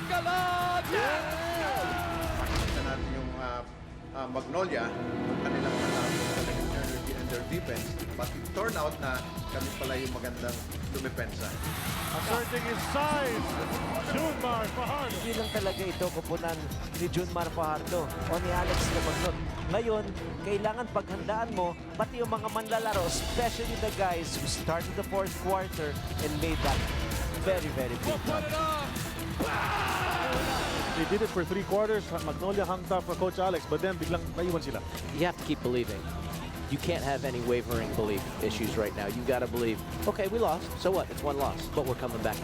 Sanggalang! Makikita natin yung Magnolia, yung kanilang talagang energy and their defense. But it turned out na kami pala yung magandang dumepensa. Asserting his size, Junmar Fajardo. Hindi lang talaga ito kupunan ni Junmar Fajardo o ni Alex Labagnot. Ngayon, kailangan paghandaan mo pati yung mga manlalaro, especially the guys who started the fourth quarter and made that very, very big run. They did it for 3 quarters. Magnolia hung tough for Coach Alex, but then biglang naiwan sila. You have to keep believing. You can't have any wavering belief issues right now. You got to believe, okay, we lost. So what? It's one loss, but we're coming back.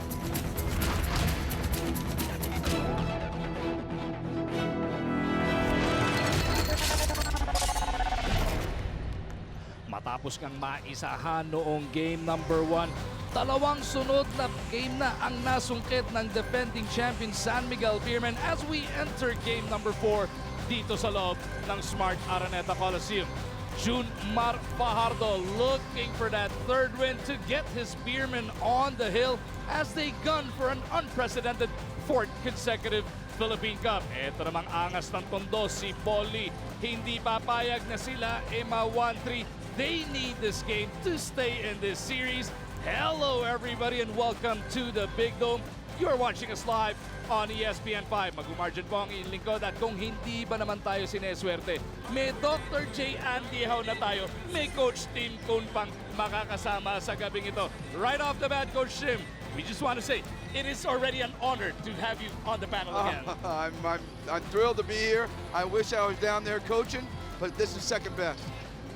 Matapos kang maisahan noong game number 1, dalawang sunod na game na ang nasungkit ng defending champion San Miguel Beermen as we enter game number 4 dito sa loob ng Smart Araneta Coliseum. Junmar Fajardo looking for that third win to get his Beermen on the hill as they gun for an unprecedented 4th consecutive Philippine Cup. Ito namang angas ng tondo, si Polly. Hindi papayag na sila ma-1-3. They need this game to stay in this series. Hello everybody and welcome to the Big Dome. You are watching us live on ESPN5. Mag-umargin po ang inyong lingkod at kung hindi ba naman tayo sineswerte, may Dr. J. Andy Hao na tayo, may Coach Tim Cone pang makakasama sa gabing ito. Right off the bat, Coach Tim, we just want to say, it is already an honor to have you on the panel again. I'm thrilled to be here. I wish I was down there coaching, but this is second best.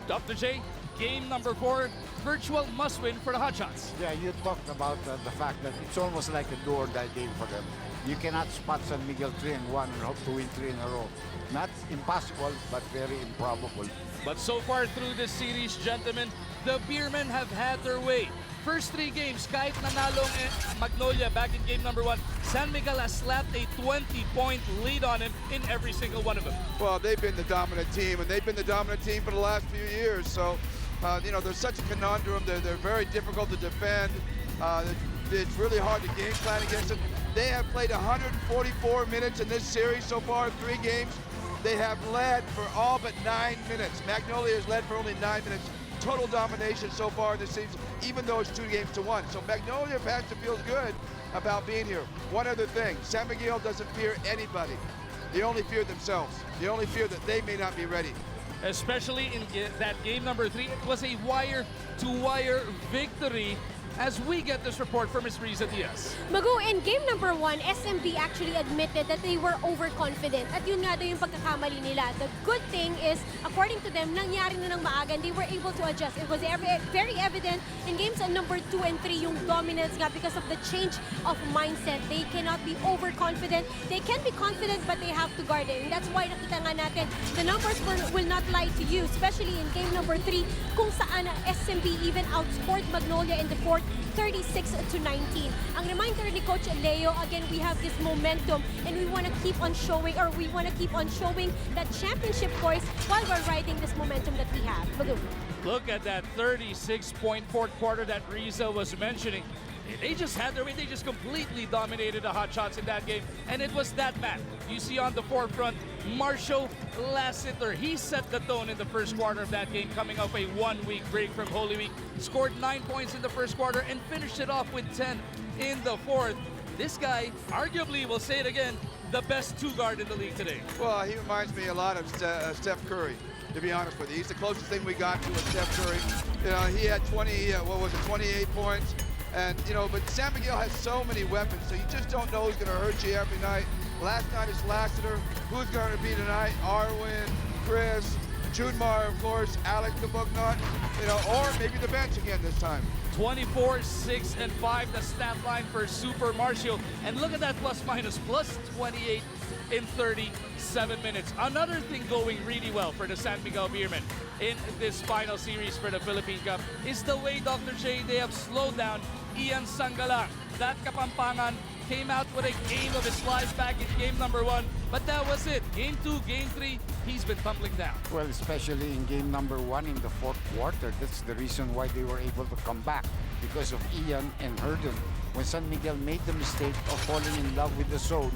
Dr. J, game number 4, virtual must-win for the Hotshots. Yeah, you talked about the fact that it's almost like a do-or-die game for them. You cannot spot San Miguel 3-1 and hope to win 3 in a row. Not impossible, but very improbable. But so far through this series, gentlemen, the Beermen have had their way. First 3 games, kahit nanalo ang Magnolia back in game number 1, San Miguel has slapped a 20-point lead on him in every single one of them. Well, they've been the dominant team, and they've been the dominant team for the last few years. So, you know, there's such a conundrum. They're very difficult to defend. It's really hard to game plan against them. They have played 144 minutes in this series so far, 3 games. They have led for all but 9 minutes. Magnolia has led for only 9 minutes. Total domination so far in this season, even though it's 2 games to 1. So Magnolia has to feel good about being here. One other thing, San Miguel doesn't fear anybody. They only fear themselves. They only fear that they may not be ready. Especially in that game number 3, it was a wire-to-wire victory as we get this report from Ms. Riza Diaz. Magu, in game number 1, SMB actually admitted that they were overconfident. At yun nga daw yung pagkakamali nila. The good thing is, according to them, nangyari na ng maaga and they were able to adjust. It was very evident in games number 2 and 3 yung dominance nga because of the change of mindset. They cannot be overconfident. They can be confident but they have to guard it. And that's why nakita nga natin, the numbers will not lie to you, especially in game number 3 kung saan SMB even outscored Magnolia in the 4th 36-19. Ang reminder ni Coach Leo, again, we have this momentum and we want to keep on showing that championship course while we're riding this momentum that we have. Bagu. Look at that 36-point fourth quarter that Riza was mentioning. They just had their way. They just completely dominated the Hotshots in that game. And it was that man you see on the forefront, Marshall Lassiter. He set the tone in the first quarter of that game, coming off a 1-week break from Holy Week. Scored 9 points in the first quarter and finished it off with 10 in the 4th. This guy, arguably, we'll say it again, the best 2-guard in the league today. Well, he reminds me a lot of Steph Curry, to be honest with you. He's the closest thing we got to a Steph Curry. You know, he had 28 points. And, you know, but San Miguel has so many weapons, so you just don't know who's going to hurt you every night. Last night is Lassiter. Who's going to be tonight? Arwin, Chris, Junmar, of course, Alex the Booknut, you know, or maybe the bench again this time. 24, 6, and 5, the stat line for Super Marshall. And look at that plus-minus, plus 28 in 37 minutes. Another thing going really well for the San Miguel Beermen in this final series for the Philippine Cup is the way, Dr. J, they have slowed down Ian Sanggalang. That Kapampangan came out with a game of his life back in game number 1, but that was it. Game 2, game 3, he's been tumbling down. Well, especially in game number 1 in the 4th quarter, that's the reason why they were able to come back, because of Ian and Herden. When San Miguel made the mistake of falling in love with the zone,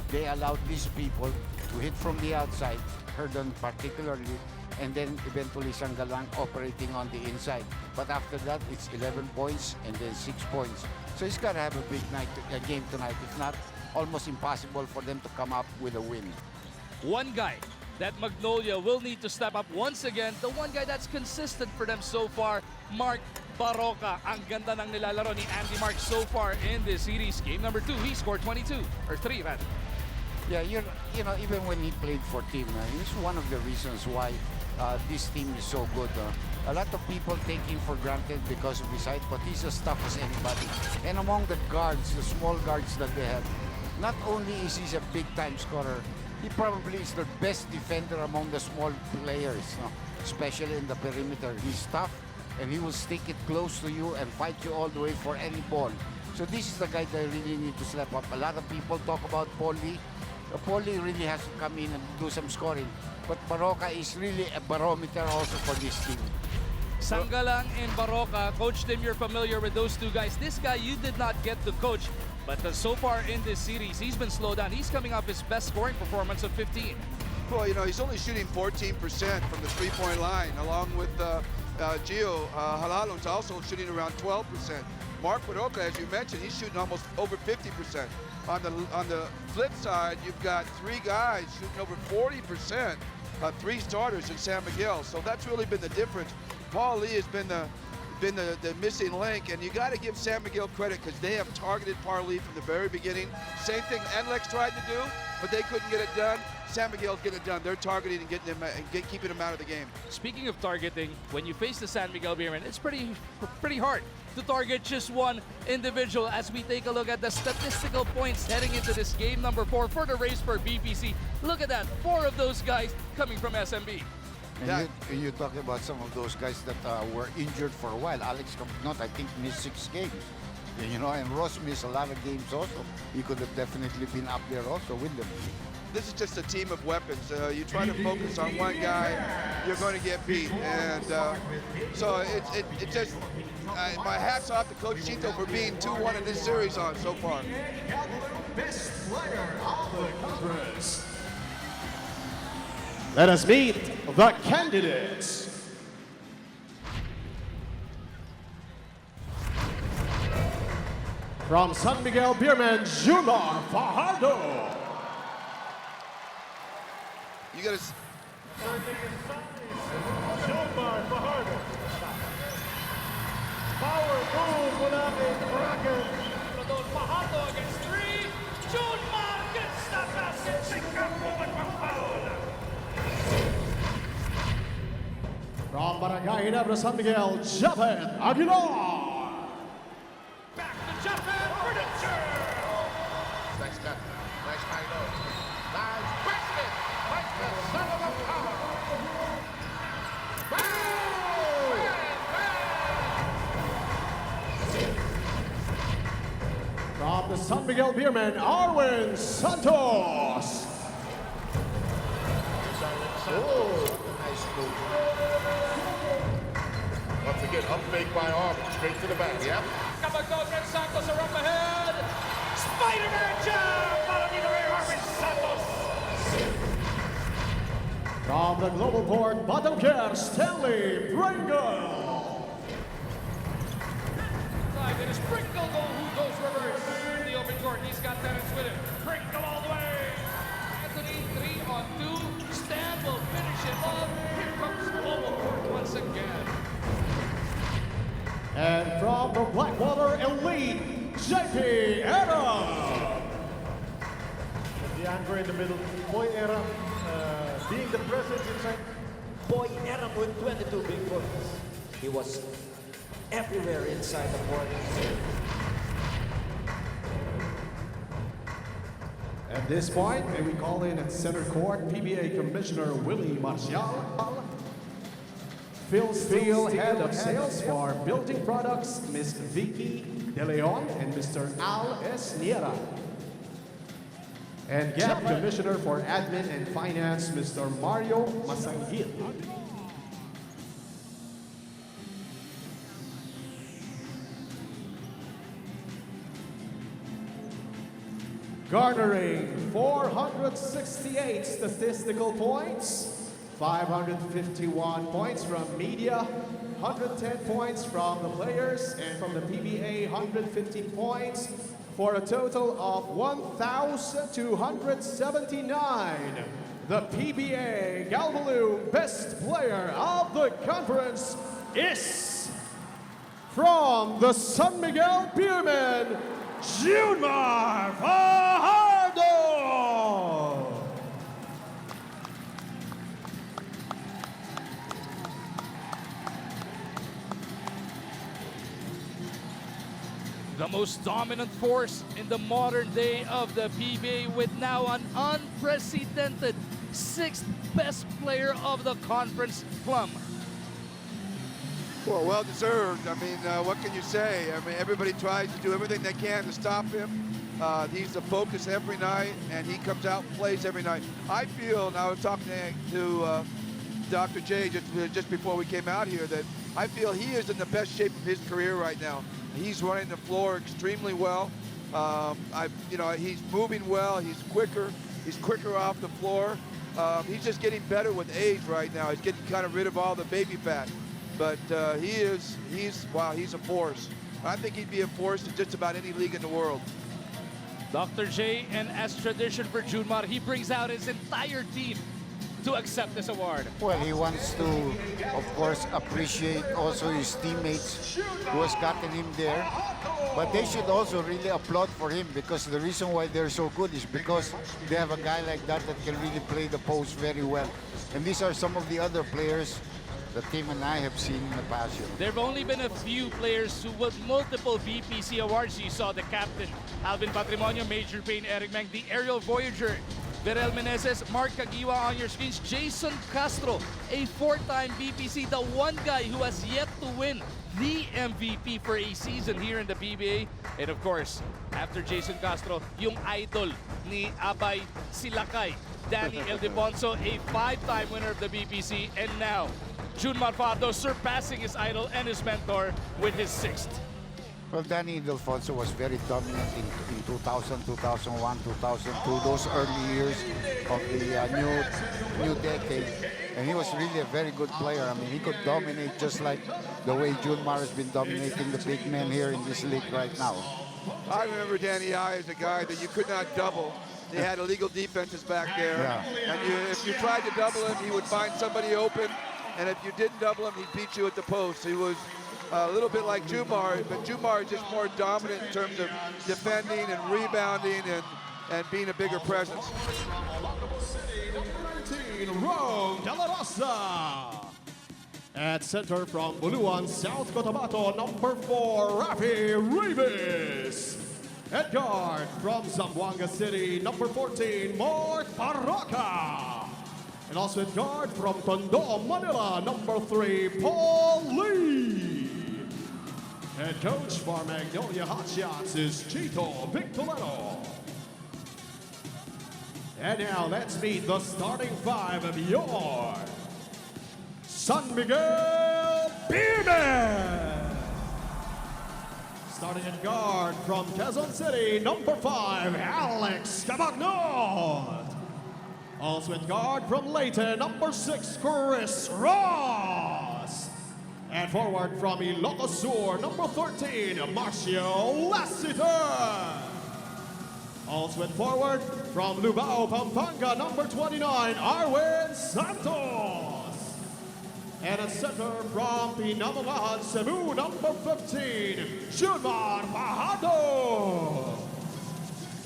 they allowed these people to hit from the outside, Herndon particularly, and then eventually Sanggalang operating on the inside. But after that, it's 11 points and then 6 points. So he's got to have a big game tonight. If not, almost impossible for them to come up with a win. One guy that Magnolia will need to step up once again, the one guy that's consistent for them so far, Mark Baroka. Ang ganda ng nilalaro ni Andy Mark so far in this series. Game number 2, he scored 22, or 3 rather. Yeah, you know, even when he played for team, it's one of the reasons why this team is so good. A lot of people take him for granted because of his height, but he's as tough as anybody. And among the guards, the small guards that they have, not only is he a big-time scorer, he probably is the best defender among the small players, especially in the perimeter. He's tough, and he will stick it close to you and fight you all the way for any ball. So this is the guy that really need to step up. A lot of people talk about Paul Lee. Paul Lee really has to come in and do some scoring. But Baroka is really a barometer also for this team. Sanggalang and Baroka, Coach Tim, you're familiar with those two guys. This guy you did not get to coach, but so far in this series, he's been slowed down. He's coming off his best scoring performance of 15. Well, you know, he's only shooting 14% from the three-point line, along with Gio Halalon's also shooting around 12%. Mark Baroka, as you mentioned, he's shooting almost over 50%. On the flip side, you've got 3 guys shooting over 40%, 3 starters in San Miguel. So that's really been the difference. Paul Lee has been the missing link, and you got to give San Miguel credit because they have targeted Paul Lee from the very beginning. Same thing NLEX tried to do, but they couldn't get it done. San Miguel's getting it done. They're targeting and getting him and keeping him out of the game. Speaking of targeting, when you face the San Miguel Beermen, it's pretty hard to target just one individual. As we take a look at the statistical points heading into this game number 4 for the race for BPC. Look at that, 4 of those guys coming from SMB. And you talk about some of those guys that were injured for a while. Alex Campagnot, I think, missed 6 games. You know, and Ross missed a lot of games also. He could have definitely been up there also with them. This is just a team of weapons. You try to focus on one guy, you're going to get beat. And so it just, my hat's off to Coach Chito for being 2-1 in this series on so far. Best player of the conference. Let us meet the candidates. From San Miguel Beermen, Jumar Fajardo. You got to. Jumar Fajardo. Power move mula kay Kraken. Fajardo against 3. Jumar gets the basket. Second moment for foul. From Barangay Ginebra, San Miguel, Japet Aguilar. Back to Japet for the serve. Nice cut. Nice high low. Nice basket. Basket. Son of a power. From the San Miguel Beermen, Arwin Santos. Nice move. Once again, up fake by Arvin. Straight to the back. Yep. Kapag Santos are up ahead. Spider-Man jump! Follow me the rear, Arvin Santos. From the global court, bottom care, Stanley Pringle. It is Pringle who goes reverse in the open court. He's got Terrence with him. Pringle all the way. Anthony, 3 on 2. Stan will finish it off. Here comes global court once again. And from the Blackwater Elite, JP Adam. DeAndre in the middle. Boy Era being the presence inside. Boy Aram with 22 big points. He was everywhere inside the court. At this point, may we call in at center court PBA Commissioner Willie Marcial, Phil Steele, Head of Sales for Building Products, Ms. Vicky De Leon, and Mr. Al S. Niera. And Gap Commissioner for Admin and Finance, Mr. Mario Masangil. garnering 468 statistical points, 551 points from media, 110 points from the players, and from the PBA 150 points, for a total of 1,279. The PBA Galvalume Best Player of the Conference is from the San Miguel Beermen, Junmar Fajardo. The most dominant force in the modern day of the PBA, with now an unprecedented 6th best player of the conference, Plum. Well, well deserved. I mean, what can you say? I mean, everybody tries to do everything they can to stop him. He's the focus every night, and he comes out and plays every night. I feel, and I was talking to Dr. J just before we came out here, that I feel he is in the best shape of his career right now. He's running the floor extremely well. He's moving well. He's quicker off the floor. He's just getting better with age right now. He's getting kind of rid of all the baby fat. But he's a force. I think he'd be a force in just about any league in the world. Dr. J, and as tradition for Junmar, he brings out his entire team to accept this award. Well, he wants to, of course, appreciate also his teammates who has gotten him there. But they should also really applaud for him, because the reason why they're so good is because they have a guy like that that can really play the post very well. And these are some of the other players the team and I have seen in the past year. There have only been a few players who won multiple BPC awards. You saw the captain, Alvin Patrimonio, Major Payne, Eric Meng, the aerial voyager, Berel Meneses, Mark Caguiwa on your screens, Jason Castro, a 4-time BPC, the one guy who has yet to win the MVP for a season here in the PBA. And of course, after Jason Castro, yung idol ni Abay Silakay, Danny Ildefonso, a 5-time winner of the BPC, and now Junmar Fajardo surpassing his idol and his mentor with his 6th. Well, Danny Ildefonso was very dominant in 2000, 2001, 2002, those early years of the new decade. And he was really a very good player. I mean, he could dominate just like the way Junmar has been dominating the big men here in this league right now. I remember Danny I as a guy that you could not double. They had illegal defenses back there. Yeah. And if you tried to double him, he would find somebody open. And if you didn't double him, he'd beat you at the post. He was a little bit like Junmar, but Junmar is just more dominant in terms of defending and rebounding and being a bigger presence. 19, Rome De La Rosa. At center from Buluan, South Cotabato, number 4, Rafi Ribis. At guard from Zamboanga City, number 14, Mark Barraca. And also at guard from Tondo, Manila, number 3, Paul Lee. Head coach for Magnolia Hotshots is Chito Victorino. And now let's meet the starting 5 of your San Miguel Beermen. Starting at guard from Quezon City, number 5, Alex Cabagnon. Also at guard from Leyte, number 6, Chris Ross. And forward from Ilocos Sur, number 13, Marcio Lassiter. Also at forward from Lubao, Pampanga, number 29, Arwen Santos. And at center from Pinamalahan, Cebu, number 15, Junmar Fajardo.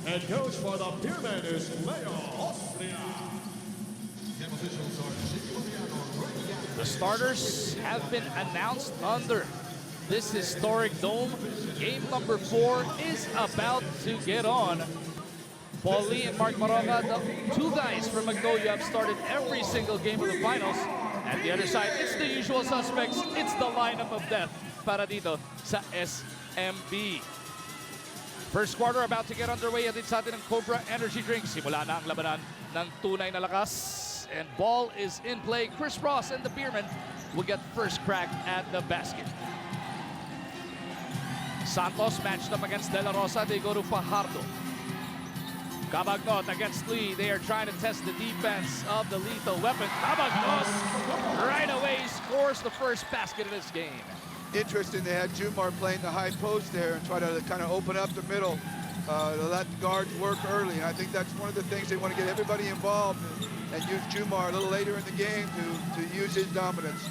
Head coach for the Beermen is Leo Austria. The starters have been announced under this historic dome. Game number 4 is about to get on. Paul Lee and Mark Maronga, the 2 guys from Magnolia, have started every single game of the finals. At the other side, it's the usual suspects. It's the lineup of death para dito sa SMB. First quarter about to get underway. Atid sa atin ng Cobra Energy Drink. Simula na ang labanan ng tunay na lakas. And ball is in play. Chris Ross and the Beermen will get first crack at the basket. Santos matched up against De La Rosa. They go to Fajardo. Cabagnot against Lee. They are trying to test the defense of the lethal weapon. Cabagnot right away scores the first basket of this game. Interesting, they had Jumar playing the high post there and try to kind of open up the middle to let the guards work early. And I think that's one of the things they want to get everybody involved and use Jumar a little later in the game to use his dominance.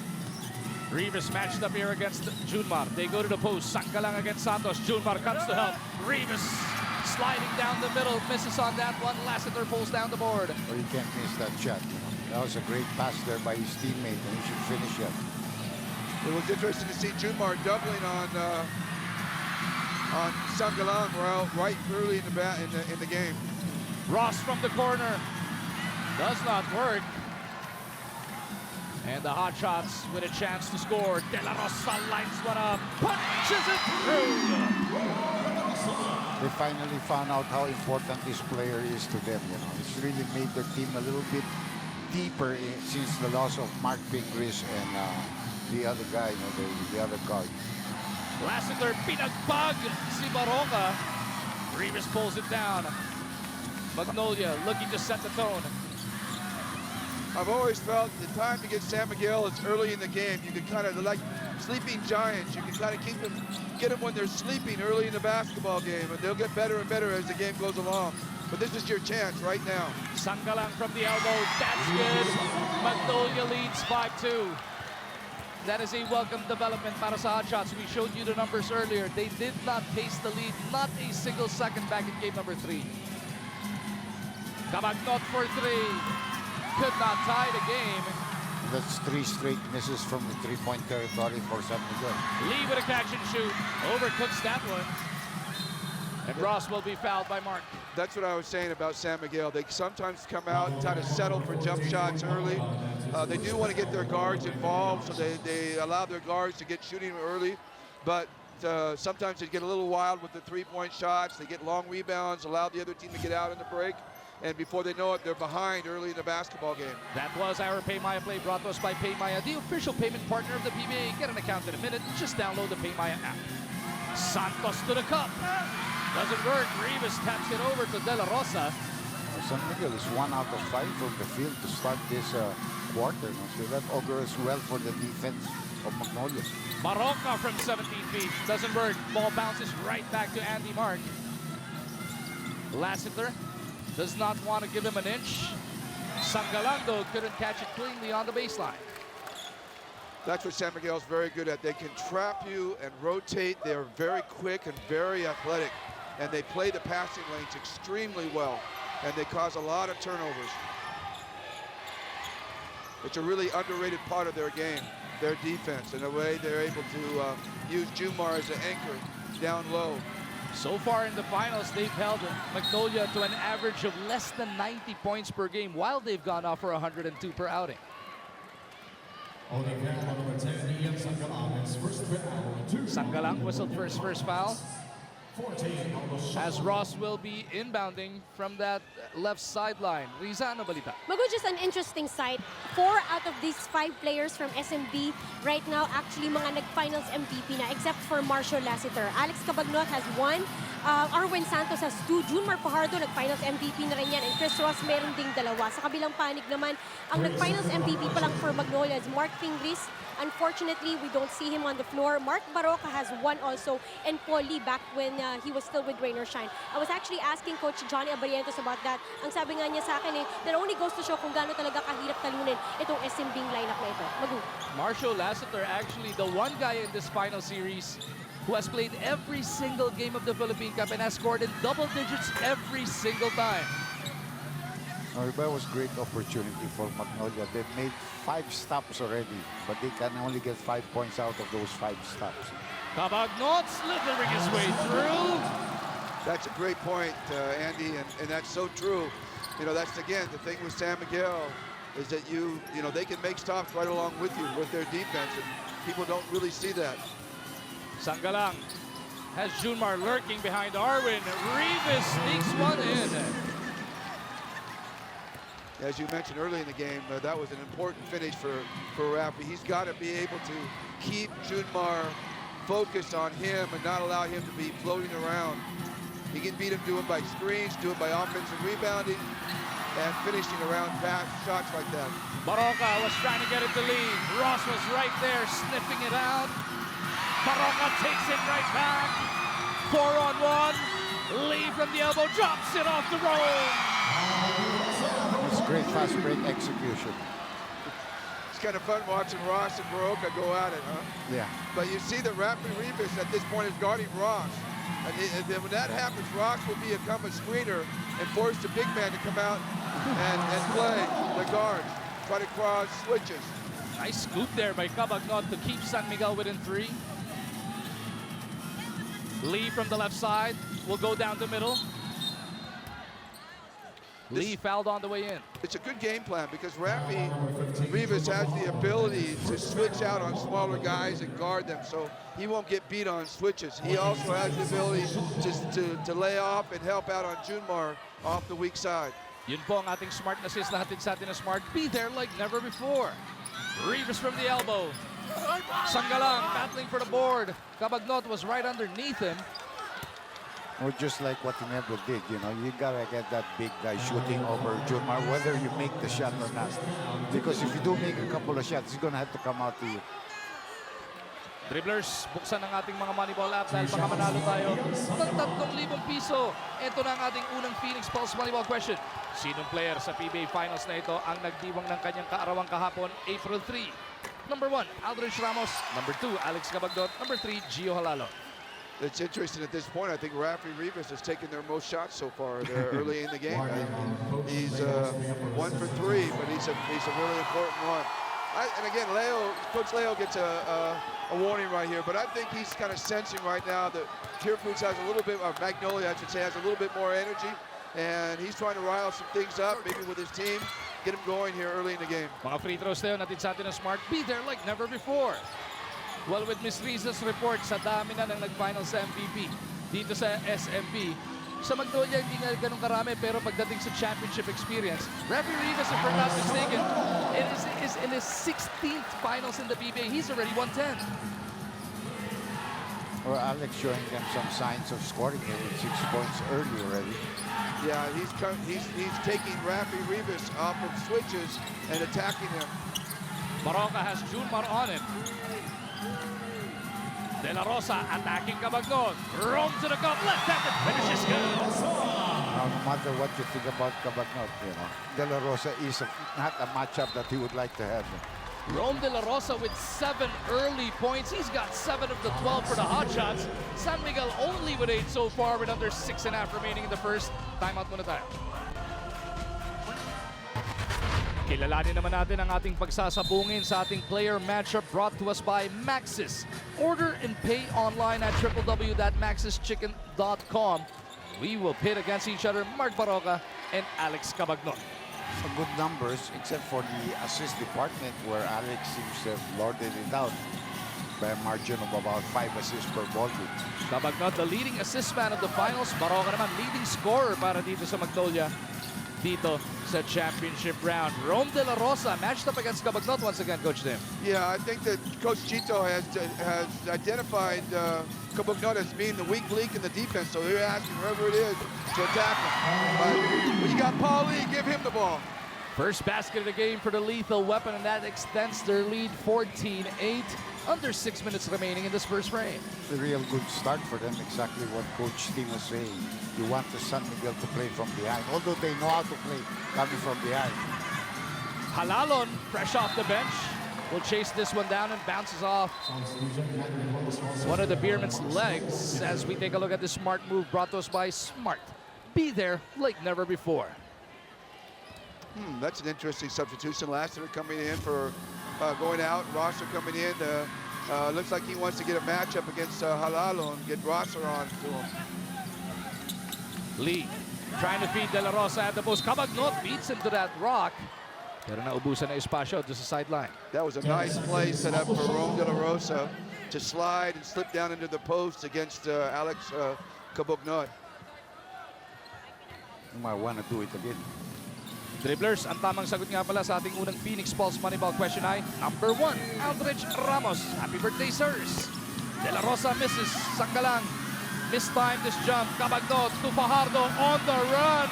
Rivas matched up here against Junmar. They go to the post. Sanggalang against Santos. Junmar comes to help. Rivas sliding down the middle. Misses on that one. Lassiter pulls down the board. Or you can't miss that shot. That was a great pass there by his teammate, and he should finish it. It was interesting to see Jumar doubling on Sanggalang right early in the game. Ross from the corner. Does not work. And the hot shots with a chance to score. De La Rosa lines one up. Punches it through. They finally found out how important this player is to them. It's really made their team a little bit deeper since the loss of Mark Pingris and the other guy, the other guard. Lassiter pinagbag si Baroka. Rivas pulls it down. Magnolia looking to set the tone. I've always felt the time to get San Miguel is early in the game. You can kind of, like sleeping giants, you can kind of get them when they're sleeping early in the basketball game, and they'll get better and better as the game goes along. But this is your chance right now. Sanggalang from the elbow, that's good. Magnolia leads 5-2. That is a welcome development para sa hot shots. We showed you the numbers earlier. They did not pace the lead, not a single second back in game number 3. Cabagnot for 3. Could not tie the game. That's 3 straight misses from the three-point territory for San Miguel. Lee with a catch and shoot. Overcooks that one. And Ross will be fouled by Mark. That's what I was saying about San Miguel. They sometimes come out and try to settle for jump shots early. They do want to get their guards involved, so they allow their guards to get shooting early. But sometimes they get a little wild with the three-point shots. They get long rebounds, allow the other team to get out in the break. And before they know it, they're behind early in the basketball game. That was our PayMaya play brought to us by PayMaya, the official payment partner of the PBA. Get an account in a minute. Just download the PayMaya app. Santos to the cup. Doesn't work. Rivas taps it over to De La Rosa. San Miguel is 1 out of 5 from the field to start this quarter. So that augurs well for the defense of Magnolia. Maroka from 17 feet. Doesn't work. Ball bounces right back to Andy Mark. Lassiter does not want to give him an inch. Sanggalang couldn't catch it cleanly on the baseline. That's what San Miguel's very good at. They can trap you and rotate. They're very quick and very athletic. And they play the passing lanes extremely well. And they cause a lot of turnovers. It's a really underrated part of their game, their defense, and the way they're able to use Jumar as an anchor down low. So far in the finals, they've held Magnolia to an average of less than 90 points per game, while they've gone off for 102 per outing. Sanggalang whistled for his first foul, as Ross will be inbounding from that left sideline. Riza, ano balita? Magu, just an interesting sight. 4 out of these 5 players from SMB right now actually mga nag-finals MVP na, except for Marshall Lassiter. Alex Cabagnot has 1. Arwen Santos has 2. Junmar Fajardo nag-finals MVP na rin yan. And Chris Ross meron ding 2. Sa kabilang panig naman, ang nag-finals MVP pa lang for Magnolia is Mark Pingris. Unfortunately, we don't see him on the floor. Mark Baroka has 1 also, and Paul Lee back when he was still with Rain or Shine. I was actually asking Coach Johnny Abarientos about that. Ang sabi nga niya sa akin that only goes to show kung gaano talaga kahirap talunin itong SMB lineup na ito. Magu. Marshall Lassiter, actually the one guy in this final series who has played every single game of the Philippine Cup and has scored in double digits every single time. That was great opportunity for Magnolia. They've made 5 stops already, but they can only get 5 points out of those 5 stops. Cabagnot slithering his way through. That's a great point, Andy, and that's so true. You know, that's, again, the thing with San Miguel is that you know, they can make stops right along with you with their defense, and people don't really see that. Sanggalang has Junmar lurking behind Arwen. Rivas sneaks one in. As you mentioned early in the game, that was an important finish for Rafi. He's got to be able to keep Junmar focused on him and not allow him to be floating around. He can beat him, do it by screens, do it by offensive rebounding, and finishing around pass shots like that. Baroka was trying to get it to lead. Ross was right there sniffing it out. Baroka takes it right back. 4-on-1. Lee from the elbow drops it off the roll. It's great fast break execution. It's kind of fun watching Ross and Baroka go at it, huh? Yeah. But you see that Rafi Rivas at this point is guarding Ross. And then when that happens, Ross will become a screener and force the big man to come out and play the guard. Try to cross switches. Nice scoop there by Cabagnot to keep San Miguel within 3. Lee from the left side will go down the middle. Lee fouled on the way in. It's a good game plan because Rafi Rivas has the ability to switch out on smaller guys and guard them, so he won't get beat on switches. He also has the ability to lay off and help out on Junmar off the weak side. Yun po ang ating smart na assist na hatid sa atin na Smart. Be there like never before. Rivas from the elbow. Sangalang battling for the board. Cabagnot was right underneath him. Or just like what Inebro did, you know, you gotta get that big guy shooting over Junmar, whether you make the shot or not. Because if you do make a couple of shots, he's gonna have to come out to you. Dribblers, buksan ang ating mga Moneyball app dahil baka manalo tayo ng 3,000 piso. Ito na ang ating unang Phoenix Pulse Moneyball question. Sinong player sa PBA Finals na ito ang nagdiwang ng kanyang kaarawang kahapon, April 3? Number 1, Aldrich Ramos. Number 2, Alex Cabagnot. Number 3, Gio Halalo. It's interesting at this point. I think Rafi Rivas has taken their most shots so far there early in the game. He's 1 for 3, but he's a really important one. And again, Coach Leo gets a warning right here, but I think he's kind of sensing right now that Pure Foods has a little bit, or Magnolia, I should say, has a little bit more energy, and he's trying to rile some things up, maybe with his team, get him going here early in the game. Mga free throws tayo natin sa atin ng Smart. Be there like never before. Well, with Miss Riza's report, sa dami na ng nag-final sa MVP dito sa SMB, sa Magnolia hindi nga ganun karami, pero pagdating sa championship experience, Rafi Rivas, if we're not mistaken, is in his 16th finals in the PBA. He's already won 10. Or Alex showing them some signs of scoring here with 6 points early already. Yeah, he's taking Rafi Rivas off of switches and attacking him. Baroka has Junmar on him. De La Rosa attacking Cabagnot. Roam to the cup, left-handed, finishes good. No matter what you think about Cabagnot, you know, De La Rosa is not a matchup that he would like to have. Rome De La Rosa with 7 early points. He's got 7 of the 12 for the hot shots. San Miguel only with 8 so far, with under 6.5 remaining in the first. Timeout muna tayo. Kilalanin naman natin ang ating pagsasabungin sa ating player matchup brought to us by Maxis. Order and pay online at www.maxischicken.com. We will pit against each other, Mark Baroka and Alex Cabagnot. Some good numbers, except for the assist department, where Alex seems to have lorded it out by a margin of about 5 assists per ball game. Cabagnot, the leading assist man of the finals. Baroka naman, leading scorer para dito sa Magnolia dito sa championship round. Rome De La Rosa matched up against Cabagnot once again, Coach Tim. Yeah, I think that Coach Chito has identified Cabagnot as being the weak link in the defense, so they're asking whoever it is to attack him. But when you got Paul Lee, give him the ball. First basket of the game for the lethal weapon, and that extends their lead 14-8. Under 6 minutes remaining in this first frame. A real good start for them, exactly what Coach Tim was saying. You want the San Miguel to play from behind, although they know how to play coming from behind. Halalon, fresh off the bench, will chase this one down and bounces off one of the Beerman's legs as we take a look at the Smart move brought to us by Smart. Be there like never before. That's an interesting substitution. Lassiter coming in for going out. Rosser coming in. Looks like he wants to get a matchup against Halalo and get Rosser on to him. Lee trying to feed De La Rosa at the post. Cabagnot beats him to that rock. Pero naubusan na espasyo to sa sideline. That was a nice play set up for Rome De La Rosa to slide and slip down into the post against Alex Cabagnot. You might want to do it again. Dribblers, ang tamang sagot nga pala sa ating unang Phoenix Pulse Moneyball question ay number 1, Aldrich Ramos. Happy birthday, sirs. De La Rosa misses. Sangalang Mistimed this jump. Cabagnot to Fajardo on the run.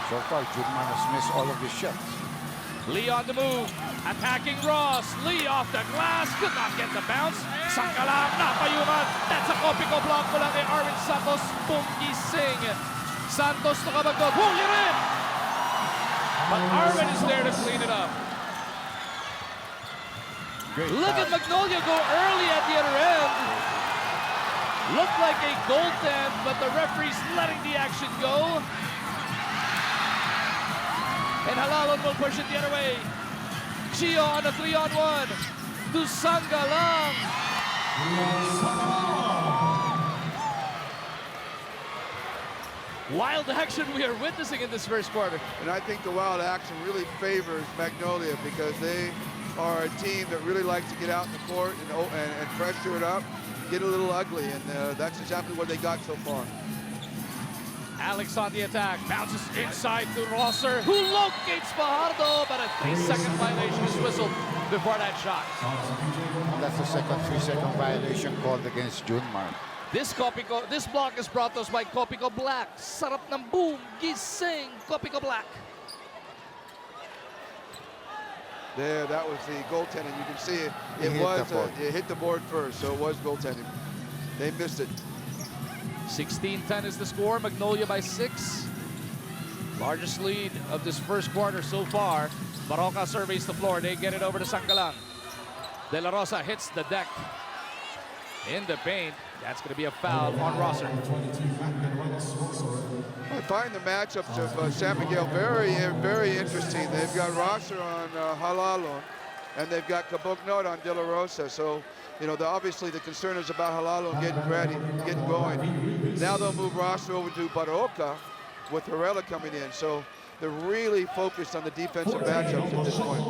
So far, Junmar has missed all of his shots. Lee on the move. Attacking Ross. Lee off the glass. Could not get the bounce. Sangkalang, napayungan. That's a Copico block mula kay Arvin Santos. Gising. Santos to Cabagnot. Huli rin! But Arvin is there to clean it up. Look at Magnolia go early at the other end. Looked like a goaltend, but the referee's letting the action go. And Halalon will push it the other way. Gio on a 3-on-1. To Sangkalang. Wild action we are witnessing in this first quarter. And I think the wild action really favors Magnolia because they are a team that really likes to get out in the court and pressure it up, get a little ugly, and that's exactly what they got so far. Alex on the attack, bounces inside to Rosser, who locates Fajardo, but a 3-second violation is whistled before that shot. That's the second 3-second violation called against Junmar. This block is brought to us by Copico Black. Sarap ng boom, gising, Copico Black. There, that was the goaltending. You can see it. It hit the board first, so it was goaltending. They missed it. 16-10 is the score. Magnolia by 6. Largest lead of this first quarter so far. Baroka surveys the floor. They get it over to Sangkalang. De La Rosa hits the deck in the paint. That's going to be a foul on Rosser. I find the matchups of San Miguel very, very interesting. They've got Rosser on Halalon, and they've got Cabagnot on De La Rosa. So, you know, obviously the concern is about Halalon getting ready, getting going. Now they'll move Rosser over to Baroka with Herrera coming in. So they're really focused on the defensive matchups at this point.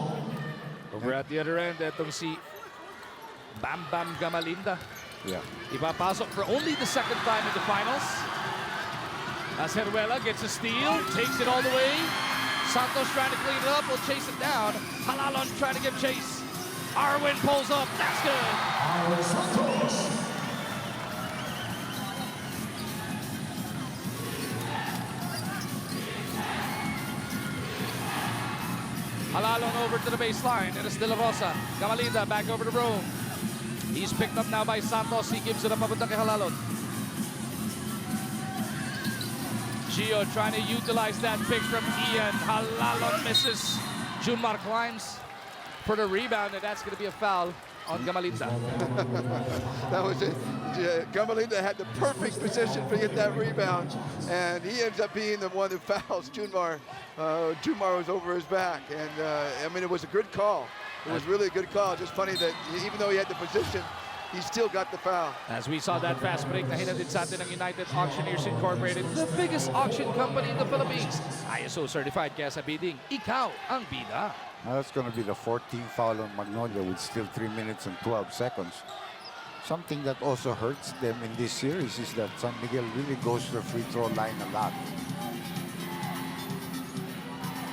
Over at the other end, itong si Bam Bam Gamalinda. Yeah. Ipapasok for only the second time in the finals. As Heruela gets a steal, takes it all the way. Santos trying to clean it up, will chase it down. Halalon trying to give chase. Arwin pulls up, that's good. Halalon over to the baseline. It is De La Rosa. Gamalinda back over to Rome. He's picked up now by Santos. He gives it up papunta kay Halalon. Gio trying to utilize that pick from Ian. Halalon misses. Junmar climbs for the rebound, and that's going to be a foul on Gamalinda. That was it. Gamalinda had the perfect position to get that rebound, and he ends up being the one who fouls Junmar. Junmar was over his back, and I mean, it was a good call. It was really a good call. Just funny that even though he had the position, he still got the foul. As we saw that fast break na hinatid sa atin ng United Auctioneers Incorporated, the biggest auction company in the Philippines. ISO certified, kaya sa bidding, ikaw ang bida. Now that's going to be the 14th foul on Magnolia with still 3 minutes and 12 seconds. Something that also hurts them in this series is that San Miguel really goes to the free throw line a lot.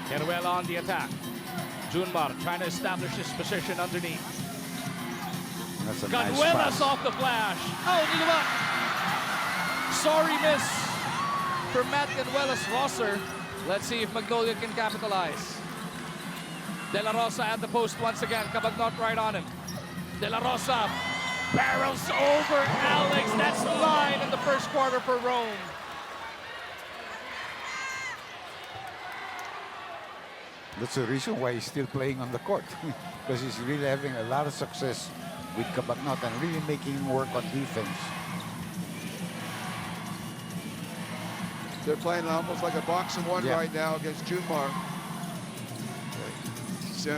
Heruela on the attack. Junmar trying to establish his position underneath. That's a Ganuelas nice pass. off the flash. Oh, di ba? Sorry miss for Matt Ganuelas Rosser. Let's see if Magnolia can capitalize. De La Rosa at the post once again. Cabagnot right on him. De La Rosa barrels over Alex. That's 9 in the first quarter for Rome. That's the reason why he's still playing on the court. Because he's really having a lot of success with Cabagnot and really making him work on defense. They're playing almost like a boxing one right now against Junmar.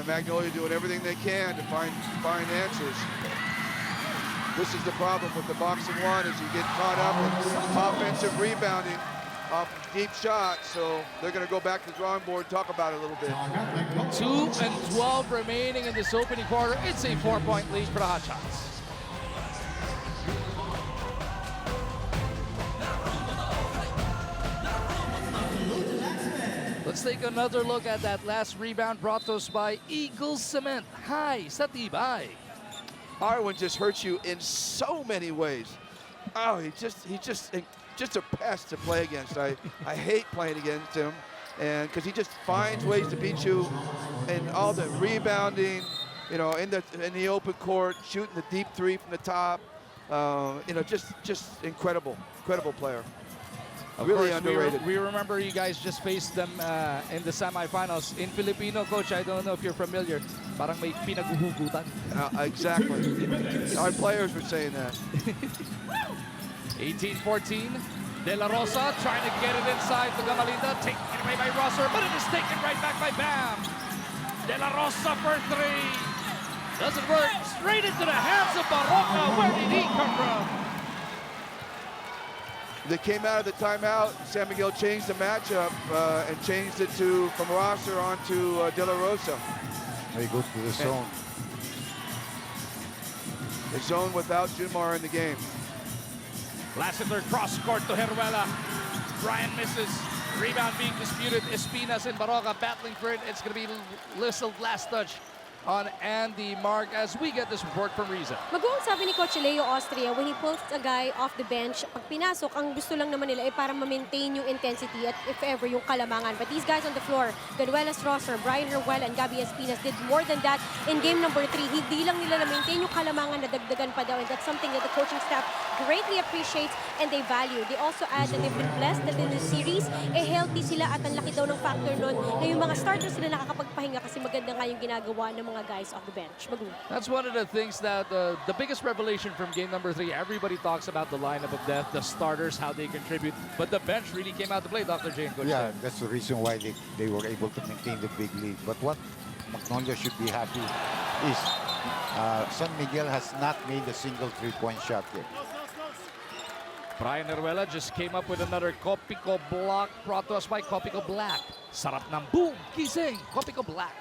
Magnolia doing everything they can to find answers. This is the problem with the boxing one, is you get caught up in offensive rebounding off deep shots, so they're going to go back to the drawing board and talk about it a little bit. 2 and 12 remaining in this opening quarter. It's a 4-point lead for the Hot Shots. Let's take another look at that last rebound brought to us by Eagle Cement. Hi, sa tibay. Arwin just hurts you in so many ways. Oh, just a pest to play against. I hate playing against him, and because he just finds ways to beat you, and all the rebounding, you know, in the open court, shooting the deep three from the top. You know, just incredible player. Of Really course, underrated. we remember you guys just faced them in the semifinals. In Filipino, Coach, I don't know if you're familiar, parang may pinaguhugutan. Exactly. Our players were saying that. 18-14. De La Rosa trying to get it inside to Gamalinda. Taken away by Rosser, but it is taken right back by Bam. De La Rosa for three. Doesn't work. Straight into the hands of Barroca. Where did he come from? They came out of the timeout. San Miguel changed the matchup and changed it from Rosser onto De La Rosa. They go to the zone. The zone without Junmar in the game. Lassiter cross court to Heruela. Brian misses. Rebound being disputed. Espinas and Barroca battling for it. It's going to be Listled last touch on Andy Mark as we get this report from Riza. Mag-uong sabi ni Coach Leo Austria, when he pulls a guy off the bench, pag pinasok, ang gusto lang naman nila ay para ma-maintain yung intensity at if ever yung kalamangan. But these guys on the floor, Ganuelas Rosser, Brian Heruela, and Gabby Espinas did more than that in game number 3. Hindi lang nila na-maintain yung kalamangan na dagdagan pa daw, and that's something that the coaching staff greatly appreciates and they value. They also add that they've been blessed that in the series, healthy sila at ang laki daw ng factor nun na yung mga starters sila nakakapagpahinga kasi maganda nga yung ginagawa ng mga guys off the bench. That's one of the things that the biggest revelation from game number 3. Everybody talks about the lineup of death, the starters, how they contribute, but the bench really came out to play, Dr. Jane. Yeah, that's the reason why they were able to maintain the big lead. But what Magnolia should be happy is San Miguel has not made a single three-point shot yet. Brian Heruela just came up with another Copico block brought to us by Copico Black. Sarap ng boom, gising, Copico Black.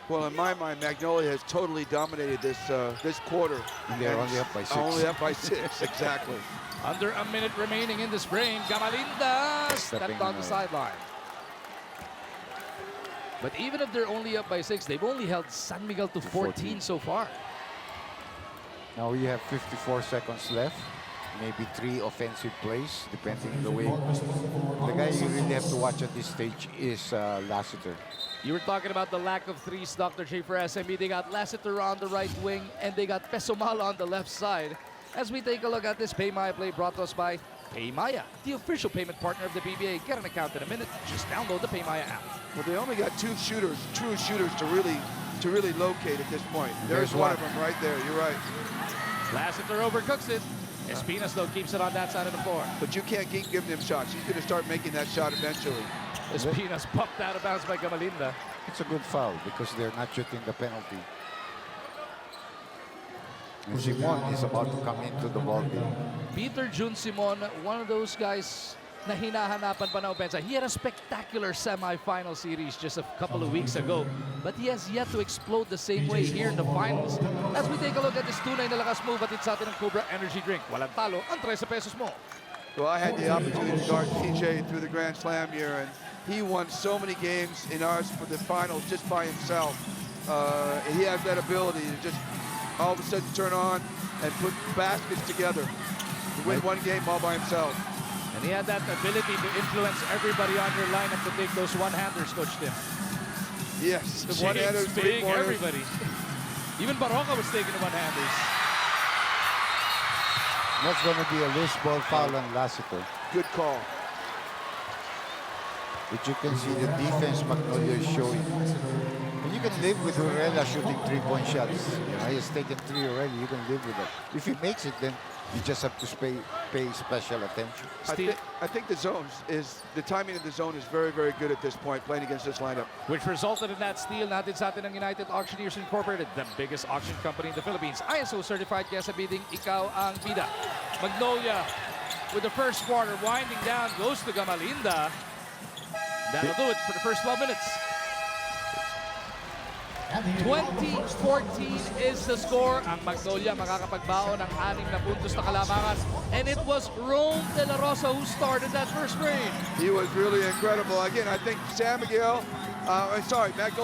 Well, in my mind, Magnolia has totally dominated this quarter. And they're only up by 6. Only up by 6, exactly. Under a minute remaining in this frame, Gamalinda stepped on the sideline. But even if they're only up by 6, they've only held San Miguel to 14 so far. Now we have 54 seconds left. Maybe 3 offensive plays, depending on the way. The guy you really have to watch at this stage is Lassiter. You were talking about the lack of threes, Dr. J, for SMB. They got Lassiter on the right wing, and they got Pesomal on the left side. As we take a look at this Paymaya play brought to us by Paymaya, the official payment partner of the PBA. Get an account in a minute. Just download the Paymaya app. Well, they only got 2 shooters, true shooters, to really locate at this point. There's one of them right there. You're right. Lassiter overcooks it. Espinas, though, keeps it on that side of the floor. But you can't keep giving him shots. He's going to start making that shot eventually. Espinas popped out of bounds by Gamalinda. It's a good foul because they're not shooting the penalty. And Simon is about to come into the ball game. Peter Jun Simon, one of those guys na hinahanapan pa na opensa. He had a spectacular semi-final series just a couple of weeks ago, but he has yet to explode the same way here in the finals. As we take a look at this tunay na lakas move, atid sa atin ng Cobra Energy Drink. Walang talo, ang 13 pesos mo. Well, I had the opportunity to guard TJ through the Grand Slam year, and he won so many games in ours for the finals just by himself. He has that ability to just all of a sudden turn on and put baskets together to win one game all by himself. And he had that ability to influence everybody on your lineup to take those one-handers, Coach Tim. Yes, the one-handers, three-pointers. Everybody. Even Barroca was taking the one-handers. That's going to be a loose ball foul on Lassiter. Good call. But you can see the defense Magnolia is showing. And you can live with Heruela shooting three-point shots. You know, he has taken 3 already. You can live with it. If he makes it, then you just have to pay special attention. I think the timing of the zone is very, very good at this point, playing against this lineup. Which resulted in that steal natin sa atin ng United Auctioneers Incorporated, the biggest auction company in the Philippines. ISO certified kaya sa bidding, ikaw ang bida. Magnolia with the first quarter winding down goes to Gamalinda. That'll do it for the first 12 minutes. 20-14 is the score. Ang Magnolia makakapagbaon ng 6 na puntos na kalamangan. And it was Rome De La Rosa who started that first frame. He was really incredible. Again, I think Magnolia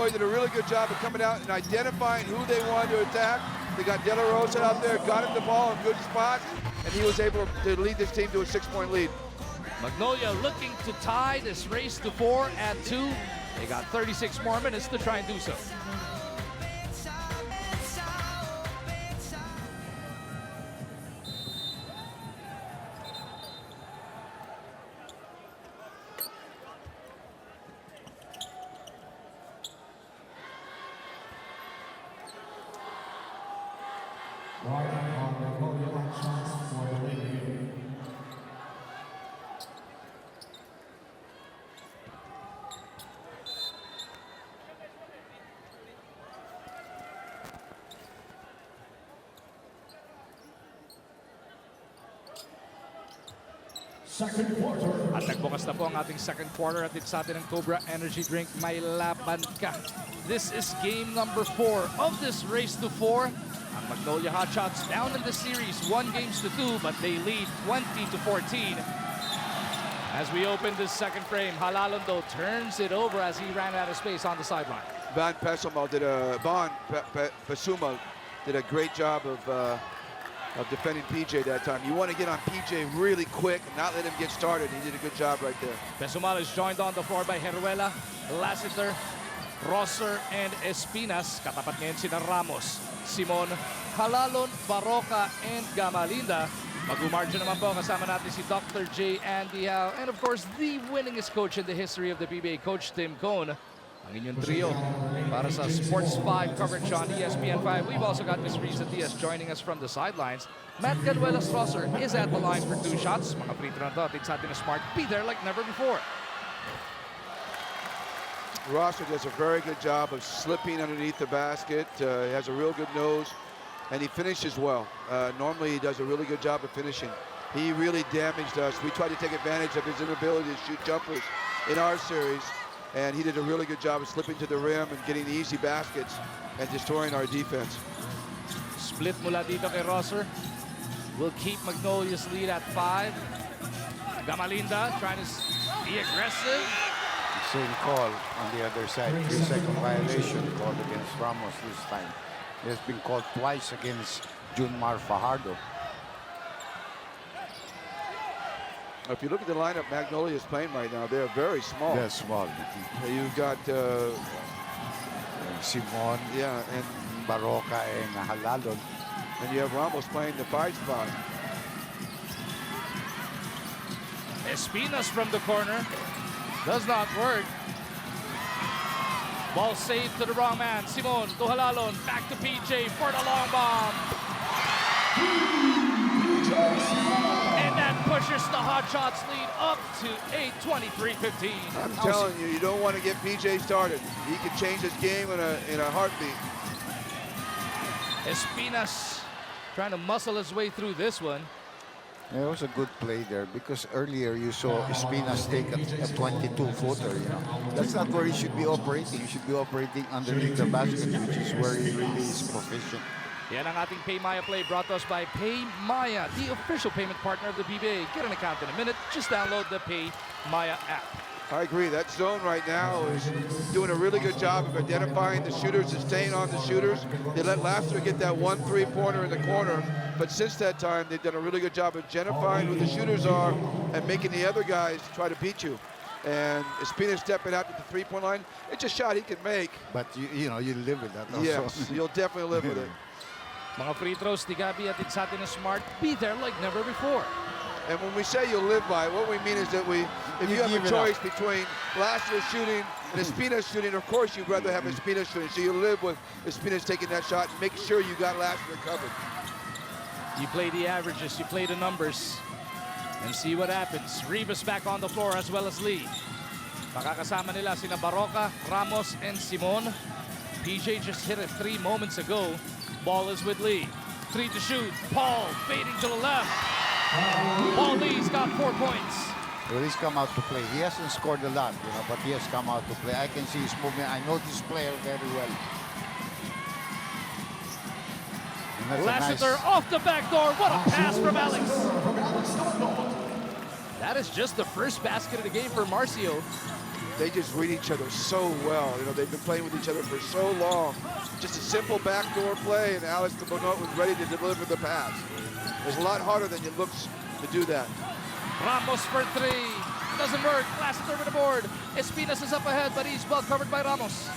did a really good job of coming out and identifying who they wanted to attack. They got De La Rosa out there, got him the ball in good spots. and he was able to lead this team to a 6-point lead. Magnolia looking to tie this race to 4 at 2. They got 36 more minutes to try and do so. Second quarter. At nagbukas na po ang ating second quarter at sa atin ng Cobra Energy Drink, may laban ka. This is game number 4 of this race to 4. Ang Magnolia Hotshots down in the series 1 games to 2, but they lead 20-14. As we open this second frame, Halalondo turns it over as he ran out of space on the sideline. Van Pesumal did a great job of defending PJ that time. You want to get on PJ really quick and not let him get started. He did a good job right there. Pesumal is joined on the floor by Heruela, Lassiter, Rosser, and Espinas. Katapat ngayon sina Ramos, Simon, Halalon, Baroka, and Gamalinda. Mag-umargin naman po kasama natin si Dr. J. Andy Howe, and of course, the winningest coach in the history of the PBA, Coach Tim Cone. Ang inyong trio para sa Sports 5 coverage on ESPN 5. We've also got Ms. Risa Diaz joining us from the sidelines. Matt Ganuelas Rosser is at the line for 2 shots. Mga free throw na to, sa atin na Smart. Be there like never before. Rosser does a very good job of slipping underneath the basket. He has a real good nose, and he finishes well. Normally, he does a really good job of finishing. He really damaged us. We tried to take advantage of his inability to shoot jumpers in our series, and he did a really good job of slipping to the rim and getting the easy baskets and destroying our defense. Split mula dito kay Rosser. Will keep Magnolia's lead at 5. Gamalinda trying to be aggressive. Same call on the other side. 3-second violation called against Ramos this time. It has been called twice against Junmar Fajardo. If you look at the lineup Magnolia is playing right now, they're very small. They're small. You've got Simon, and Baroka, and Halalon. And you have Ramos playing the 5 spot. Espinas from the corner. Does not work. Ball saved to the wrong man. Simon to Halalon. Back to PJ for the long bomb. And that pushes the Hotshots lead up to a 23-15. I'm telling you, you don't want to get PJ started. He can change his game in a heartbeat. Espinas trying to muscle his way through this one. It was a good play there because earlier you saw Espinas take a 22-footer. You know, that's not where he should be operating. He should be operating underneath the basket, which is where he really is proficient. Yan ang ating Pay Maya play brought to us by Pay Maya, the official payment partner of the PBA. Get an account in a minute. Just download the Pay Maya app. I agree. That zone right now is doing a really good job of identifying the shooters and staying on the shooters. They let Lassiter get that 1 3-pointer in the corner, but since that time, they've done a really good job of identifying who the shooters are and making the other guys try to beat you. And Espinas stepping out to the 3-point line. It's a shot he can make. But you know, you live with that also. Yes, you'll definitely live with it. Mga free throws ni Gabi at sa atin na Smart. Be there like never before. And when we say you'll live by it, what we mean is that if you have a choice between Lassiter shooting and Espinas shooting, of course you'd rather have Espinas shooting. So you live with Espinas taking that shot and make sure you got Lassiter covered. You play the averages, you play the numbers, and see what happens. Rivas back on the floor as well as Lee. Makakasama nila sina Baroka, Ramos, and Simon. PJ just hit a 3 moments ago. Ball is with Lee. 3 to shoot. Paul fading to the left. Paul Lee's got 4 points. Well, he's come out to play. He hasn't scored a lot, you know, but he has come out to play. I can see his movement. I know this player very well. Lassiter off the back door. What a pass from Alex. That is just the first basket of the game for Marcio. they just read each other so well. You know, they've been playing with each other for so long. Just a simple backdoor play, and Alex Cabonot was ready to deliver the pass. It's a lot harder than it looks to do that. Ramos for three. Doesn't work. Last over the board. Espinas is up ahead, but he's well covered by Ramos.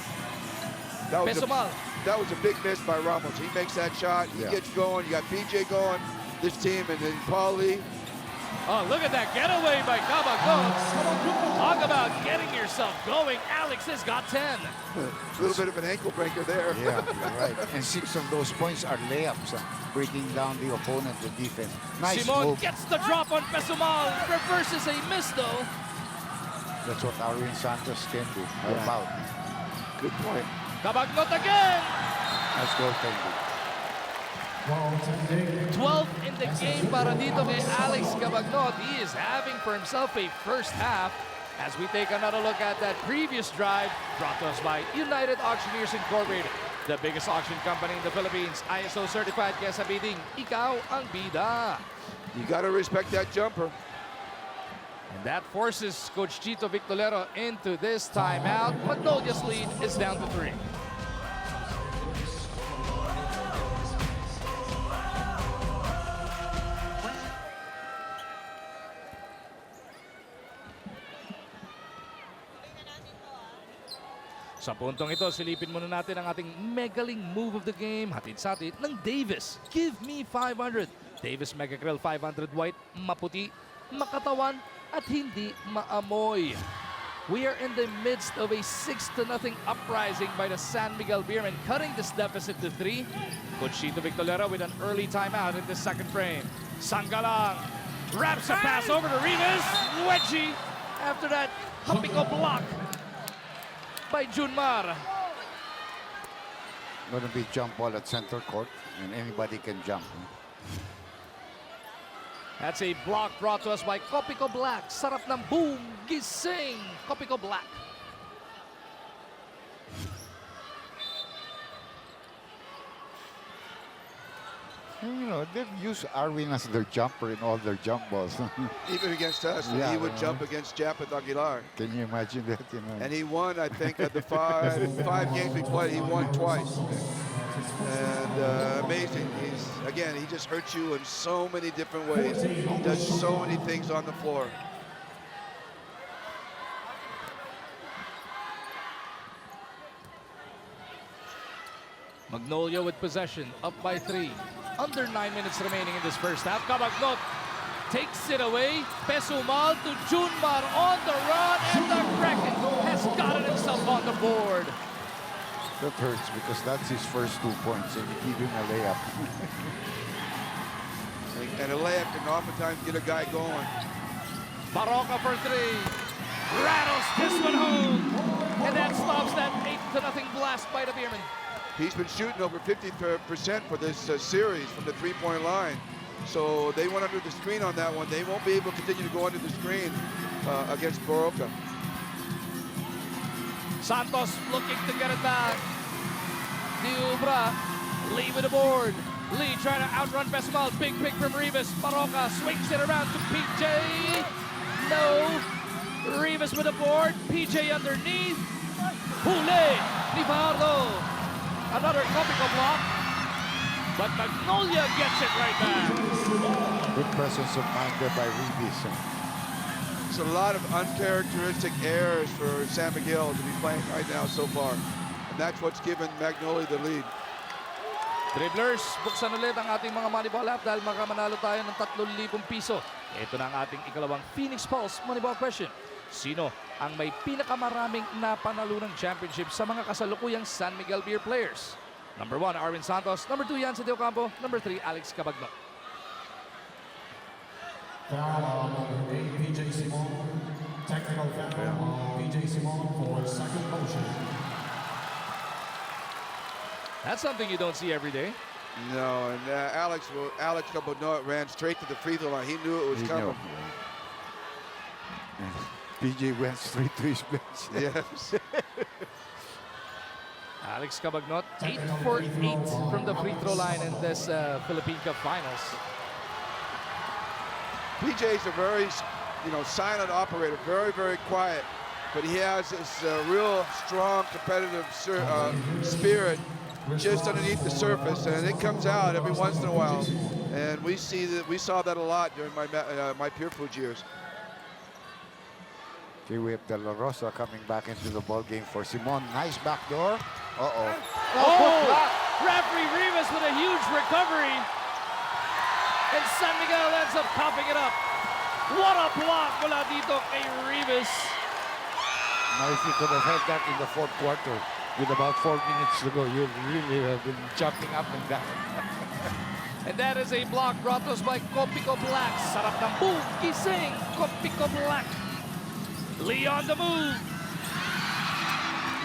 Pesumal. That was a big miss by Ramos. He makes that shot. He gets going. You got PJ going, this team, and then Paulie. Oh, look at that getaway by Cabagot. Talk about getting yourself going. Alex has got 10. A little bit of an ankle breaker there. Yeah, you're right. And 6 of those points are layups, breaking down the opponent, the defense. Nice Simon move. gets the drop on Pesumal. Reverses a miss, though. That's what Arwin Santos can do. How about? Good point. Cabagot again. Nice goaltending. 12 in the game para dito kay Alex Cabagnot. He is having for himself a first half as we take another look at that previous drive brought to us by United Auctioneers Incorporated, the biggest auction company in the Philippines. ISO certified, kaya sabihin, ikaw ang bida. You got to respect that jumper. And that forces Coach Chito Victolero into this timeout. Magnolia's lead is down to 3. Sa puntong ito, silipin muna natin ang ating megaling move of the game. Hatid sa atin ng Davis. Give me 500. Davis Mega Grill 500 white, maputi, makatawan, at hindi maamoy. We are in the midst of a 6-0 uprising by the San Miguel Beermen, cutting this deficit to 3. Coach Chito Victolero with an early timeout in the second frame. Sangalang wraps a pass over to Rivas. Wedgie after that Hampiko block by Junmar. Going to be jump ball at center court, and anybody can jump. That's a block brought to us by Kopiko Black. Sarap ng boom, gising, Kopiko Black. And, you know, they've used Arwin as their jumper in all their jump balls. Even against us, he would jump against Japeth Aguilar. Can you imagine that? You know? And he won, I think, at the five games we played, he won twice. And amazing. He just hurts you in so many different ways. He does so many things on the floor. Magnolia with possession, up by 3. Under 9 minutes remaining in this first half. Cabagnot takes it away. Pesumal to Junmar on the run, and the Kraken has gotten himself on the board. That hurts because that's his first 2 points, and you give him a layup. And a layup can oftentimes get a guy going. Baroka for 3. Rattles this one home. And that stops that 8-0 blast by the Beermen. He's been shooting over 50% for this series from the three-point line. So they went under the screen on that one. They won't be able to continue to go under the screen against Baroka. Santos looking to get it back. Diubra, Lee with the board. Lee trying to outrun Pesumal. Big pick from Rivas. Baroka swings it around to PJ. No. Rivas with the board. PJ underneath. Huli. Nivardo. Another Kopiko block. But Magnolia gets it right back. Good presence of mind there by Rivas. It's a lot of uncharacteristic errors for San Miguel to be playing right now so far. And that's what's given Magnolia the lead. Dribblers, buksan ulit ang ating mga Moneyball app dahil makamanalo tayo ng 3,000 piso. Ito na ang ating ikalawang Phoenix Pulse Moneyball question. Sino ang may pinakamaraming napanalunang championship sa mga kasalukuyang San Miguel Beer players? Number 1, Arwin Santos. Number 2, Yancy De Ocampo. Number 3, Alex Cabagnot. Foul on PJ Simon. Technical foul on PJ Simon for second motion. That's something you don't see every day. No, and Alex Cabagnot ran straight to the free throw line. He knew it was coming. PJ went straight to his bench. Yes. Alex Cabagnot, 8 for 8 from the free throw line in this Philippine Cup Finals. PJ is a very, silent operator, very, very quiet. but he has this real strong competitive spirit just underneath the surface, and it comes out every once in a while. And we saw that a lot during my Pure Foods years. Okay, we have De La Rosa coming back into the ball game for Simon. Nice backdoor. Uh-oh. Oh! Referee Rivas with a huge recovery. And San Miguel ends up coughing it up. What a block mula dito kay Rivas. Now, if you could have had that in the fourth quarter with about 4 minutes to go, you'd really have been jumping up and down. And that is a block brought to us by Kopiko Black. Sarap ng boom, gising, Kopiko Black. Lee on the move.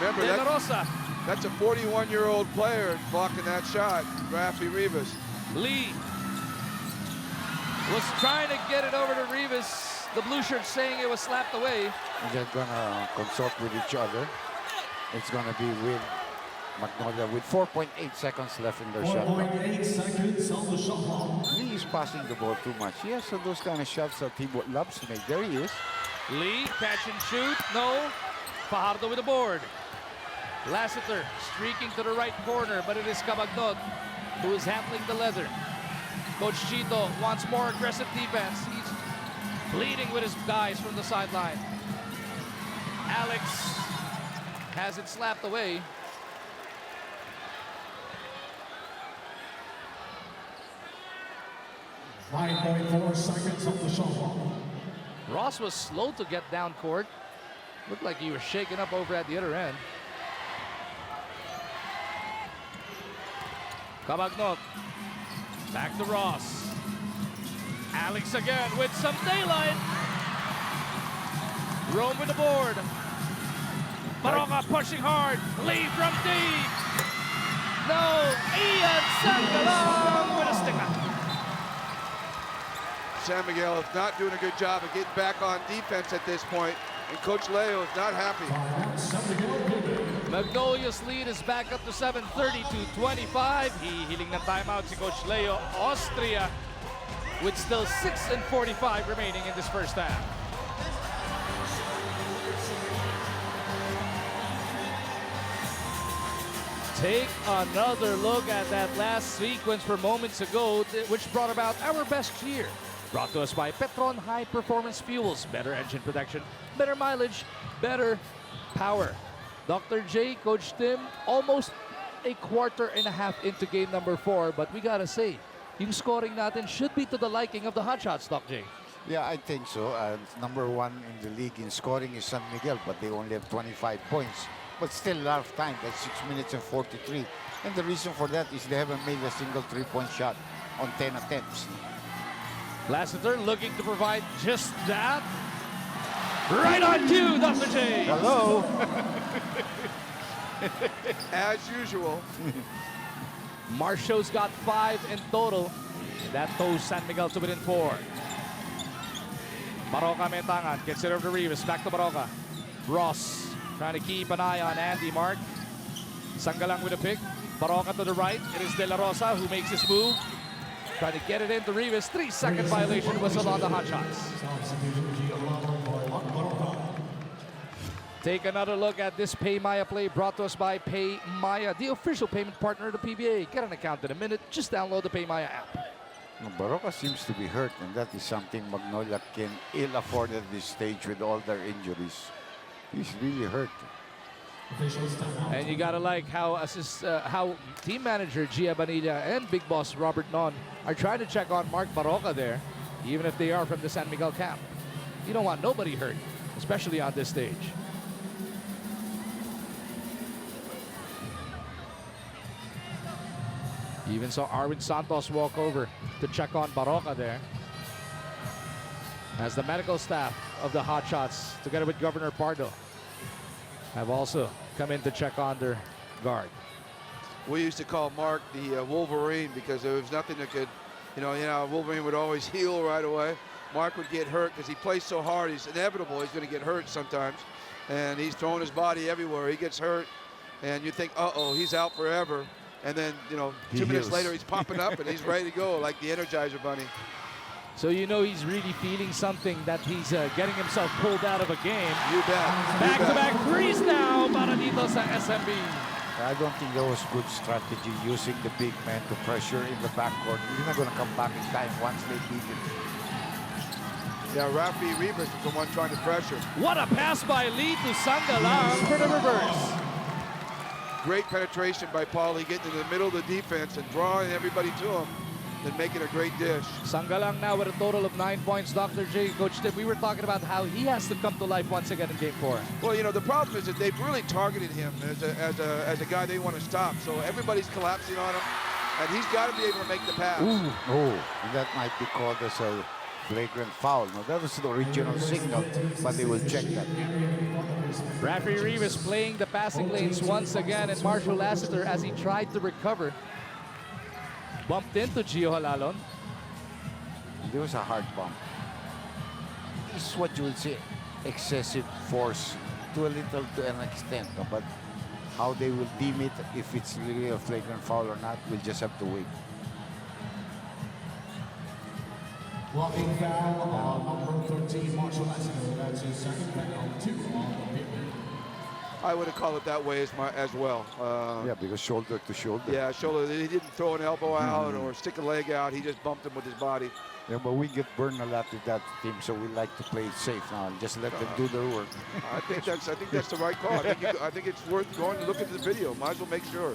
Remember, De La Rosa. that's a 41-year-old player blocking that shot, Rafi Rivas. Lee was trying to get it over to Rivas. The blue shirt saying it was slapped away. And they're gonna consult with each other. It's gonna be with Magnolia with 4.8 seconds left in their shot clock. 4.8 seconds on the shot clock. Lee is passing the ball too much. Yes, so those kind of shots that he loves to make. There he is. Lee, catch and shoot. No. Fajardo with the board. Lassiter streaking to the right corner, but it is Cabagnot who is handling the leather. Coach Chito wants more aggressive defense. He's bleeding with his guys from the sideline. Alex has it slapped away. Five 5.4 seconds on the shot clock. Ross was slow to get down court. Looked like he was shaken up over at the other end. Cabagnot. Back to Ross. Alex again with some daylight. Rome with the board. Baroka pushing hard. Lee from deep. No. Ian Sangalang with a sticker. San Miguel is not doing a good job of getting back on defense at this point, and Coach Leo is not happy. Magnolia's lead is back up to 7, 32-25. Hihiling ng timeout si Coach Leo. Austria with still 6:45 remaining in this first half. Take another look at that last sequence from moments ago, which brought about our best year. Brought to us by Petron High Performance Fuels. Better engine protection, better mileage, better power. Dr. J, Coach Tim, almost a quarter and a half into game number 4, but we gotta say, yung scoring natin should be to the liking of the Hotshots, Doc J. Yeah, I think so. Number 1 in the league in scoring is San Miguel, but they only have 25 points. But still a lot of time. That's 6 minutes and 43. And the reason for that is they haven't made a single 3-point shot on 10 attempts. Lassiter looking to provide just that. Right on cue, Dr. J. Hello. As usual. Marshall's got 5 in total. That throws San Miguel to within 4. Baroka may tangan. Gets it over to Rivas. Back to Baroka. Ross trying to keep an eye on Andy Mark. Sangalang with a pick. Baroka to the right. It is De La Rosa who makes his move. Trying to get it into Rivas. 3-second violation whistle on the Hotshots. Take another look at this Pay Maya play brought to us by Pay Maya, the official payment partner of the PBA. Get an account in a minute. Just download the Pay Maya app. Baroka seems to be hurt, and that is something Magnolia can ill afford at this stage with all their injuries. He's really hurt. And you gotta like how team manager Gia Banilla and big boss Robert Non are trying to check on Mark Baroka there, even if they are from the San Miguel camp. You don't want nobody hurt, especially on this stage. Even saw Arwin Santos walk over to check on Baroka there. As the medical staff of the Hotshots, together with Governor Pardo, have also come in to check on their guard. We used to call Mark the Wolverine because there was nothing that could, Wolverine would always heal right away. Mark would get hurt because he plays so hard. He's inevitable. He's going to get hurt sometimes. And he's throwing his body everywhere. He gets hurt, and you think, uh-oh, he's out forever. And then, 2 minutes later, he's popping up, and he's ready to go like the Energizer Bunny. So you know he's really feeling something that he's getting himself pulled out of a game. You bet. Back-to-back threes now para dito sa SMB. I don't think that was good strategy using the big man to pressure in the backcourt. He's not going to come back in time once they beat him. Yeah, Rafi Rivas is the one trying to pressure. What a pass by Lee to Sangalang for the reverse. Great penetration by Paulie, getting in the middle of the defense and drawing everybody to him, and making a great dish. Sangalang now with a total of 9 points. Dr. J, Coach Tim, we were talking about how he has to come to life once again in Game 4. Well, you know, the problem is that they've really targeted him as a guy they want to stop. So everybody's collapsing on him, and he's got to be able to make the pass. Oh, that might be called as a flagrant foul. No, that was the original signal, but they will check that. Rafi Rivas playing the passing lanes once again, and Marshall Lassiter, as he tried to recover, bumped into Gio Halalon. There was a hard bump. This is what you would say, excessive force to an extent. No? But how they will deem it, if it's really a flagrant foul or not, we'll just have to wait. Blocking foul on number 13, Marshall Lassiter. That's his second foul, 2 on the period. I would have called it that way as well. Yeah, because shoulder to shoulder. Yeah, shoulder. He didn't throw an elbow out or stick a leg out. He just bumped him with his body. Yeah, but we get burned a lot with that team, so we like to play it safe now and just let them do their work. I think that's the right call. I think it's worth going to look at the video. Might as well make sure.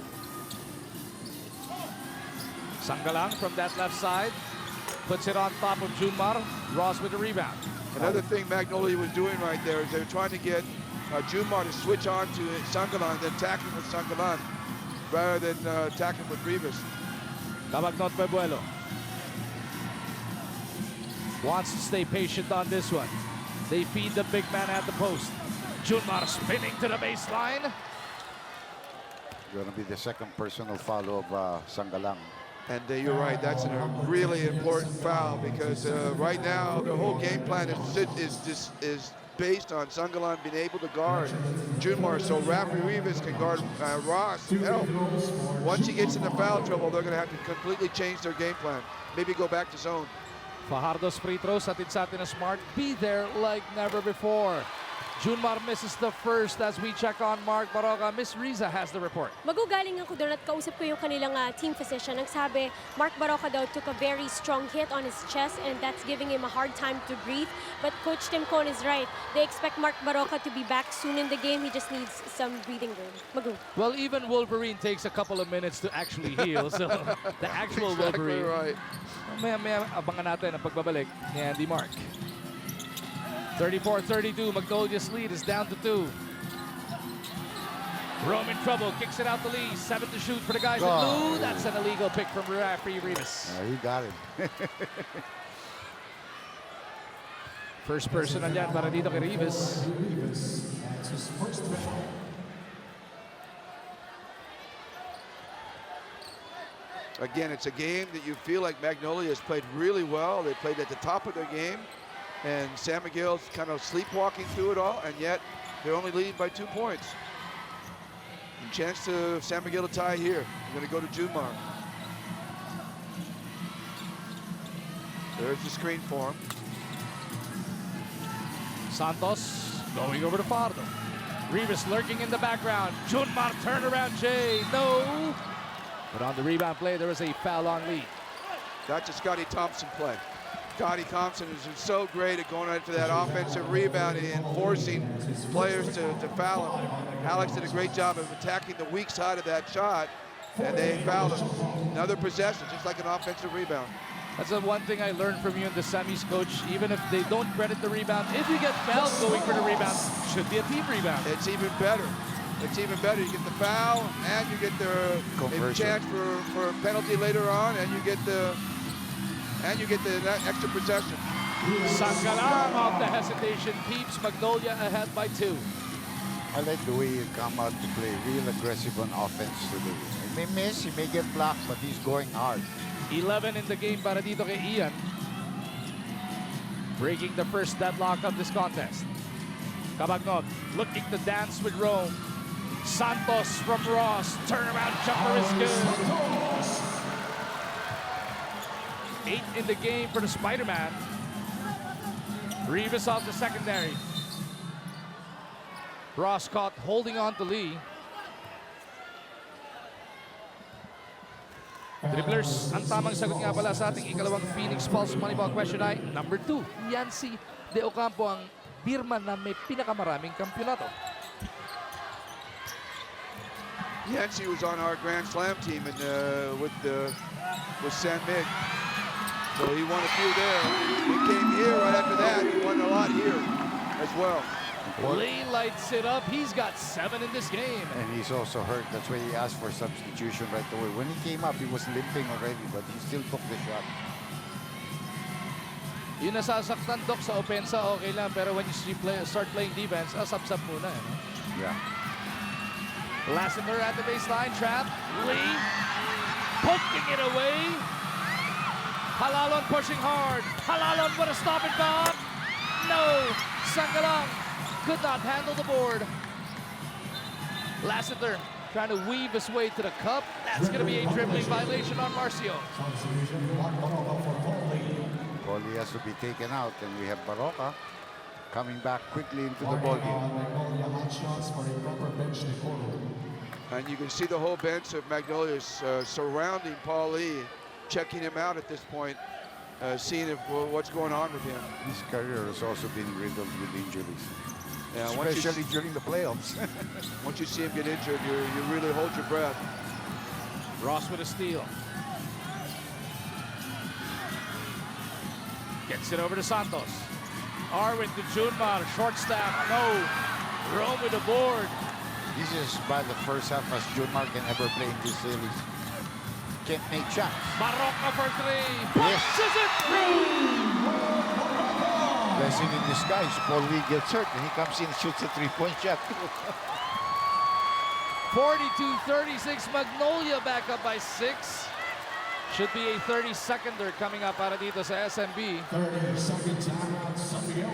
Sangalang from that left side puts it on top of Junmar. Ross with the rebound. Another thing Magnolia was doing right there is they were trying to get Junmar to switch on to Sangalan and then tackle with Sangalan rather than tackling with Rivas. Cabagnot Pebuelo wants to stay patient on this one. They feed the big man at the post. Junmar spinning to the baseline. Going to be the second personal foul of Sangalang. And you're right, that's a really important foul because right now the whole game plan is based on Sangalan being able to guard Junmar, so Rafi Rivas can guard Ross. Hell, once he gets into foul trouble, they're going to have to completely change their game plan. Maybe go back to zone. Fajardo's free throws, atid sa atin na Smart. Be there like never before. Junmar misses the first as we check on Mark Baroka. Miss Riza has the report. Magugaling ako doon at kausap ko yung kanilang team physician. Nagsabi, Mark Baroka daw took a very strong hit on his chest and that's giving him a hard time to breathe. But Coach Tim Cone is right. They expect Mark Baroka to be back soon in the game. He just needs some breathing room. Magu. Well, even Wolverine takes a couple of minutes to actually heal. So the actual Exactly Wolverine. right. Maya abangan natin ang pagbabalik ni Andy Mark. 34-32, Magnolia's lead is down to 2. Rome in trouble, kicks it out to Lee. 7 to shoot for the guys in blue. That's an illegal pick from Rafi Rivas. He got it. First personal yan para dito kay Rivas. That's his first foul. Again, it's a game that you feel like Magnolia has played really well. They played at the top of their game. And San Miguel's kind of sleepwalking through it all, and yet they're only leading by 2 points. And chance to San Miguel to tie here. We're going to go to Junmar. There's the screen for him. Santos going over to Fardo. Rivas lurking in the background. Junmar turnaround J. No. But on the rebound play, there was a foul on Lee. That's a Scotty Thompson play. Scotty Thompson is so great at going after that offensive rebounding and forcing players to foul him. Alex did a great job of attacking the weak side of that shot, and they fouled him. Another possession, just like an offensive rebound. That's the one thing I learned from you in the semis, Coach. Even if they don't credit the rebound, if you get fouled going for the rebound, should be a team rebound. It's even better. It's even better. You get the foul, and you get the chance for a penalty later on, and you get the extra possession. Sangalang off the hesitation keeps Magnolia ahead by 2. I like the way he come out to play real aggressive on offense today. He may miss, he may get blocked, but he's going hard. 11 in the game para dito kay Ian. Breaking the first deadlock of this contest. Cabagnot looking to dance with Rome. Santos from Ross. Turnaround jumper is good. 8 in the game for the Spider-Man. Rivas off the secondary. Ross caught holding on to Lee. Dribblers, ang tamang sagot nga pala sa ating ikalawang Phoenix Pulse Moneyball question ay number 2. Yancy De Ocampo ang birman na may pinakamaraming kampyonato. Yancy was on our Grand Slam team and with San Mig. So he won a few there. He came here right after that. He won a lot here as well. Lee lights it up. He's got 7 in this game. And he's also hurt. That's why he asked for substitution right away. When he came up, he was limping already, but he still took the shot. Yung nasasaktan, Doc, sa opensa, okay lang. Pero when you start playing defense, sab-sab muna. Eh, no? Yeah. Lassiter at the baseline, trap. Lee poking it away. Halalon pushing hard. Halalon with a stop and bomb. No, Sangalang could not handle the board. Lassiter trying to weave his way to the cup. That's going to be a dribbling violation on Marcio. Paulie has to be taken out, and we have Baroka coming back quickly into the ballgame. And you can see the whole bench of Magnolia surrounding Paulie, checking him out at this point, seeing what's going on with him. His career has also been riddled with injuries, Yeah, especially during the playoffs. Once you see him get injured, you really hold your breath. Ross with a steal. Gets it over to Santos. Arwin to Junmar, short staff, no. Rome with the board. This is by the first half as Junmar can ever play in this series. Can't make shots. Barroca for 3. Yes. Punches it through. Blessing in disguise. Paulie gets hurt and he comes in and shoots a 3-point shot. 42-36, Magnolia back up by 6. Should be a 30-seconder coming up para dito sa SMB. 30-second timeout, San Miguel.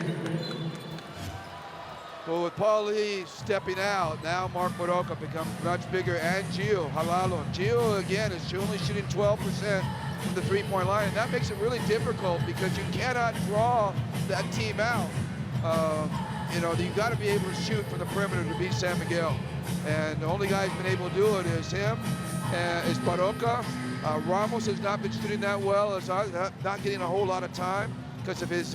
Well, with Paulie stepping out, now Mark Baroka becomes much bigger, and Gio Halalon. Gio, again, is only shooting 12% from the three-point line, and that makes it really difficult because you cannot draw that team out. You know, you got to be able to shoot from the perimeter to beat San Miguel. And the only guy who's been able to do it is him, is Baroka. Ramos has not been shooting that well, not getting a whole lot of time because of his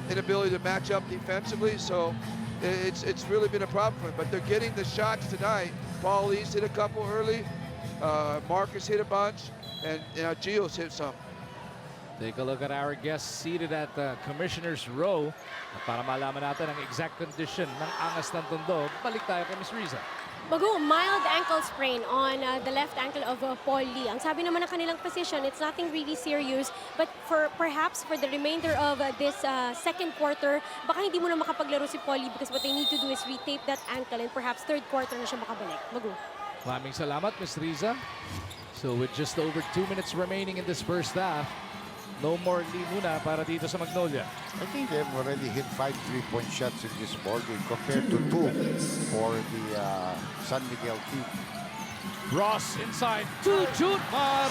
inability to match up defensively. So it's really been a problem for him. But they're getting the shots tonight. Paulie's hit a couple early. Marcus hit a bunch, and Gio's hit some. Take a look at our guests seated at the Commissioner's Row. Para malaman natin ang exact condition ng angas ng Tondo, balik tayo kay Ms. Riza. Bago, mild ankle sprain on the left ankle of Paul Lee. Ang sabi naman ng kanilang physician, it's nothing really serious, but perhaps for the remainder of this second quarter, baka hindi mo na makapaglaro si Paul Lee because what they need to do is retape that ankle and perhaps third quarter na siya makabalik. Bago. Maraming salamat, Ms. Riza. So with just over 2 minutes remaining in this first half, no more Lee muna para dito sa Magnolia. I think they've already hit 5 3-point shots in this ballgame compared to 2 for the San Miguel team. Ross inside to Junmar.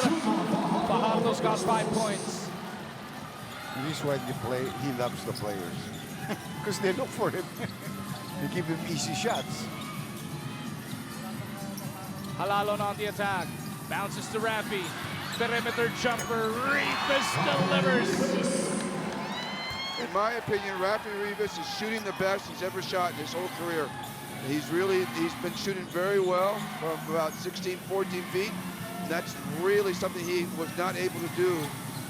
Fajardo's got 5 points. This is why he loves the players. Because they look for him. They give him easy shots. Halalon on the attack. Bounces to Rafi. Perimeter jumper. Rivas delivers. In my opinion, Rafi Rivas is shooting the best he's ever shot in his whole career. He's been shooting very well from about 16, 14 feet. And that's really something he was not able to do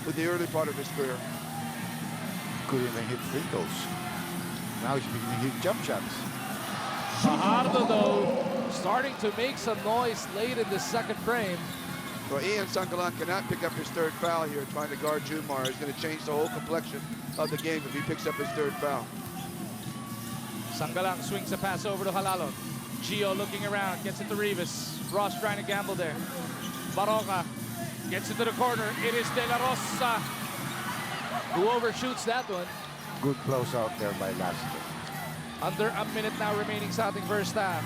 with the early part of his career. Couldn't even hit free throws. Now he's beginning to hit jump shots. Fajardo, though, starting to make some noise late in the second frame. Well, Ian Sangalan cannot pick up his third foul here trying to guard Junmar. He's going to change the whole complexion of the game if he picks up his third foul. Sangalang swings a pass over to Halalon. Gio looking around, gets it to Rivas. Ross trying to gamble there. Baroka gets it to the corner. It is De La Rosa who overshoots that one. Good close out there by Lassiter. Under a minute now remaining sa ating first half.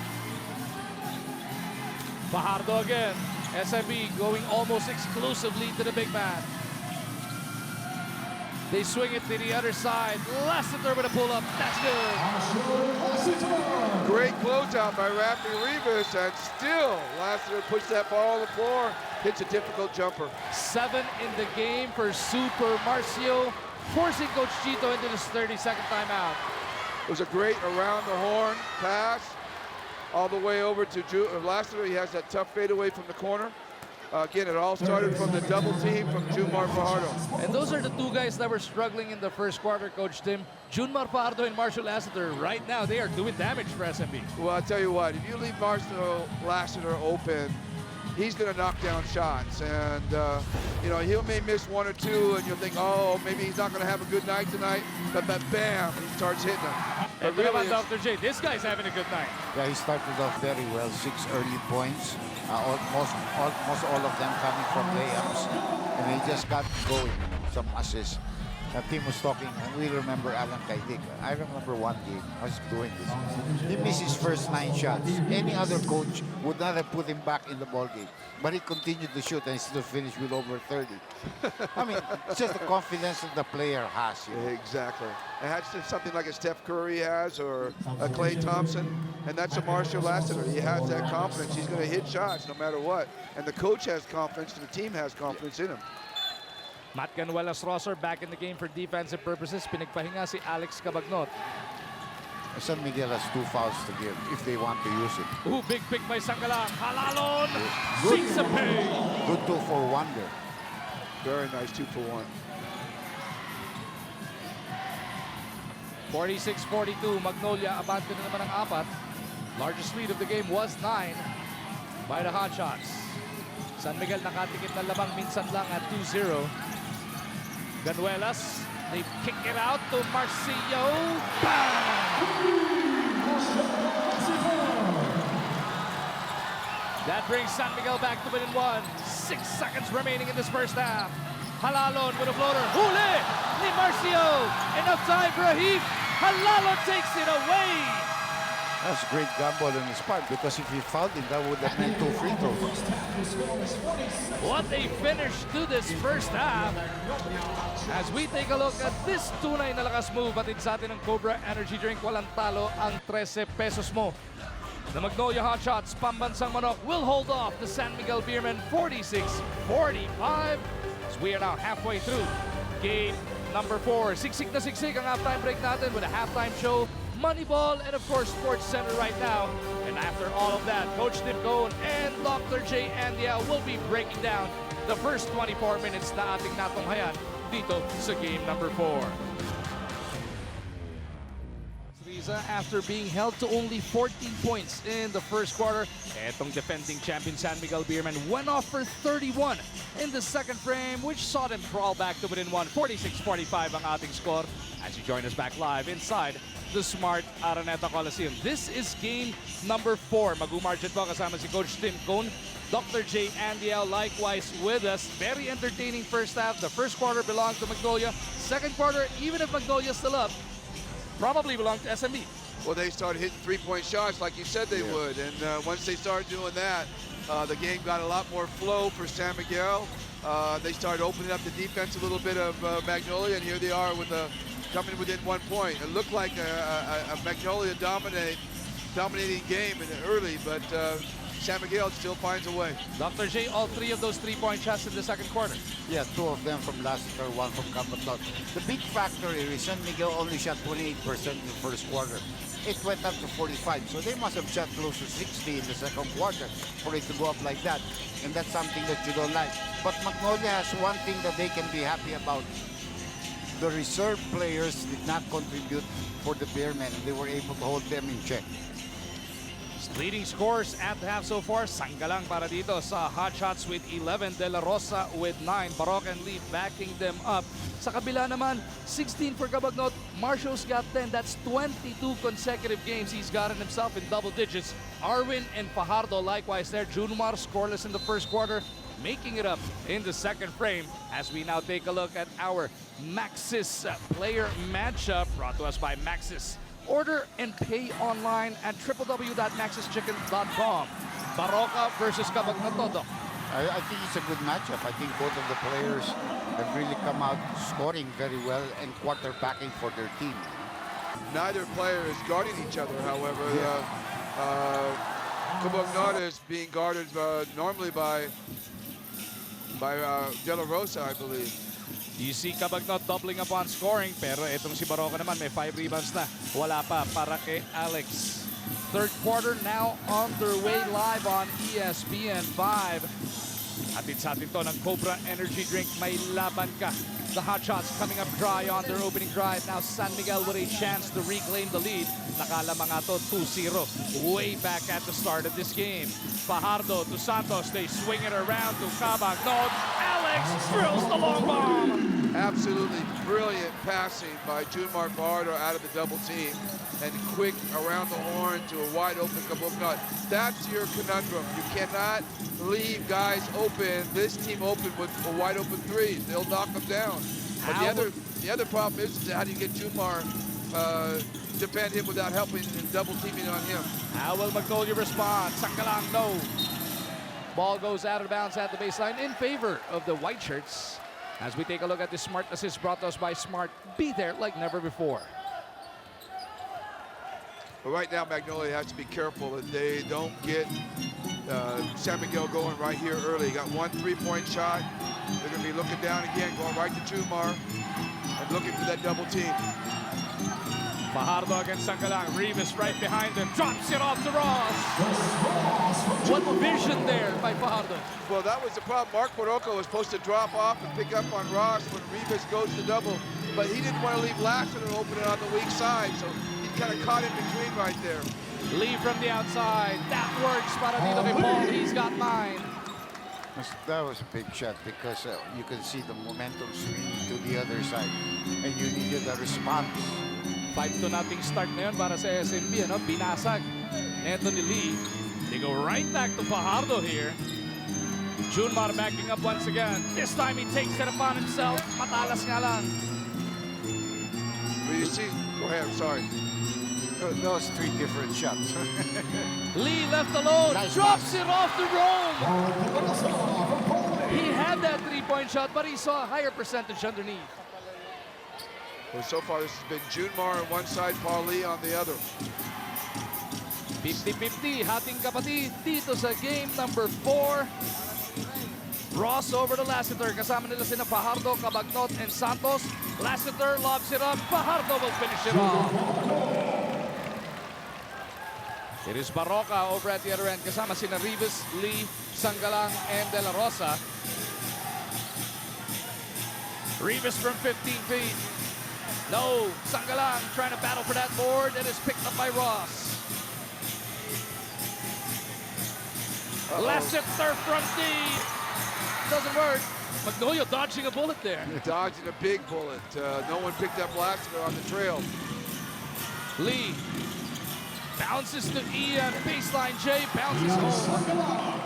Fajardo again. SMB going almost exclusively to the big man. They swing it to the other side. Lassiter with a pull-up. That's good. Great closeout by Rafi Rivas, and still Lassiter puts that ball on the floor, hits a difficult jumper. 7 in the game for Super Marcio, forcing Coach Chito into this 30-second timeout. It was a great around the horn pass all the way over to Lassiter. He has that tough fadeaway from the corner. Again, it all started from the double team from Junmar Fajardo. And those are the two guys that were struggling in the first quarter, Coach Tim. Junmar Fajardo and Marshall Lassiter, right now, they are doing damage for SMB. Well, I'll tell you what, if you leave Marshall Lassiter open, he's going to knock down shots. And, you know, he may miss 1 or 2, and you'll think, oh, maybe he's not going to have a good night tonight. But bam, he starts hitting them. And really, Dr. J, this guy's having a good night. Yeah, he started off very well. 6 early points. Almost all of them coming from layups. And he just got going. Some assists. Tim was talking, and we remember Alan Kaidik. I remember one game, I was doing this. He missed his first 9 shots. Any other coach would not have put him back in the ball game. But he continued to shoot and still finished with over 30. I mean, it's just the confidence that the player has. You know? Exactly. And that's just something like a Steph Curry has or a Klay Thompson, and that's a Marshall Lassiter. He has that confidence. He's going to hit shots no matter what. And the coach has confidence, and the team has confidence in him. Matt Ganuelas-Rosser back in the game for defensive purposes. Pinagpahinga si Alex Cabagnot. San Miguel has 2 fouls to give if they want to use it. Ooh, big pick by Sangalang. Halalon! Good. Singsape! Good 2 for 1 there. Very nice 2 for 1. 46-42, Magnolia abante na naman ang 4. Largest lead of the game was 9 by the Hotshots. San Miguel nakatikip ng labang minsan lang at 2-0. Ganuelas, they kick it out to Marcio. Bang! That brings San Miguel back to within 1. 6 seconds remaining in this first half. Halalon with a floater. Huli ni Marcio. Enough time for a heap. Halalon takes it away. That's a great gamble on his part because if he fouled him, that would have meant 2 free throws. What a finish to this first half. As we take a look at this tunay na lakas move, batid sa atin ng Cobra Energy Drink, walang talo ang 13 pesos mo. The Magnolia Hotshots, pambansang manok, will hold off the San Miguel Beermen 46-45. As we are now halfway through game number 4. Siksik na siksik ang halftime break natin with a halftime show, Moneyball, and of course Sports Center right now. And after all of that, Coach Tim Cohn and Dr. J. Andia will be breaking down the first 24 minutes na ating natunghayan dito sa game number 4. After being held to only 14 points in the first quarter, etong defending champion San Miguel Beermen went off for 31 in the second frame, which saw them crawl back to within 1. 46-45 ang ating score as you join us back live inside the Smart Araneta Coliseum. This is game number 4. Mag-umargin po kasama si Coach Tim Cohn, Dr. J. Andiao likewise with us. Very entertaining first half. The first quarter belonged to Magnolia. Second quarter, even if Magnolia's still up, probably belonged to SMB. Well, they started hitting 3-point shots like you said they would. And once they started doing that, the game got a lot more flow for San Miguel. They started opening up the defense a little bit of Magnolia, and here they are with coming within 1 point. It looked like a Magnolia dominating game early, but San Miguel still finds a way. Dr. J, all 3 of those 3-point shots in the second quarter. Yeah, 2 of them from Lassiter, 1 from Cabagnot. The big factor here is San Miguel only shot 28% in the first quarter. It went up to 45, so they must have shot close to 60 in the second quarter for it to go up like that. And that's something that you don't like. But Magnolia has one thing that they can be happy about. The reserve players did not contribute for the Beermen, and they were able to hold them in check. Leading scores at the half so far, Sangalang para dito sa Hotshots with 11, De La Rosa with 9, Barok and Lee backing them up. Sa kabila naman, 16 for Cabagnot, Marshall's got 10, that's 22 consecutive games he's gotten himself in double digits. Arwin and Fajardo likewise there, Junmar scoreless in the first quarter, making it up in the second frame as we now take a look at our Maxis player matchup brought to us by Maxis. Order and pay online at www.maxischicken.com. Baroka versus Cabagnot. I think it's a good matchup. I think both of the players have really come out scoring very well and quarterbacking for their team. Neither player is guarding each other, however. Magnolia is being guarded normally by De La Rosa, I believe. You see Cabagnot doubling up on scoring, pero itong si Barroca naman may 5 rebounds na. Wala pa para kay Alex. Third quarter now underway live on ESPN 5. Atid sa atin to ng Cobra Energy Drink. May laban ka. The Hot Shots coming up dry on their opening drive. Now San Miguel with a chance to reclaim the lead. Nakalama nga to 2-0 way back at the start of this game. Fajardo to Santos. They swing it around to Cabagnot. Alex drills the long bomb. Absolutely brilliant passing by Junmar Fajardo out of the double team. And quick around the horn to a wide open Cabagnot. That's your conundrum. You cannot leave guys open, this team open with a wide open threes. They'll knock them down. But the other problem is how do you get Junmar defend him without helping and double teaming on him? How will Magnolia respond? Sanggalang, no. Ball goes out of bounds at the baseline in favor of the white shirts. As we take a look at the Smart assist brought to us by Smart. Be there like never before. But right now, Magnolia has to be careful that they don't get San Miguel going right here early. Got one three-point shot. They're going to be looking down again, going right to Junmar and looking for that double team. Fajardo against Sanggalang. Rivas right behind him. Drops it off to Ross. What vision there by Fajardo. Well, that was the problem. Mark Morocco was supposed to drop off and pick up on Ross when Rivas goes to double. But he didn't want to leave Lassiter open it on the weak side. So kind of caught in between right there. Lee from the outside. That works para dito kay Paul. He's got 9. That was a big shot because you can see the momentum swinging to the other side. And you needed a response. 5-0 start na yun para sa SMB. Ano? Binasag. Neto ni Lee. They go right back to Fajardo here. Junmar backing up once again. This time he takes it upon himself. Matalas nga lang. Well, you see, go ahead, I'm sorry. Those 3 different shots. Lee left alone, Nice drops pass. it off the roam. He had that 3-point shot, but he saw a higher percentage underneath. Well, so far this has been Junmar on one side, Paul Lee on the other. 50-50, hating kapatid dito sa game number 4. Ross over to Lassiter. Kasama nila sina Fajardo, Cabagnot, and Santos. Lassiter lobs it up. Fajardo will finish it off. It is Barroca over at the other end. Kasama sina Rivas, Lee, Sanggalang, and De La Rosa. Rivas from 15 feet. No, Sanggalang trying to battle for that board. It is picked up by Ross. Lassiter from deep. Doesn't work. Magnolia dodging a bullet there. Dodging a big bullet. No one picked up Lassiter on the trail. Lee bounces to Ian. Baseline J bounces home.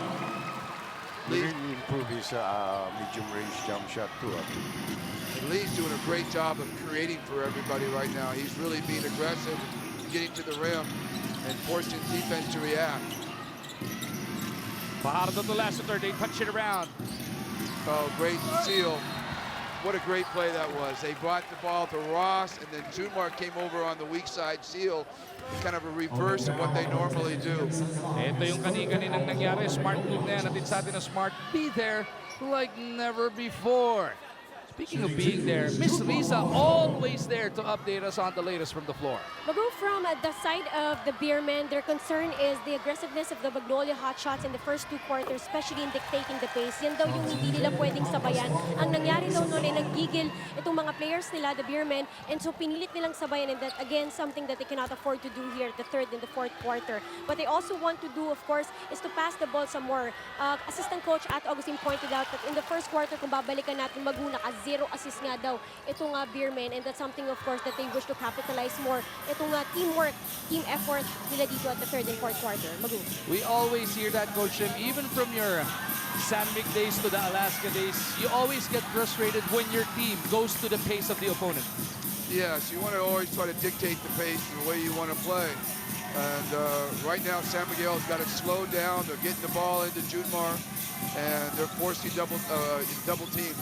He really improved his medium-range jump shot too. Lee's doing a great job of creating for everybody right now. He's really being aggressive, getting to the rim, and forcing defense to react. Fajardo to Lassiter. They punch it around. Oh, great seal. What a great play that was. They brought the ball to Ross, and then Junmar came over on the weak side seal. Kind of a reverse of what they normally do. Ito yung kani-kaninang nangyari. Smart move na yan. Natin sa atin na Smart. Be there like never before. Speaking of being there, Miss Lisa always there to update us on the latest from the floor. Mago, from the side of the Beermen, their concern is the aggressiveness of the Magnolia Hot Shots in the first 2 quarters, especially in dictating the pace. Yan daw yung hindi nila pwedeng sabayan. Ang nangyari daw noon ay naggigil itong mga players nila, the Beermen, and so pinilit nilang sabayan, and that again, something that they cannot afford to do here, the 3rd and the 4th quarter. What they also want to do, of course, is to pass the ball some more. Assistant coach at Augustine pointed out that in the first quarter, kung babalikan natin, Maguna ka 0 assist nga daw itong Beermen, and that's something of course that they wish to capitalize more. Itong teamwork, team effort nila dito at the 3rd and 4th quarter. Magu. We always hear that, Coach Jim, even from your San Mig days to the Alaska days, you always get frustrated when your team goes to the pace of the opponent. Yes, you want to always try to dictate the pace and the way you want to play. And right now, San Miguel's got it slowed down. They're getting the ball into Junmar, and they're forcing double team.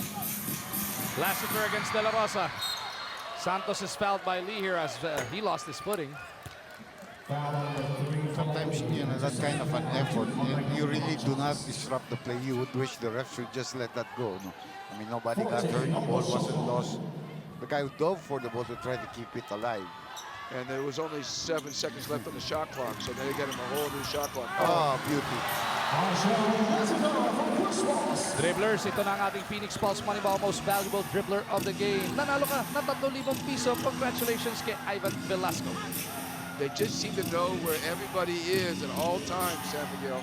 Lassiter against De La Rosa. Santos is fouled by Lee here as he lost his footing. Sometimes, you know, that kind of an effort, you really do not disrupt the play. You would wish the ref should just let that go. No? I mean, nobody got hurt. The ball wasn't lost. The guy who dove for the ball to try to keep it alive. And there was only 7 seconds left on the shot clock, so they got him a whole new shot clock. Oh, beauty. Dribblers, ito na ang ating Phoenix Pulse Moneyball Most Valuable Dribbler of the Game. Nanalo ka na 3,000 piso. Congratulations kay Ivan Velasco. They just seem to know where everybody is at all times, San Miguel.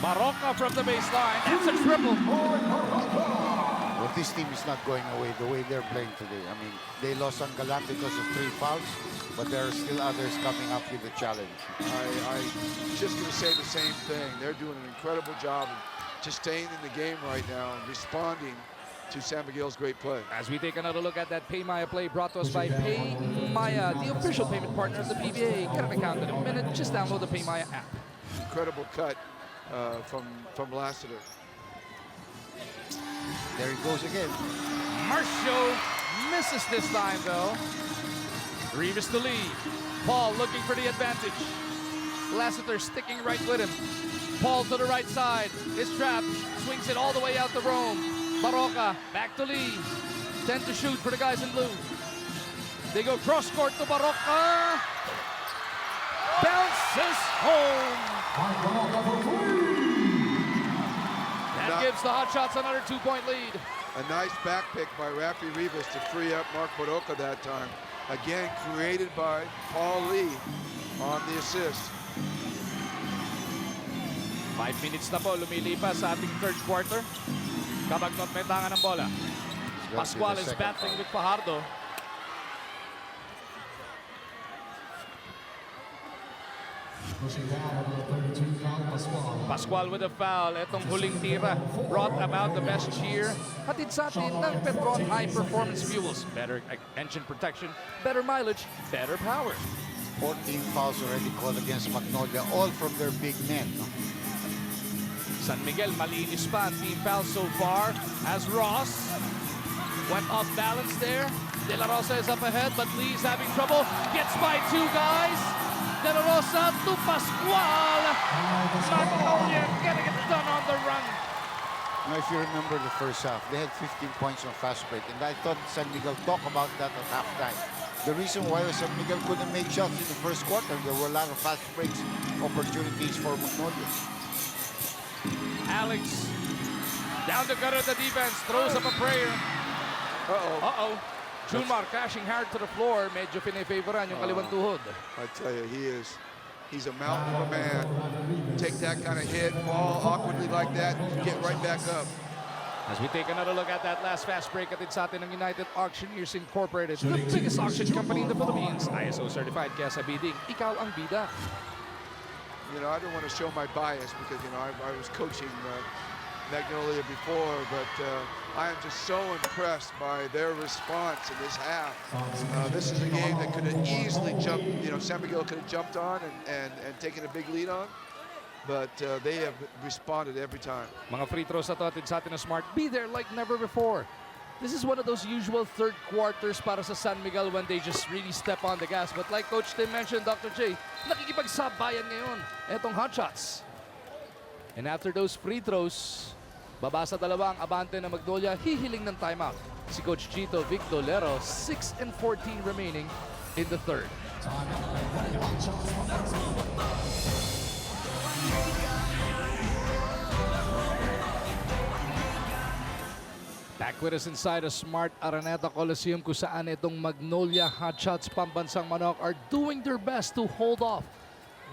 Maroka from the baseline. That's a triple. Well, this team is not going away the way they're playing today. I mean, they lost on Galang because of 3 fouls, but there are still others coming up with the challenge. I'm just going to say the same thing. They're doing an incredible job of just staying in the game right now and responding to San Miguel's great play. As we take another look at that Pay Maya play brought to us by Pay Maya, the official payment partner of the PBA. Get an account in a minute. Just download the Pay Maya app. Incredible cut from Lassiter. There he goes again. Marcio misses this time, though. Rivas to Lee. Paul looking for the advantage. Lassiter sticking right with him. Paul to the right side. Is trapped. Swings it all the way out to Rome. Baroka back to Lee. 10 to shoot for the guys in blue. They go cross court to Baroka. Bounces home. That gives the Hot Shots another 2-point lead. A nice back pick by Rafi Rivas to free up Mark Baroka that time. Again, created by Paul Lee on the assist. 5 minutes na po lumilipas sa ating third quarter. Kabagnot may tangan ng bola. Pascual is battling with Fajardo. Pascual with a foul. Itong huling tira brought about the best cheer. Hatid sa atin ng Petron High Performance Fuels. Better engine protection, better mileage, better power. 14 fouls already called against Magnolia, all from their big men. No? San Miguel malinis pa ang team foul so far as Ross went off balance there. De La Rosa is up ahead, but Lee's having trouble. Gets by 2 guys. De La Rosa to Pascual. Magnolia getting it done on the run. Now, if you remember the first half, they had 15 points on fast break, and I thought San Miguel talked about that at halftime. The reason why San Miguel couldn't make shots in the first quarter, there were a lot of fast breaks opportunities for Magnolia. Alex down the gutter of the defense, throws up a prayer. Uh-oh. Junmar crashing hard to the floor. Medyo pinifavoran yung kaliwang tuhod. I tell you, he's a mountain of a man. Take that kind of hit, fall awkwardly like that, get right back up. As we take another look at that last fast break atid sa atin ng United Auctioneers Incorporated, the biggest auction company in the Philippines. ISO certified, kaya sa bidding, ikaw ang bida. You know, I don't want to show my bias because, you know, I was coaching Magnolia before, but I am just so impressed by their response in this half. This is a game that could have easily jumped, you know, San Miguel could have jumped on and taken a big lead on, but they have responded every time. Mga free throws na to atid sa atin ng Smart. Be there like never before. This is one of those usual third quarters para sa San Miguel when they just really step on the gas. But like Coach Tim mentioned, Dr. J, nakikipagsabayan ngayon etong Hot Shots. And after those free throws, baba sa dalawa ang abante na Magnolia, hihiling ng timeout. Si Coach Chito Victolero, 6:14 remaining in the third. Back with us inside a Smart Araneta Coliseum kung saan itong Magnolia Hot Shots pambansang manok are doing their best to hold off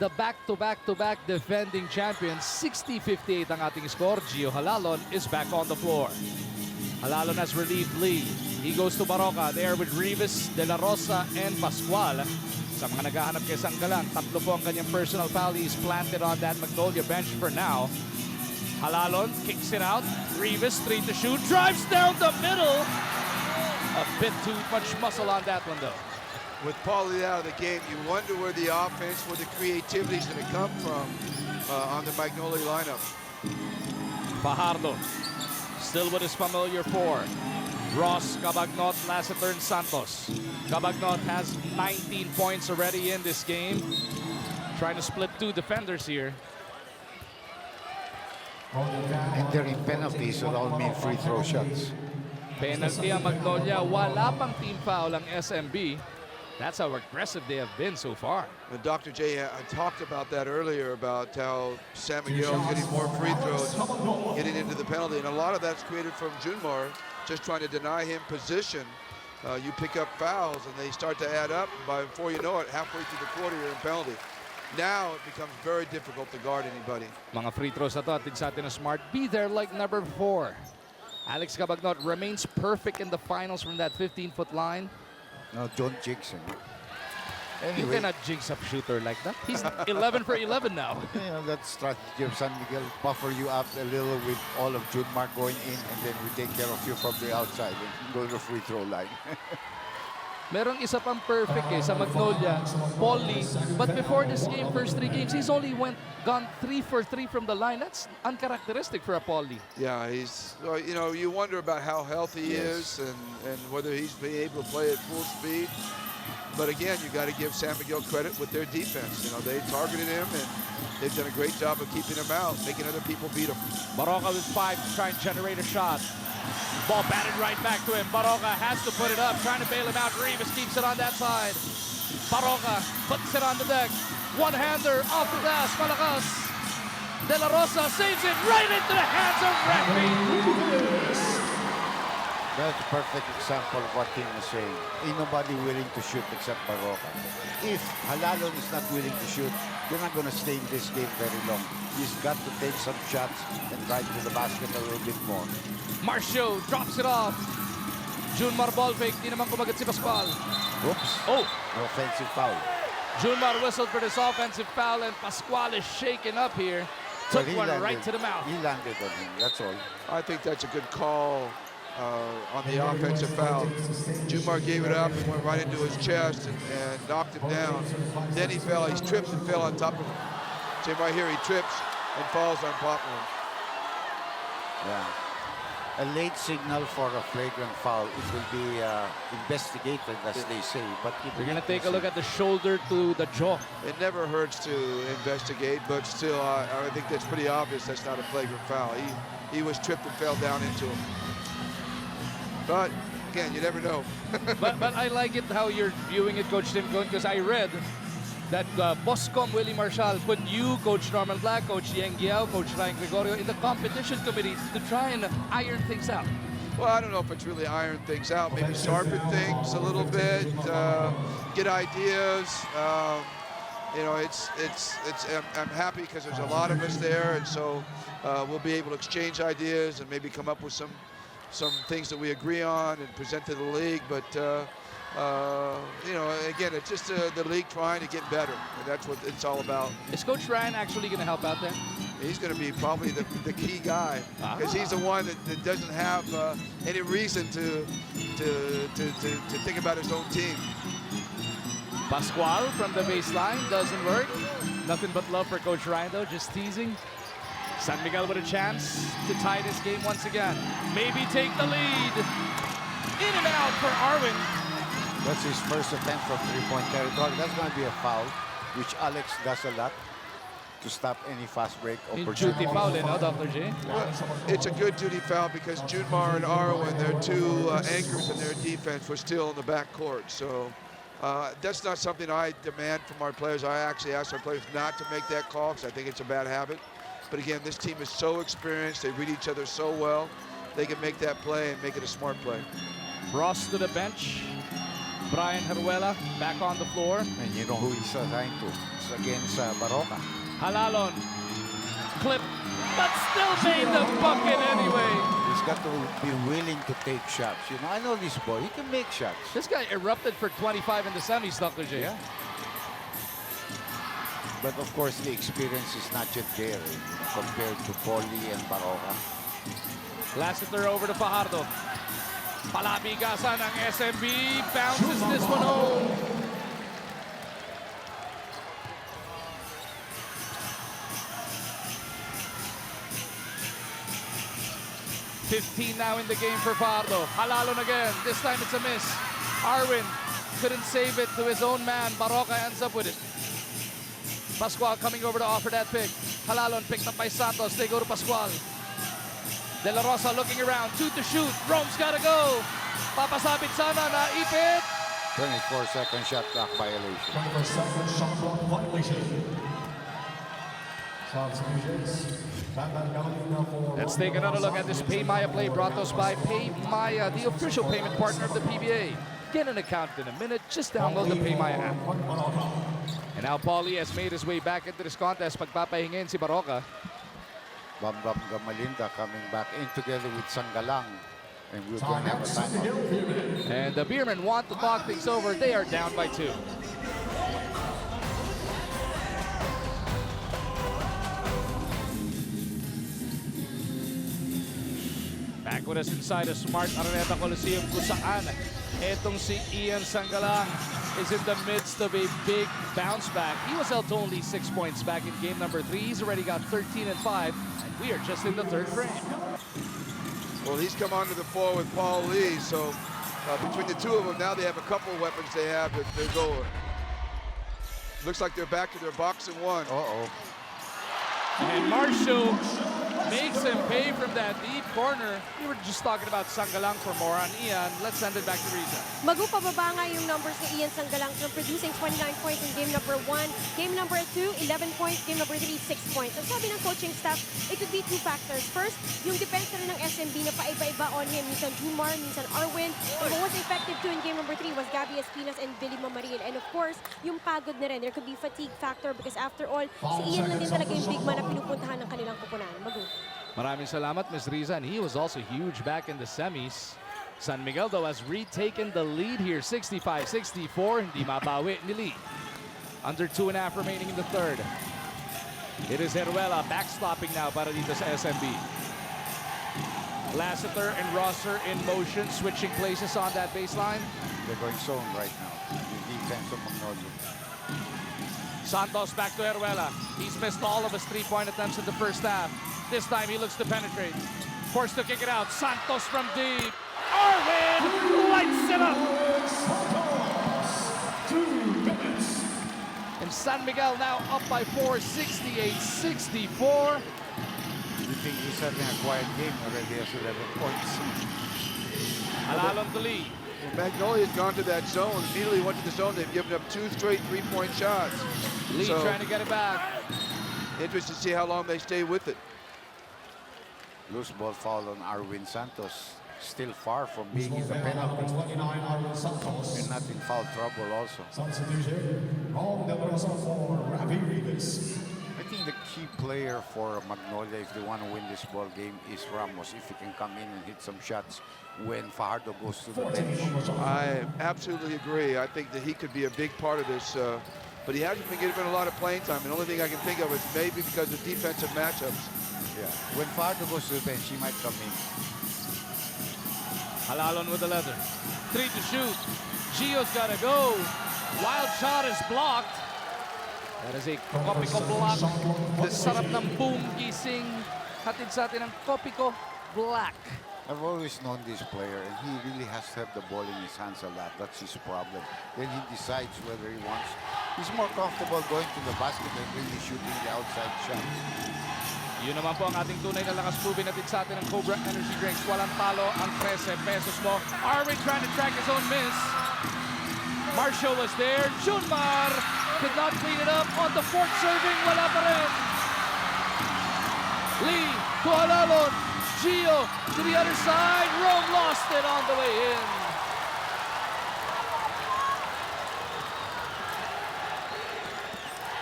the back-to-back-to-back defending champions. 60-58 ang ating score. Gio Halalon is back on the floor. Halalon has relieved Lee. He goes to Baroka. There with Rivas, De La Rosa, and Pascual. Sa mga naghahanap kay Sanggalang, 3 po ang kanyang personal foul. He's planted on that Magnolia bench for now. Halalon kicks it out. Rivas, 3 to shoot. Drives down the middle. A bit too much muscle on that one, though. with Paulie out of the game, you wonder where the offense, where the creativity is going to come from on the Magnolia lineup. Fajardo still with his familiar four. Ross, Cabagnot, Lassiter, and Santos. Cabagnot has 19 points already in this game. Trying to split two defenders here. And they're in penalties, so that all mean free throw shots. Penalty ang Magnolia. Wala pang team foul ang SMB. That's how aggressive they have been so far. And Dr. J, I talked about that earlier, about how San Miguel is getting more free throws, getting into the penalty. And a lot of that's created from Junmar, just trying to deny him position. You pick up fouls, and they start to add up. Before you know it, halfway through the quarter, you're in penalty. Now it becomes very difficult to guard anybody. Mga free throws na to, atid sa atin na Smart. Be there like number 4. Alex Cabagnot remains perfect in the finals from that 15-foot line. No, don't jinx him. You Anyway, cannot jinx up shooter like that. He's 11 for 11 now. you know, that strategy of San Miguel, buffer you up a little with all of Junmar going in, and then we take care of you from the outside and go to the free throw line. Merong isa pang perfect sa Magnolia, Paulie. But before this game, first 3 games, he's only gone 3 for 3 from the line. That's uncharacteristic for a Paulie. Yeah, he's, you know, you wonder about how healthy he is and whether he's been able to play at full speed. But again, you got to give San Miguel credit with their defense. You know, they targeted him, and they've done a great job of keeping him out, making other people beat him. Baroka with 5 to try and generate a shot. Ball batted right back to him. Baroka has to put it up, trying to bail him out. Rivas keeps it on that side. Baroka puts it on the deck. One-hander off the glass. Malakas. De La Rosa saves it right into the hands of referee. That's a perfect example of what Tim was saying. Ain't nobody willing to shoot except Baroka. If Halalon is not willing to shoot, you're not going to stay in this game very long. He's got to take some shots and drive to the basket a little bit more. Marcio drops it off. Junmar ball fake. Di naman kumagat si Pascual. Oops. Oh! No offensive foul. Junmar whistled for this offensive foul, and Pascual is shaken up here. Took But he one landed. right to the mouth. He landed on him, that's all. I think that's a good call on the offensive foul. Junmar gave it up and went right into his chest and knocked him down. Then he fell. He tripped and fell on top of him. See right here, he trips and falls on top of him. Yeah. A late signal for a flagrant foul. It will be investigated, as they say. But We're going to take a look at the shoulder to the jaw. It never hurts to investigate, but still, I think that's pretty obvious that's not a flagrant foul. He was tripped and fell down into him. But, again, you never know. but I like it how you're viewing it, Coach Tim Cohn, because I read that Boscom Willie Marshall put you, Coach Norman Black, Coach Yang Giao, Coach Ryan Gregorio in the competition committee to try and iron things out. Well, I don't know if it's really iron things out. Maybe sharpen things a little bit, get ideas. You know, I'm happy because there's a lot of us there, and so we'll be able to exchange ideas and maybe come up with some things that we agree on and present to the league. But you know, again, it's just the league trying to get better, and that's what it's all about. Is Coach Ryan actually going to help out there? He's going to be probably the key guy, because he's the one that doesn't have any reason to think about his own team. Pascual from the baseline doesn't work. Nothing but love for Coach Ryan, though, just teasing. San Miguel with a chance to tie this game once again. Maybe take the lead. In and out for Arwin. That's his first attempt from three-point territory. That's going to be a foul, which Alex does a lot to stop any fast break opportunity. Duty foul, no, Dr. J? Well, it's a good duty foul because Junmar and Arwin, their two anchors in their defense, were still in the backcourt. So that's not something I demand from our players. I actually ask our players not to make that call because I think it's a bad habit. But again, this team is so experienced. They read each other so well. They can make that play and make it a smart play. Ross to the bench. Brian Heruela back on the floor. And you know who he's assigned to. It's against Baroka. Halalon. Clip, but still made the bucket anyway. He's got to be willing to take shots. You know, I know this boy. He can make shots. This guy erupted for 25 in the semis, Dr. J. Yeah. But of course, the experience is not yet there compared to Paulie and Baroka. Lassiter over to Fajardo. Palabigasan ng SMB. Bounces this one home. 15 now in the game for Fajardo. Halalon again. This time it's a miss. Arwin couldn't save it to his own man. Baroka ends up with it. Pascual coming over to offer that pick. Halalon picked up by Santos. They go to Pascual. De La Rosa looking around. 2 to shoot. Rome's gotta go. Papasabit sana. Naipit. 24-second shot clock violation. 24-second shot clock violation. Let's take another look at this Pay Maya play brought to us by Pay Maya, the official payment partner of the PBA. Get an account in a minute. Just download the Pay Maya app. And now Paulie has made his way back into this contest. Pagpapahingin si Baroka. Bam Gamalinda coming back in together with Sangalang. And we're going to have a timeout. And the Beermen want to talk things over. They are down by 2. Back with us inside the Smart Araneta Coliseum kung saan etong si Ian Sangalang is in the midst of a big bounce back. He was held to only 6 points back in game number 3. He's already got 13 and 5, and we are just in the 3rd frame. Well, he's come onto the floor with Paul Lee, so between the two of them, now they have a couple of weapons they have that they're going. Looks like they're back to their box and one. Uh-oh. And Marshall makes him pay from that deep corner. We were just talking about Sangalang for more on Ian. Let's send it back to Riza. Magupababa nga yung numbers ni Ian Sangalang from producing 29 points in game number 1. Game number 2, 11 points. Game number 3, 6 points. Ang sabi ng coaching staff, it could be 2 factors. First, yung defense rin ng SMB na paiba-iba on him. Minsan Jumar, minsan Arwin. And what was effective too in game number 3 was Gabby Espinas and Billy Mamarin. And of course, yung pagod na rin. There could be fatigue factor because after all, si Ian lang din talaga yung big man na pinupuntahan ng kanilang kupunan. Magu. Maraming salamat, Ms. Riza, and he was also huge back in the semis. San Miguel, though, has retaken the lead here, 65-64. Hindi mabawi ni Lee. Under 2.5 remaining in the 3rd. It is Heruela backstopping now para dito sa SMB. Lassiter and Rosser in motion, switching places on that baseline. They're going zone right now. The defense of Magnolia. Santos back to Heruela. He's missed all of his 3-point attempts in the first half. This time he looks to penetrate. Forced to kick it out. Santos from deep. Arwin lights it up. And San Miguel now up by 4, 68-64. You think he's having a quiet game already? Has 11 points. Halalon to Lee. Well, Magnolia's gone to that zone. Immediately went to the zone. They've given up 2 straight 3-point shots. Lee trying to get it back. Interested to see how long they stay with it. Loose ball foul on Arwin Santos. Still far from being in the penalty. And not in foul trouble also. I think the key player for Magnolia, if they want to win this ball game, is Ramos. If he can come in and hit some shots when Fajardo goes to the bench. I absolutely agree. I think that he could be a big part of this. But he hasn't been given a lot of playing time. And the only thing I can think of is maybe because of defensive matchups. Yeah. When Fajardo goes to the bench, he might come in. Halalon with the leather. 3 to shoot. Gio's got to go. Wild shot is blocked. That is a Kopiko block. The sarap ng boom gising. Hatid sa atin ng Kopiko Black. I've always known this player, and he really has to have the ball in his hands a lot. That's his problem. Then he decides whether he wants. He's more comfortable going to the basket than really shooting the outside shot. Yun naman po ang ating tunay na lakas pubin natin sa atin ng Cobra Energy Drinks. Walang talo ang 13 pesos mo. Arwin trying to track his own miss. Marshall was there. Junmar could not clean it up on the 4th serving. Wala pa rin. Lee to Halalon. Gio to the other side. Rome lost it on the way in.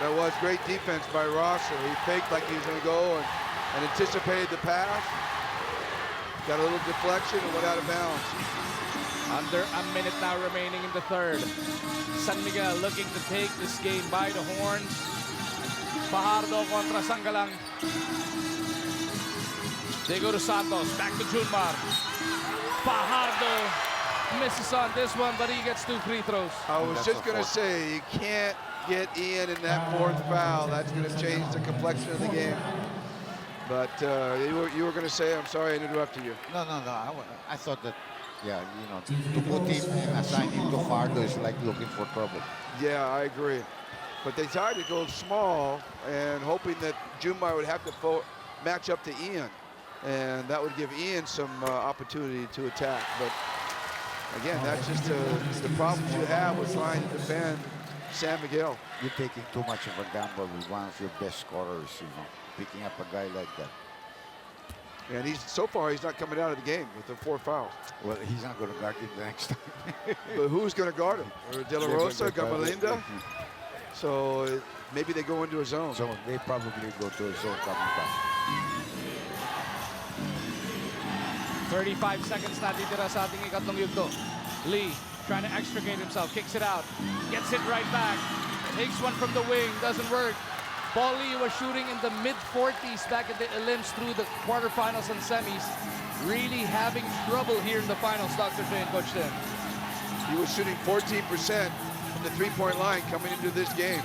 That was great defense by Rosser. He faked like he was going to go and anticipated the pass. Got a little deflection and went out of bounds. Under a minute now remaining in the 3rd. San Miguel looking to take this game by the horns. Fajardo contra Sangalang. They go to Santos. Back to Junmar. Fajardo misses on this one, but he gets 2 free throws. I was just going to say, you can't get Ian in that 4th foul. That's going to change the complexion of the game. But you were going to say, I'm sorry I interrupted you. No. I thought that, yeah, you know, to put him and assign him to Fardo is like looking for trouble. Yeah, I agree. But they tried to go small and hoping that Junmar would have to match up to Ian. And that would give Ian some opportunity to attack. But again, that's just the problems you have with trying to defend San Miguel. You're taking too much of a gamble with one of your best scorers, you know, picking up a guy like that. And so far he's not coming out of the game with the 4 fouls. Well, he's not going to guard him the next time. But who's going to guard him? Or De La Rosa, Gamalinda? So maybe they go into a zone. So they probably go to a zone coming back. 35 seconds natitira sa ating ikatlong yugto. Lee trying to extricate himself, kicks it out, gets it right back, takes one from the wing, doesn't work. Paul Lee was shooting in the mid-40s back at the elims through the quarterfinals and semis. Really having trouble here in the finals, Dr. J and Coach Tim. He was shooting 14% from the three-point line coming into this game.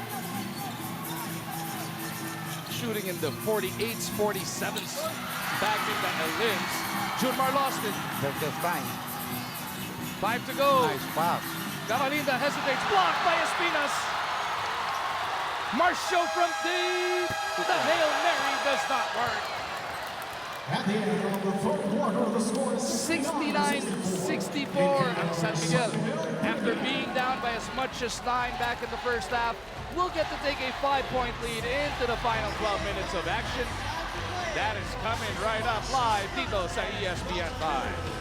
Shooting in the 48s, 47s back in the elims. Junmar lost it. That's fine. 5 to go. Nice pass. Gamalinda hesitates, blocked by Espinas. Marcio from deep. The Hail Mary does not work. At the end of the fourth quarter, the score is 69-64 ang San Miguel. After being down by as much as 9 back in the first half, will get to take a 5-point lead into the final 12 minutes of action. That is coming right up live dito sa ESPN 5.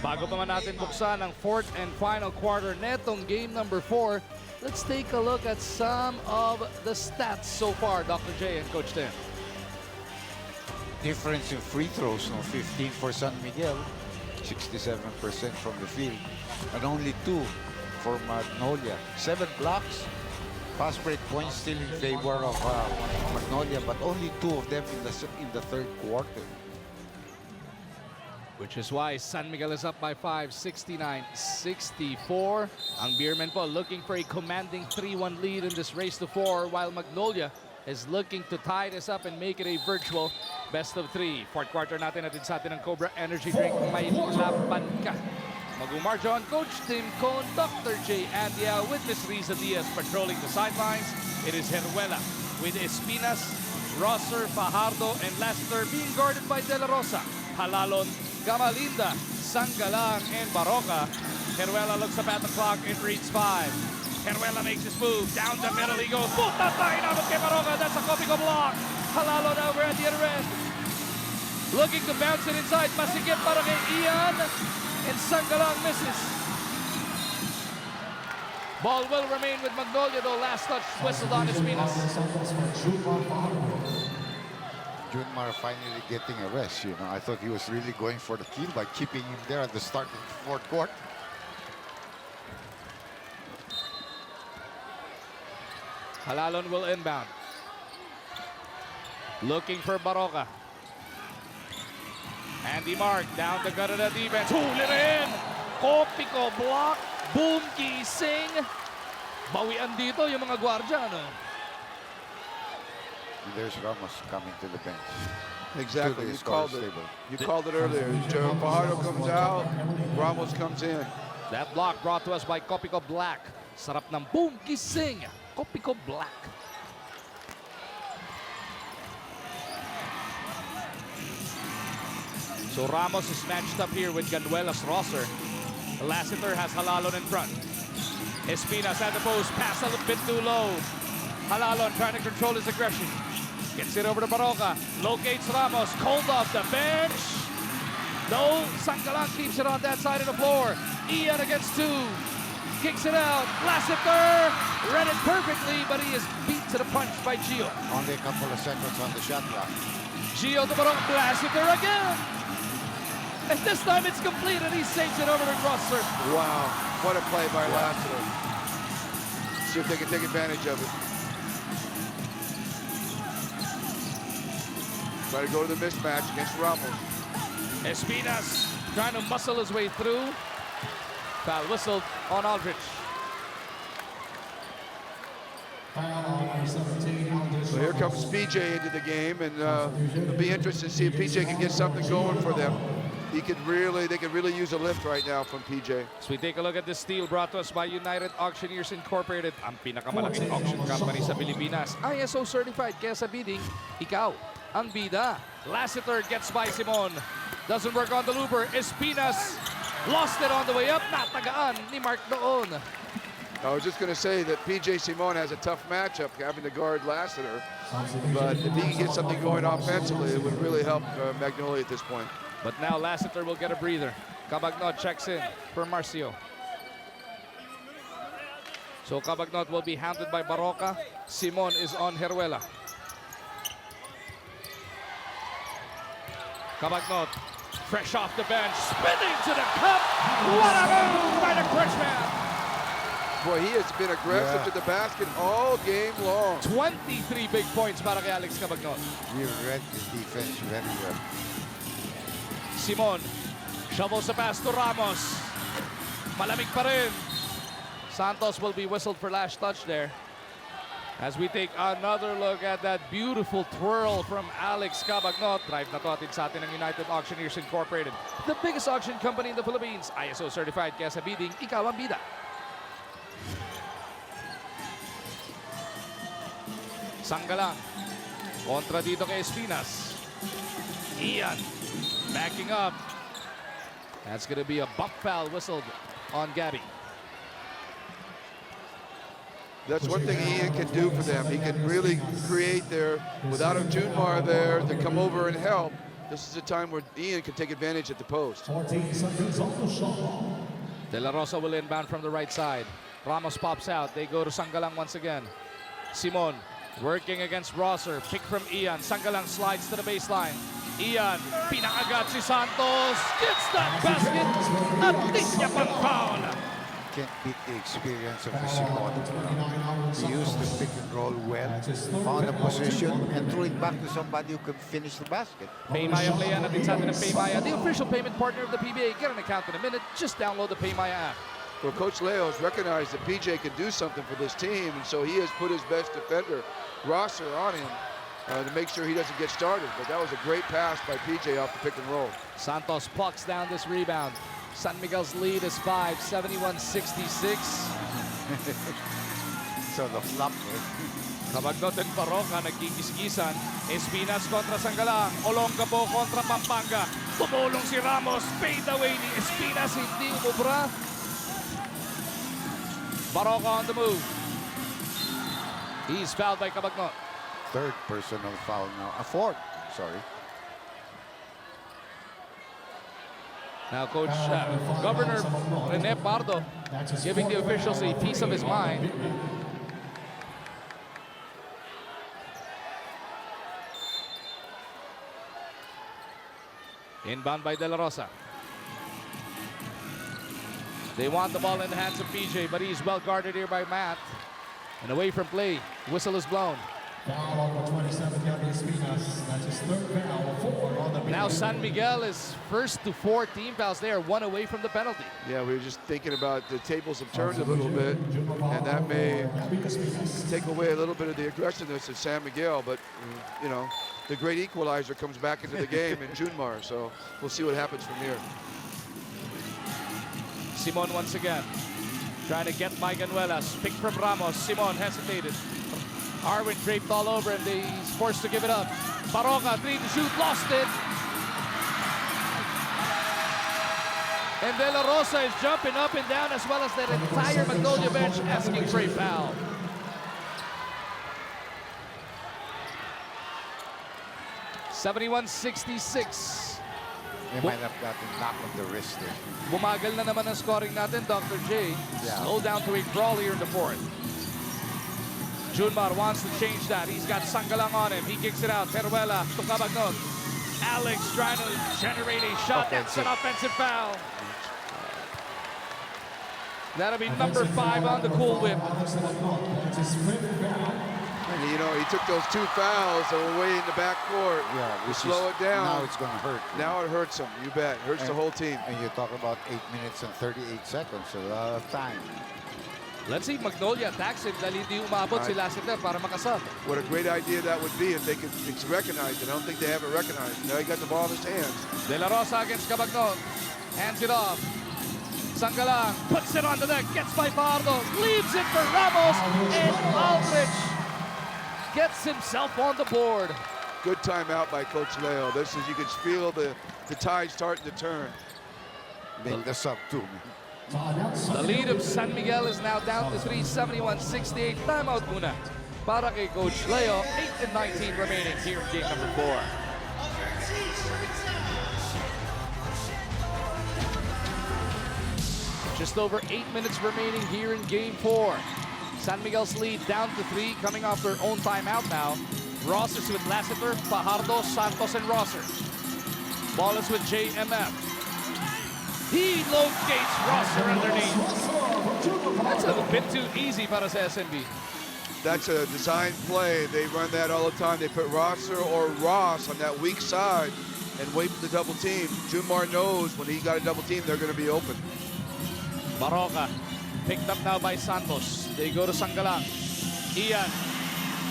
Bago pa man natin buksan ang fourth and final quarter netong game number 4, let's take a look at some of the stats so far, Dr. J and Coach Tim. Difference in free throws, no? 15 for San Miguel, 67% from the field, and only 2 for Magnolia. 7 blocks. Fast break points still in favor of Magnolia, but only 2 of them in the third quarter. Which is why San Miguel is up by 5, 69-64. Ang Beermen po looking for a commanding 3-1 lead in this race to 4, while Magnolia is looking to tie this up and make it a virtual best of 3. Fourth quarter natin sa atin ng Cobra Energy Drink. May laban ka. Mag-umarjo on Coach Tim Cone, Dr. J. Andia with Miss Riza Diaz patrolling the sidelines. It is Heruela with Espinas, Rosser, Fajardo, and Lester being guarded by De La Rosa, Halalon, Gamalinda, Sangalang, and Baroka. Heruela looks up at the clock. It reads 5. Heruela makes his move. Down the middle he goes. Puta tayo na kay Baroka. That's a Copico block. Halalon over at the other end. Looking to bounce it inside. Masigit para kay Ian. And Sangalang misses. Ball will remain with Magnolia, though. Last touch whistled on Espinas. Junmar finally getting a rest, you know. I thought he was really going for the kill by keeping him there at the start of the fourth quarter. Halalon will inbound. Looking for Baroka. Andy Mark down the gut of the defense. Huli in. Copico block. Boom Gising. Bawian dito yung mga gwardiya, no? There's Ramos coming to the bench. Exactly, you called it. You called it earlier. Joe Fajardo comes out, Ramos comes in. That block brought to us by Copico Black. Sarap ng boom gising. Copico Black. So Ramos is matched up here with Ganuelas Rosser. Lassiter has Halalon in front. Espinas at the post, pass a little bit too low. Halalon trying to control his aggression. Gets it over to Baroka, locates Ramos, cold off the bench. No, Sangalang keeps it on that side of the floor. Ian against two, kicks it out. Lassiter read it perfectly, but he is beat to the punch by Gio. Only a couple of seconds on the shot clock. Gio to Baroka, Lassiter again. And this time it's complete, and he saves it over to Grosser. Wow, what a play by Lassiter. See if they can take advantage of it. Try to go to the mismatch against Ramos. Espinas trying to muscle his way through. Foul whistled on Aldrich. So here comes PJ into the game, and it'll be interesting to see if PJ can get something going for them. They could really use a lift right now from PJ. So we take a look at this steal brought to us by United Auctioneers Incorporated, ang pinakamalaking auction company sa Pilipinas. ISO certified, kaya sa bidding, ikaw ang bida. Lassiter gets by Simon. Doesn't work on the looper. Espinas lost it on the way up. Natagaan ni Mark doon. I was just going to say that PJ Simon has a tough matchup having to guard Lassiter, but if he can get something going offensively, it would really help Magnolia at this point. But now Lassiter will get a breather. Cabagnot checks in for Marcio. So Cabagnot will be handled by Baroka. Simon is on Heruela. Cabagnot, fresh off the bench, spinning to the cup. What a move by the Frenchman. Boy, he has been aggressive to the basket all game long. 23 big points para kay Alex Cabagnot. He read the defense very well. Simon, shovels the pass to Ramos. Malamig pa rin. Santos will be whistled for last touch there. As we take another look at that beautiful twirl from Alex Cabagnot. Drive na to atin sa atin ng United Auctioneers Incorporated. The biggest auction company in the Philippines. ISO certified, kaya sa bidding, ikaw ang bida. Sangalang. Kontra dito kay Espinas. Ian. Backing up. That's going to be a bump foul whistled on Gabby. That's one thing Ian can do for them. He can really create there without a Junmar there to come over and help. This is a time where Ian can take advantage at the post. De La Rosa will inbound from the right side. Ramos pops out. They go to Sangalang once again. Simon working against Rosser. Pick from Ian. Sangalang slides to the baseline. Ian, pinakagat si Santos. Gets that basket. At di niya pang foul. Can't beat the experience of Simon. He used the pick and roll well, found a position, and threw it back to somebody who can finish the basket. Paymaya play natin sa atin ng Paymaya, the official payment partner of the PBA. Get an account in a minute. Just download the Paymaya app. Well, Coach Leo has recognized that PJ can do something for this team, and so he has put his best defender, Rosser, on him to make sure he doesn't get started. But that was a great pass by PJ off the pick and roll. Santos plucks down this rebound. San Miguel's lead is 5, 71-66. So the flop. Cabagnot and Baroka nagkikis-kisan. Espinas kontra Sangalang. Olongapo kontra Pampanga. Tumulong si Ramos. Fade away ni Espinas. Hindi umubra. Baroka on the move. He's fouled by Cabagnot. Third personal foul now. A fourth, sorry. Now Coach Governor Rene Pardo giving the officials a piece of his mind. Inbound by De La Rosa. They want the ball in the hands of PJ, but he's well guarded here by Matt. And away from play, whistle is blown. Foul on the 27, Gabby Espinas. That's his third foul, 4 on the Now San Miguel is first to 4 team fouls. They are 1 away from the penalty. Yeah, we were just thinking about the tables have turned a little bit, and that may take away a little bit of the aggressiveness of San Miguel, but, you know, the great equalizer comes back into the game in Junmar, so we'll see what happens from here. Simon once again, trying to get Mike Ganuelas. Pick from Ramos. Simon hesitated. Arwin draped all over him. He's forced to give it up. Baroka, 3 to shoot, lost it. And De La Rosa is jumping up and down as well as their entire Magnolia bench asking for a foul. (71-66). They might have gotten knock on the wrist there. Bumagal na naman ang scoring natin, Dr. J. Yeah. Slow down to a crawl here in the fourth. Junmar wants to change that. He's got Sangalang on him. He kicks it out. Peruela to Cabagnon. Alex trying to generate a shot. That's an offensive foul. That'll be number 5 on the Cool Whip. And, you know, he took those 2 fouls that were way in the backcourt. Yeah, to slow it down. Now it's going to hurt. Now it hurts him. You bet. Hurts the whole team. And you talk about 8 minutes and 38 seconds. A lot of time. Let's see if Magnolia attacks him dahil hindi umabot si Lassiter para makasab. What a great idea that would be if they could recognize it. I don't think they have it recognized. Now he got the ball in his hands. De La Rosa against Cabagnon. Hands it off. Sangalang puts it on the deck. Gets by Pardo. Leaves it for Ramos. And Aldrich gets himself on the board. Good timeout by Coach Leo. This is, you can feel the tide starting to turn. Make the sub too. The lead of San Miguel is now down to 3, 71-68. Timeout muna para kay Coach Leo. 8:19 remaining here in game number 4. Just over 8 minutes remaining here in game 4. San Miguel's lead down to 3, coming off their own timeout now. Ross is with Lassiter, Fajardo, Santos, and Rosser. Ball is with JMF. He locates Rosser underneath. That's a bit too easy para sa SMB. That's a design play. They run that all the time. They put Rosser or Ross on that weak side and wait for the double team. Junmar knows when he got a double team, they're going to be open. Baroka picked up now by Santos. They go to Sangalang. Ian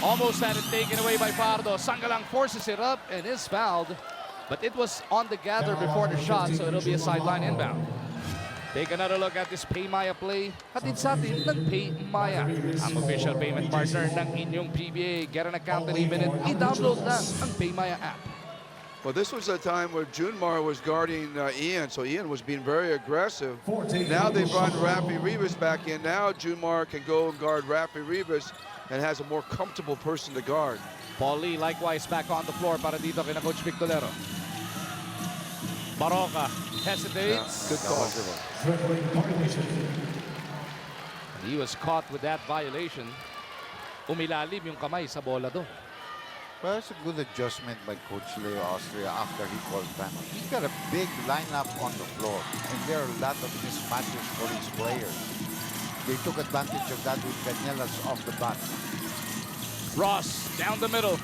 almost had it taken away by Pardo. Sangalang forces it up and is fouled. But it was on the gather before the shot, so it'll be a sideline inbound. Take another look at this Paymaya play. Hatid sa atin ng Paymaya, ang official payment partner ng inyong PBA. Get an account and even i-download na ang Paymaya app. Well, this was a time where Junmar was guarding Ian, so Ian was being very aggressive. Now they brought Rafi Rivas back in. Now Junmar can go and guard Rafi Rivas and has a more comfortable person to guard. Paul Lee likewise back on the floor para dito kina Coach Victolero. Baroka hesitates. Good call. He was caught with that violation. Umilalim yung kamay sa bola do. Well, it's a good adjustment by Coach Leo Austria after he called timeout. He's got a big lineup on the floor, and there are a lot of mismatches for his players. They took advantage of that with Canelas off the bat. Ross down the middle.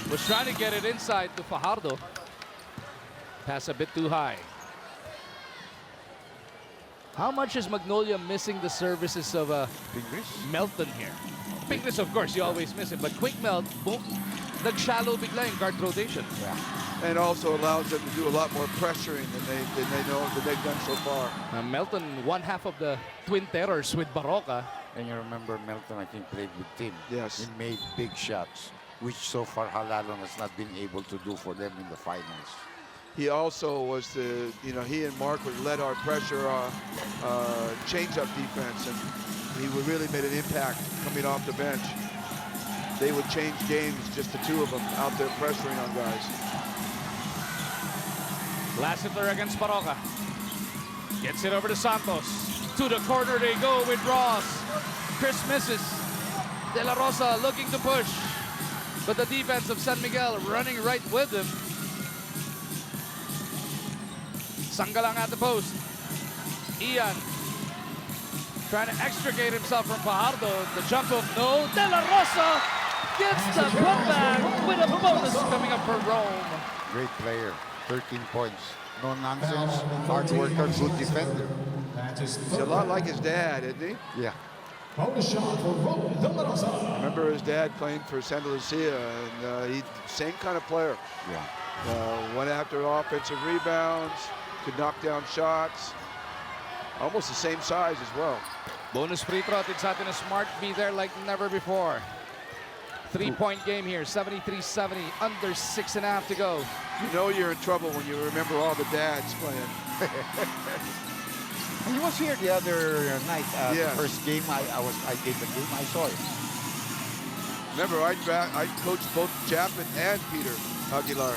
Was trying to get it inside to Fajardo. Pass a bit too high. How much is Magnolia missing the services of Melton here? Pingris, of course, you always miss it. But quick melt, boom, nag-shallow bigla in guard rotation. And also allows them to do a lot more pressuring than they've done so far. Melton, one half of the Twin Terrors with Baroka. And you remember Melton, I think, played with Tim. Yes. He made big shots, which so far Halalon has not been able to do for them in the finals. He also was he and Mark would let our pressure change-up defense, and he really made an impact coming off the bench. They would change games, just the two of them out there pressuring on guys. Lassiter against Baroka. Gets it over to Santos. To the corner they go with Ross. Chris misses. De La Rosa looking to push. But the defense of San Miguel running right with him. Sangalang at the post. Ian trying to extricate himself from Fajardo. The jump hook, no. De La Rosa gets the putback with a bonus coming up for Rome. Great player, 13 points. No nonsense, hard worker, good defender. He's a lot like his dad, isn't he? Yeah. Remember his dad playing for Santa Lucia, and he's the same kind of player. Yeah. Went after offensive rebounds, could knock down shots. Almost the same size as well. Bonus free throw. It's out in a Smart be there like never before. 3-point game here, 73-70, under 6.5 to go. You know you're in trouble when you remember all the dads playing. He was here the other night, Yeah. the first game. I did the game. I saw it. Remember, I coached both Chapman and Peter Aguilar.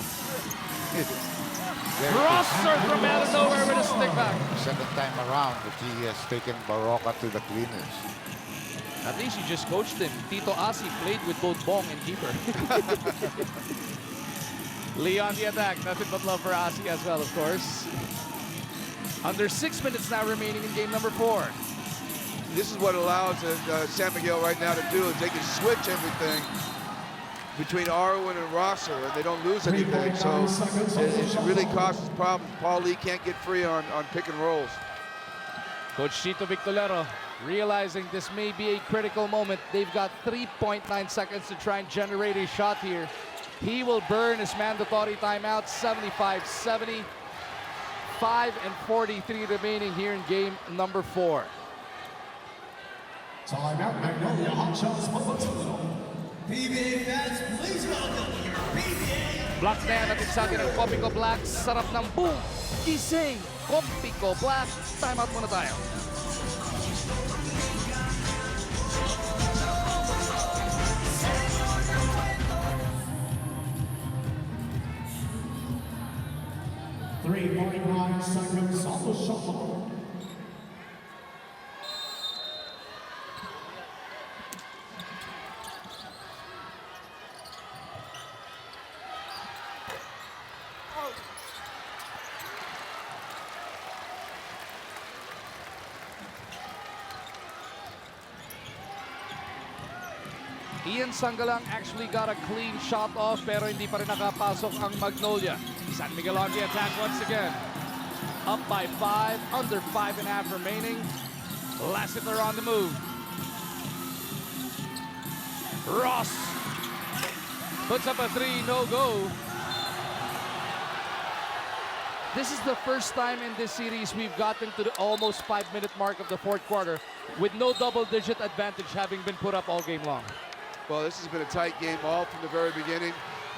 Rosser from out of nowhere with a stick back. Second time around that he has taken Baroka to the cleaners. At least you just coached him. Tito Asi played with both Bong and keeper. Lee on the attack. Nothing but love for Asi as well, of course. Under 6 minutes now remaining in game number 4. This is what allows San Miguel right now to do is they can switch everything between Arwen and Rosser, and they don't lose anything. So it really causes problems. Paul Lee can't get free on pick and rolls. Coach Chito Victorero realizing this may be a critical moment. They've got 3.9 seconds to try and generate a shot here. He will burn his mandatory timeout, 75-70. 5:43 remaining here in game number 4. Timeout, Magnolia Hot Shots PBA fans, please welcome your PBA. Black na yan natin sa atin ng Copico Black. Sarap ng boom! Gising! Copico Black. Timeout muna tayo. seconds on the shot clock. Ian Sangalang actually got a clean shot off pero hindi pa rin nakapasok ang Magnolia. San Miguel on the attack once again. Up by 5, under 5.5 remaining. Lassiter on the move. Ross puts up a 3, no go. This is the first time in this series we've gotten to the almost 5-minute mark of the fourth quarter with no double-digit advantage having been put up all game long. Well, this has been a tight game all from the very beginning.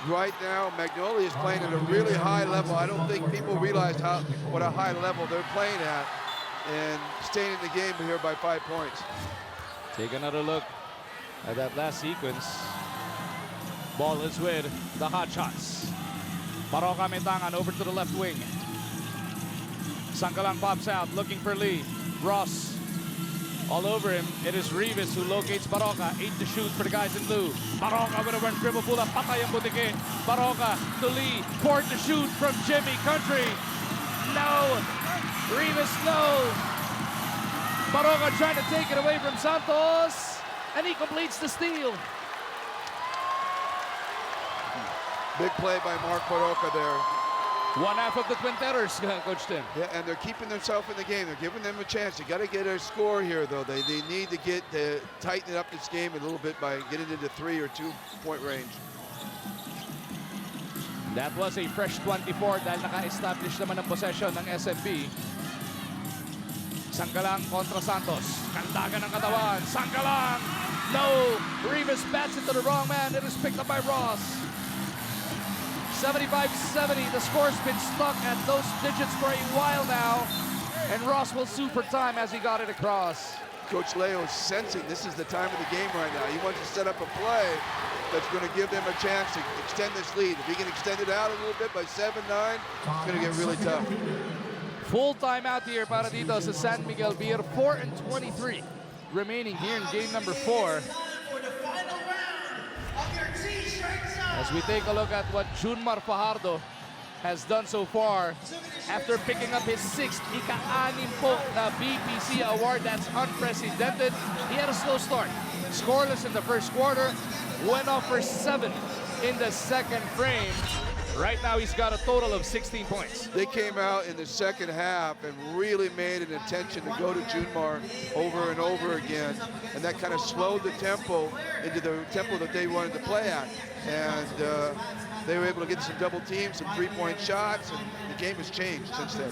Right now, Magnolia is playing at a really high level. I don't think people realize what a high level they're playing at and staying in the game here by 5 points. Take another look at that last sequence. Ball is with the Hot Shots. Baroka Mentangan over to the left wing. Sangalang pops out, looking for Lee. Ross all over him. It is Rivas who locates Baroka. 8 to shoot for the guys in blue. Baroka with a run dribble pull up. Patay ang butike. Baroka to Lee. 4 to shoot from Jimmy Country. No. Rivas no. Baroka trying to take it away from Santos. And he completes the steal. Big play by Mark Baroka there. One half of the Quinteros, Coach Tim. Yeah, and they're keeping themselves in the game. They're giving them a chance. They got to get a score here, though. They need to tighten up this game a little bit by getting into 3 or 2 point range. That was a fresh 24 dahil naka-establish naman ng possession ng SMB. Sangalang kontra Santos. Kandagan ng katawan. Sangalang! No! Rivas bats it to the wrong man. It is picked up by Ross. 75-70. The score's been stuck at those digits for a while now. And Ross will sue for time as he got it across. Coach Leo is sensing this is the time of the game right now. He wants to set up a play that's going to give them a chance to extend this lead. If he can extend it out a little bit by 7-9, it's going to get really tough. Full timeout here para dito sa San Miguel Beer. 4:23 remaining here in game number 4. As we take a look at what Junmar Fajardo has done so far after picking up his 6th ika-6 po na BPC award. That's unprecedented. He had a slow start. Scoreless in the first quarter. Went off for 7 in the second frame. Right now he's got a total of 16 points. They came out in the second half and really made an intention to go to Junmar over and over again. And that kind of slowed the tempo into the tempo that they wanted to play at. And they were able to get some double teams, some 3-point shots, and the game has changed since then.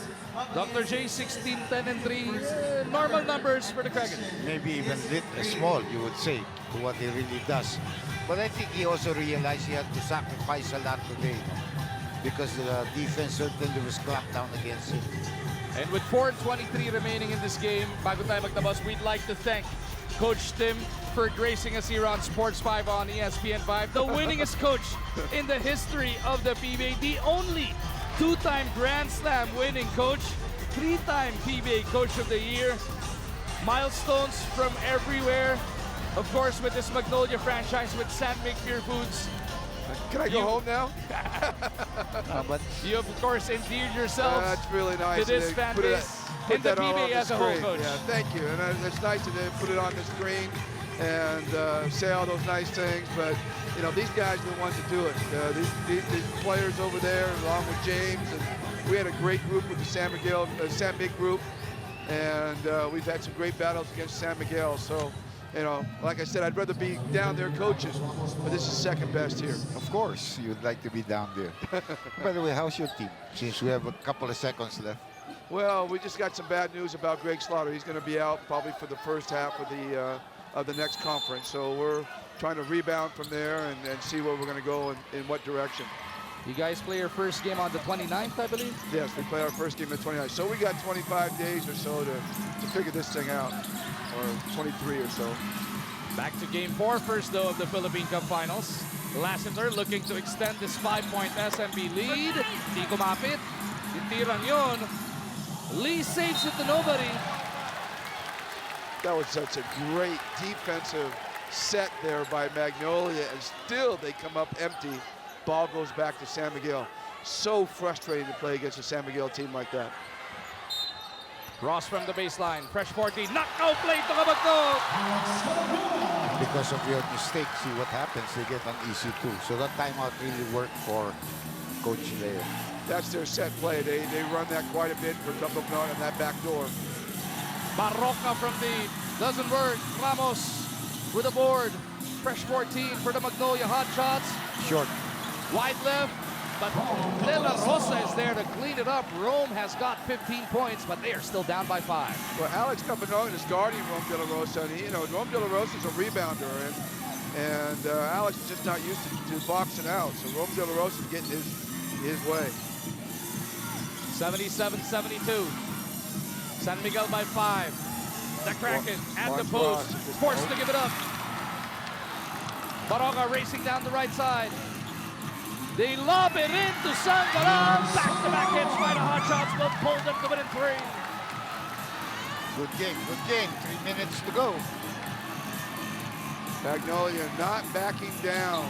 Dr. J, 16, 10, and 3. Normal numbers for the Kraken. Maybe even small, you would say, to what he really does. But I think he also realized he had to sacrifice a lot today because the defense certainly was clamped down against him. And with 4:23 remaining in this game, bago tayo magtabas, we'd like to thank Coach Tim for gracing us here on Sports 5 on ESPN 5. The winningest coach in the history of the PBA. The only two-time Grand Slam winning coach. Three-time PBA Coach of the Year. Milestones from everywhere. Of course, with this Magnolia franchise with San Mig Beer Foods. Can I go home now? But You, of course, endeared yourselves That's really nice. to this They fan put it- base put in the that all on PBA as a whole, screen. Coach. Yeah, thank you. And it's nice that they put it on the screen and say all those nice things. But, you know, these guys are the ones that do it. These players over there, along with James. And we had a great group with the San Mig group. And we've had some great battles against San Miguel. So, you know, like I said, I'd rather be down there coaching, but this is second best here. Of course, you'd like to be down there. By the way, how's your team? Since we have a couple of seconds left. Well, we just got some bad news about Greg Slaughter. He's going to be out probably for the first half of the next conference. So we're trying to rebound from there and see where we're going to go in what direction. You guys play your first game on the 29th, I believe? Yes, we play our first game at 29. So we got 25 days or so to figure this thing out, or 23 or so. Back to game 4 first, though, of the Philippine Cup Finals. Lassiter looking to extend this 5-point SMB lead. Di kumapit. Titiran yun. Lee saves it to nobody. That was such a great defensive set there by Magnolia, and still they come up empty. Ball goes back to San Miguel. So frustrating to play against a San Miguel team like that. Ross from the baseline. Fresh 40. Knockout play to Kabagnog. Because of your mistakes, see what happens, they get an easy 2. So that timeout really worked for Coach Leo. That's their set play. They run that quite a bit for Kabagnog on that back door. Barroca from deep. Doesn't work. Ramos with a board. Fresh 14 for the Magnolia hot shots. Short. Wide left, but De La Rosa is there to clean it up. Rome has got 15 points, but they are still down by 5. Well, Alex Campagnone is guarding Rome De La Rosa, and Rome De La Rosa is a rebounder, and Alex is just not used to boxing out. So Rome De La Rosa is getting his way. 77-72. San Miguel by 5. The Kraken at the post, forced to give it up. Baroga racing down the right side. They lob it into Sangalan. Back-to-back hits by the hot shots will pull them to within 3. Good game, good game. 3 minutes to go. Magnolia not backing down.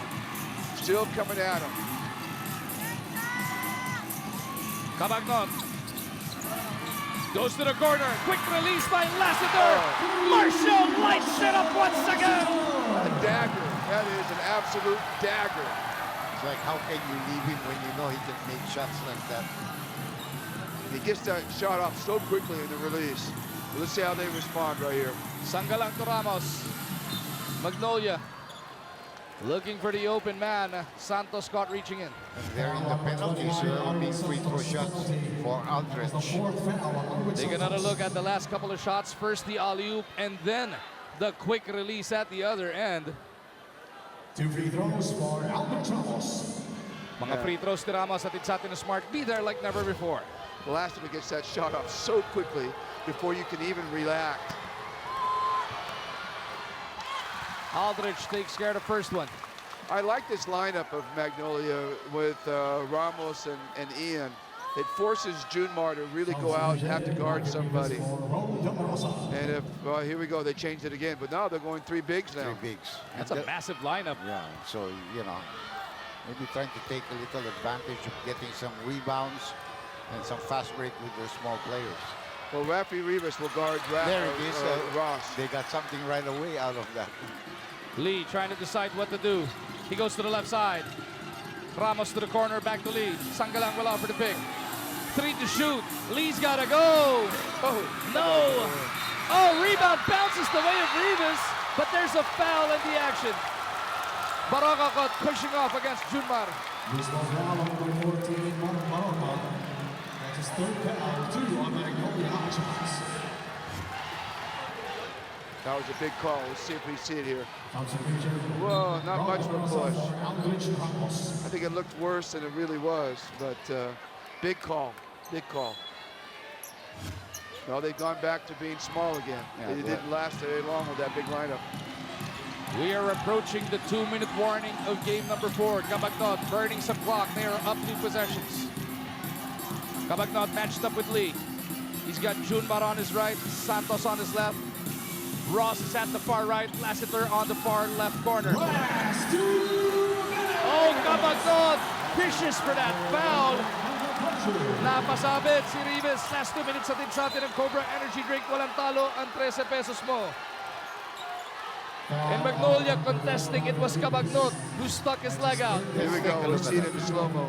Still coming at him. Kabagnog goes to the corner. Quick release by Lassiter. Marshall lights it up once again. A dagger. That is an absolute dagger. It's like, how can you leave him when you know he can make shots like that? He gets that shot off so quickly in the release. Let's see how they respond right here. Sangalang to Ramos. Magnolia looking for the open man. Santos caught reaching in. And they're in the penalties, big free throw shots for Aldrich. Take another look at the last couple of shots. First the alley-oop and then the quick release at the other end. 2 free throws for Albert Ramos. Mga free throws to Ramos at sa atin Smart. Be there like never before. The last time he gets that shot off so quickly before you can even react. Aldrich takes care of the first one. I like this lineup of Magnolia with Ramos and Ian. It forces Junmar to really go out and have to guard somebody. And if, here we go, they changed it again. But now they're going 3 bigs now. 3 bigs. That's a massive lineup. Yeah, so, you know, maybe trying to take a little advantage of getting some rebounds and some fast break with their small players. Well, Rafi Rivas will guard There it is. Ross. They got something right away out of that. Lee trying to decide what to do. He goes to the left side. Ramos to the corner, back to Lee. Sangalang will offer the pick. 3 to shoot. Lee's gotta go. Oh, no. Oh, rebound bounces the way of Rivas, but there's a foul in the action. Baroga caught pushing off against Junmar. This was foul on number 14, Mark Baroka. That's his 3rd foul, 2 on Magnolia hot shots. That was a big call. Let's see if we see it here. Whoa, Whoa, not much of a push. I think it looked worse than it really was, but big call, big call. No, they've gone back to being small again. Yeah, They didn't last very long with that big lineup. We are approaching the 2-minute warning of game number 4. Cabagnot burning some clock. They are up 2 possessions. Cabagnot matched up with Lee. He's got Junmar on his right, Santos on his left. Ross is at the far right, Lassiter on the far left corner. Oh, Cabagnot fishes for that foul. Napasabit si Ribes. Last 2 minutes atin sa atin ng Cobra Energy Drink. Walang talo ang 13 pesos mo. And Magnolia contesting, it was Cabagnot who stuck his leg out. Here we go, let's see it in slow-mo.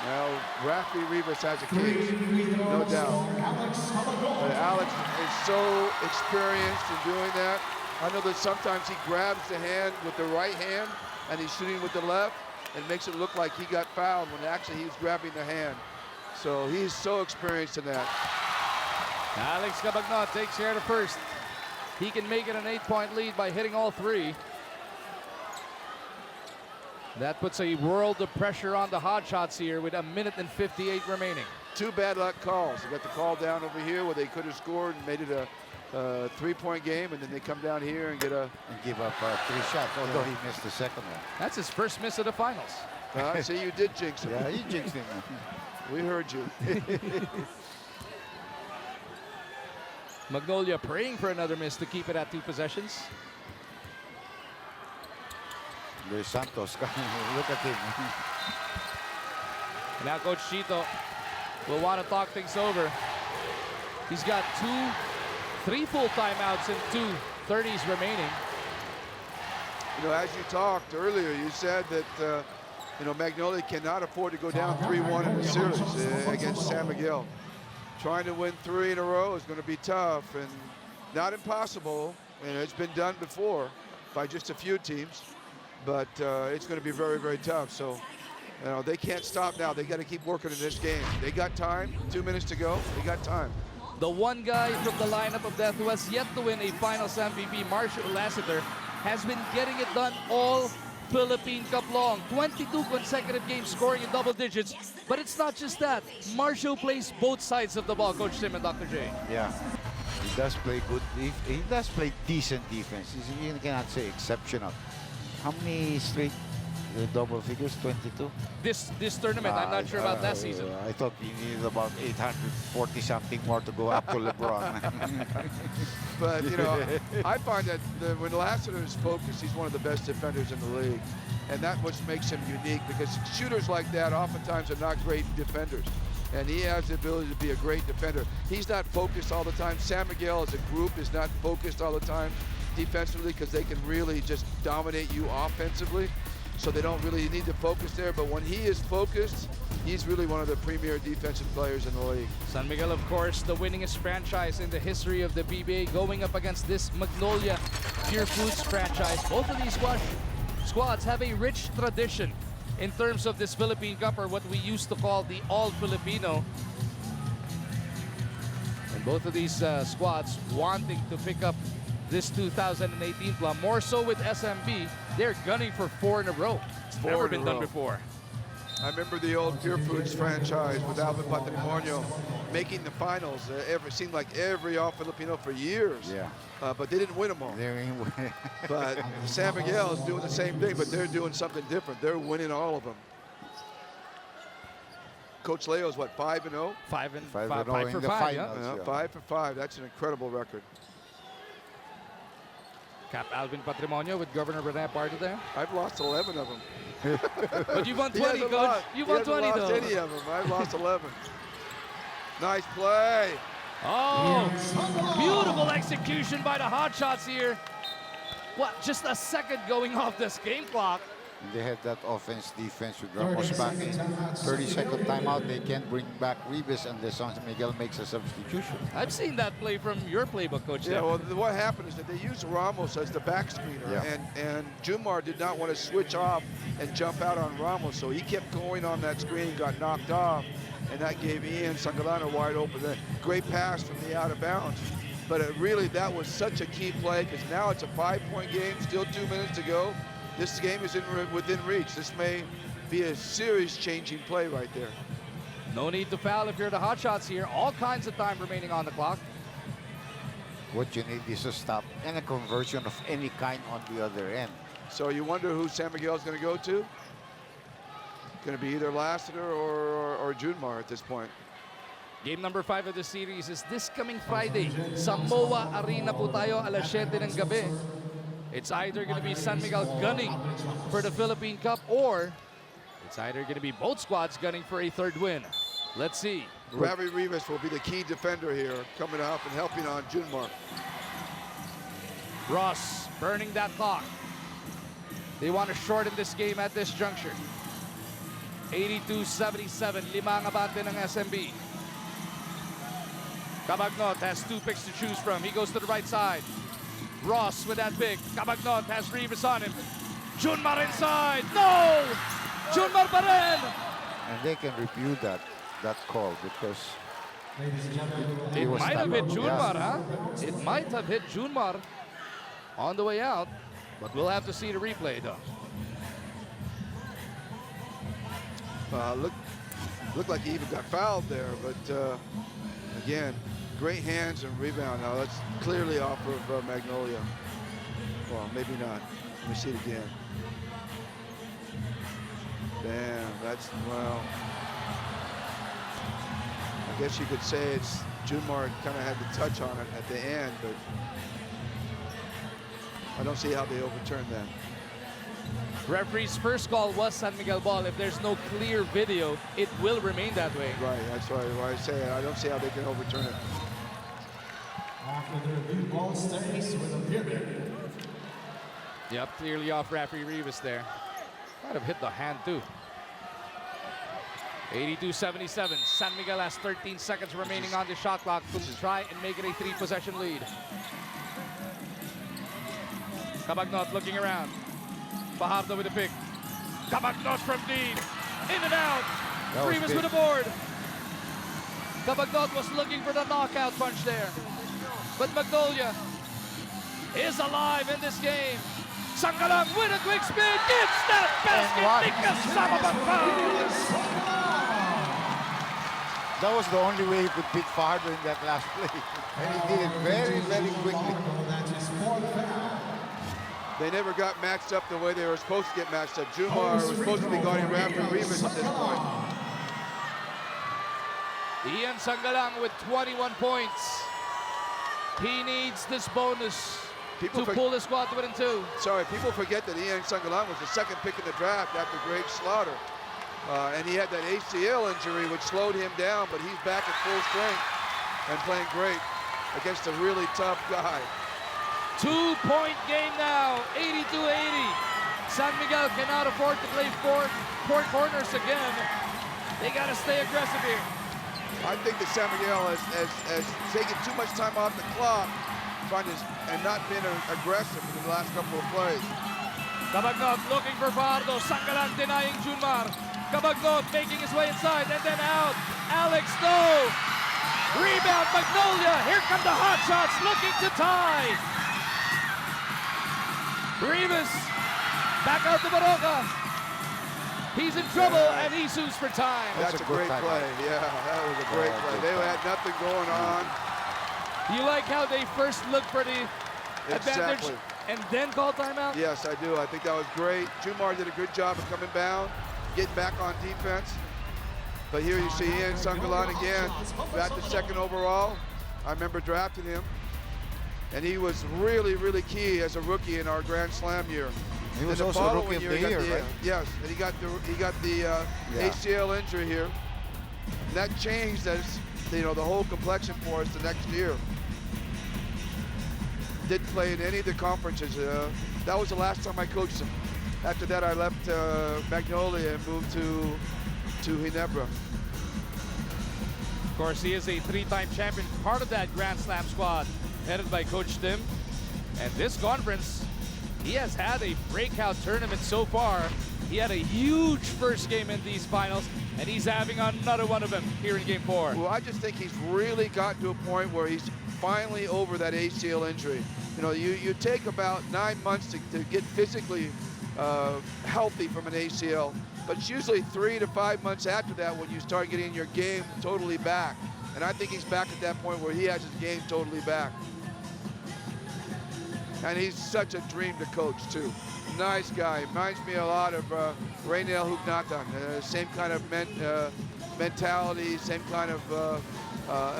Now, Rafi Rivas has a case, no doubt. But Alex is so experienced in doing that. I know that sometimes he grabs the hand with the right hand and he's shooting with the left and makes it look like he got fouled when actually he was grabbing the hand. So he's so experienced in that. Alex Cabagnot takes care of the first. He can make it an 8-point lead by hitting all 3. That puts a world of pressure on the Hotshots here with 1 minute and 58 remaining. 2 bad luck calls. They got the call down over here where they could have scored and made it a 3-point game, and then they come down here and get a... And give up 3 shots, although he missed the second one. That's his first miss of the finals. See, you did jinx him. Yeah, he jinxed him. We heard you. Magnolia praying for another miss to keep it at 2 possessions. There's Santos coming. Look at him. Now Coach Chito will want to talk things over. He's got 3 full timeouts and 2 30s remaining. You know, as you talked earlier, you said that, you know, Magnolia cannot afford to go down 3-1 in the series against San Miguel. Trying to win 3 in a row is going to be tough and not impossible. And it's been done before by just a few teams, but it's going to be very, very tough. So, you know, they can't stop now. They got to keep working in this game. They got time, 2 minutes to go. They got time. The one guy from the lineup of death who has yet to win a finals MVP, Marshall Lassiter, has been getting it done all Philippine Cup long. 22 consecutive games scoring in double digits. But it's not just that. Marshall plays both sides of the ball, Coach Tim and Dr. J. Yeah, he does play good. He does play decent defense. You cannot say exceptional. How many straight double figures? 22? This tournament, I'm not sure about last season. I thought he needed about 840 something more to go up to LeBron. But, you know, I find that when Lassiter is focused, he's one of the best defenders in the league. And that's what makes him unique, because shooters like that oftentimes are not great defenders. And he has the ability to be a great defender. He's not focused all the time. San Miguel as a group is not focused all the time defensively, because they can really just dominate you offensively. So they don't really need to focus there. But when he is focused, he's really one of the premier defensive players in the league. San Miguel, of course, the winningest franchise in the history of the PBA, going up against this Magnolia Pure Foods franchise. Both of these squads have a rich tradition in terms of this Philippine Cup, or what we used to call the all-Filipino. And both of these squads wanting to pick up this 2018 plum. More so with SMB, they're gunning for 4 in a row. It's never been done before. I remember the old Pure Foods franchise with Alvin Patrimonio making the finals. It seemed like every all-Filipino for years. Yeah. But they didn't win them all. But San Miguel is doing the same thing, but they're doing something different. They're winning all of them. Coach Leo's what, 5-0? 5 for 5, finals, 5 for 5. That's an incredible record. Cap Alvin Patrimonio with Governor Rene Pardo there. I've lost 11 of them. But you've won 20, Coach. You've won 20, though. I've lost any of them. I've lost 11. Nice play. Oh, beautiful execution by the Hotshots here. What, just a second going off this game clock. They had that offense defense with Ramos back in 30-second timeout. They can't bring back Ribes unless San Miguel makes a substitution. I've seen that play from your playbook, Coach. Yeah, well, what happened is that they used Ramos as the back screener, and Jumar did not want to switch off and jump out on Ramos, so he kept going on that screen, got knocked off, and that gave Ian Sangalano wide open. Great pass from the out of bounds. But really, that was such a key play, because now it's a 5-point game, still 2 minutes to go. this game is within reach. This may be a series-changing play right there. No need to foul if you're the Hotshots here. All kinds of time remaining on the clock. What you need is a stop and a conversion of any kind on the other end. So you wonder who San Miguel's going to go to? Going to be either Lassiter or Junmar at this point. Game number 5 of the series is this coming Friday. Sa MOA Arena po tayo, alas 7 ng gabi. It's either going to be San Miguel gunning for the Philippine Cup, or it's either going to be both squads gunning for a third win. Let's see. Ravi Rivas will be the key defender here, coming up and helping on Junmar. Ross burning that clock. They want to shorten this game at this juncture. 82-77, lima ang abante ng SMB. Cabagnot has 2 picks to choose from. He goes to the right side. Ross with that pick. Cabagnot has Rivas on him. Junmar inside. No! Junmar pa rin! And they can review that call because it might have hit Junmar, huh? It might have hit Junmar on the way out, but we'll have to see the replay, though. Looked like he even got fouled there, but again, great hands and rebound. Now that's clearly off of Magnolia. Well, maybe not. Let me see it again. Damn, that's, well, I guess you could say it's Junmar kind of had the touch on it at the end, but I don't see how they overturned that. Referee's first call was San Miguel ball. If there's no clear video, it will remain that way. Right, that's why I say it. I don't see how they can overturn it. After the review, ball stays with a period. Yep, clearly off referee Rivas there. Might have hit the hand too. 82-77. San Miguel has 13 seconds remaining on the shot clock to try and make it a 3-possession lead. Cabagnot looking around. Fajardo with a pick. Cabagnot from deep. In and out. Rivas with a board. Cabagnot was looking for the knockout punch there. But Magnolia is alive in this game. Sangalang with a quick spin. Gets that basket. Kasama pang foul. that was the only way he could beat Fajardo in that last play. And he did it very, very quickly. They never got matched up the way they were supposed to get matched up. Junmar was supposed to be guarding Rafi Rivas at this point. Ian Sangalang with 21 points. He needs this bonus to pull the squad to within 2. Sorry, people forget that Ian Sangalang was the 2nd pick in the draft after Greg Slaughter. And he had that ACL injury which slowed him down, but he's back at full strength and playing great against a really tough guy. 2-point game now, 82-80. San Miguel cannot afford to play four corners again. They got to stay aggressive here. I think that San Miguel has taken too much time off the clock and not been aggressive in the last couple of plays. Cabagnot looking for Fajardo. Sangalang denying Junmar. Cabagnot making his way inside and then out. Alex, no! Rebound, Magnolia. Here come the Hotshots looking to tie. Rivas back out to Baroka. He's in trouble and he sues for time. That's a great play. Yeah, that was a great play. They had nothing going on. You like how they first looked for the advantage and then call timeout? Yes, I do. I think that was great. Junmar did a good job of coming down, getting back on defense. But here you see Ian Sangalang again, drafted 2nd overall. I remember drafting him. And he was really, really key as a rookie in our Grand Slam year. He was also Rookie of the Year, right? Yes, and he got the ACL injury here. And that changed the whole complexion for us the next year. Didn't play in any of the conferences. That was the last time I coached him. After that, I left Magnolia and moved to Ginebra. Of course, he is a 3-time champion, part of that Grand Slam squad, headed by Coach Tim. And this conference, he has had a breakout tournament so far. He had a huge first game in these finals, and he's having another one of them here in Game 4. Well, I just think he's really gotten to a point where he's finally over that ACL injury. You know, you take about 9 months to get physically healthy from an ACL, but it's usually 3 to 5 months after that when you start getting your game totally back. And I think he's back at that point where he has his game totally back. And he's such a dream to coach, too. Nice guy. Reminds me a lot of Raynel Hugnatan. Same kind of mentality, same kind of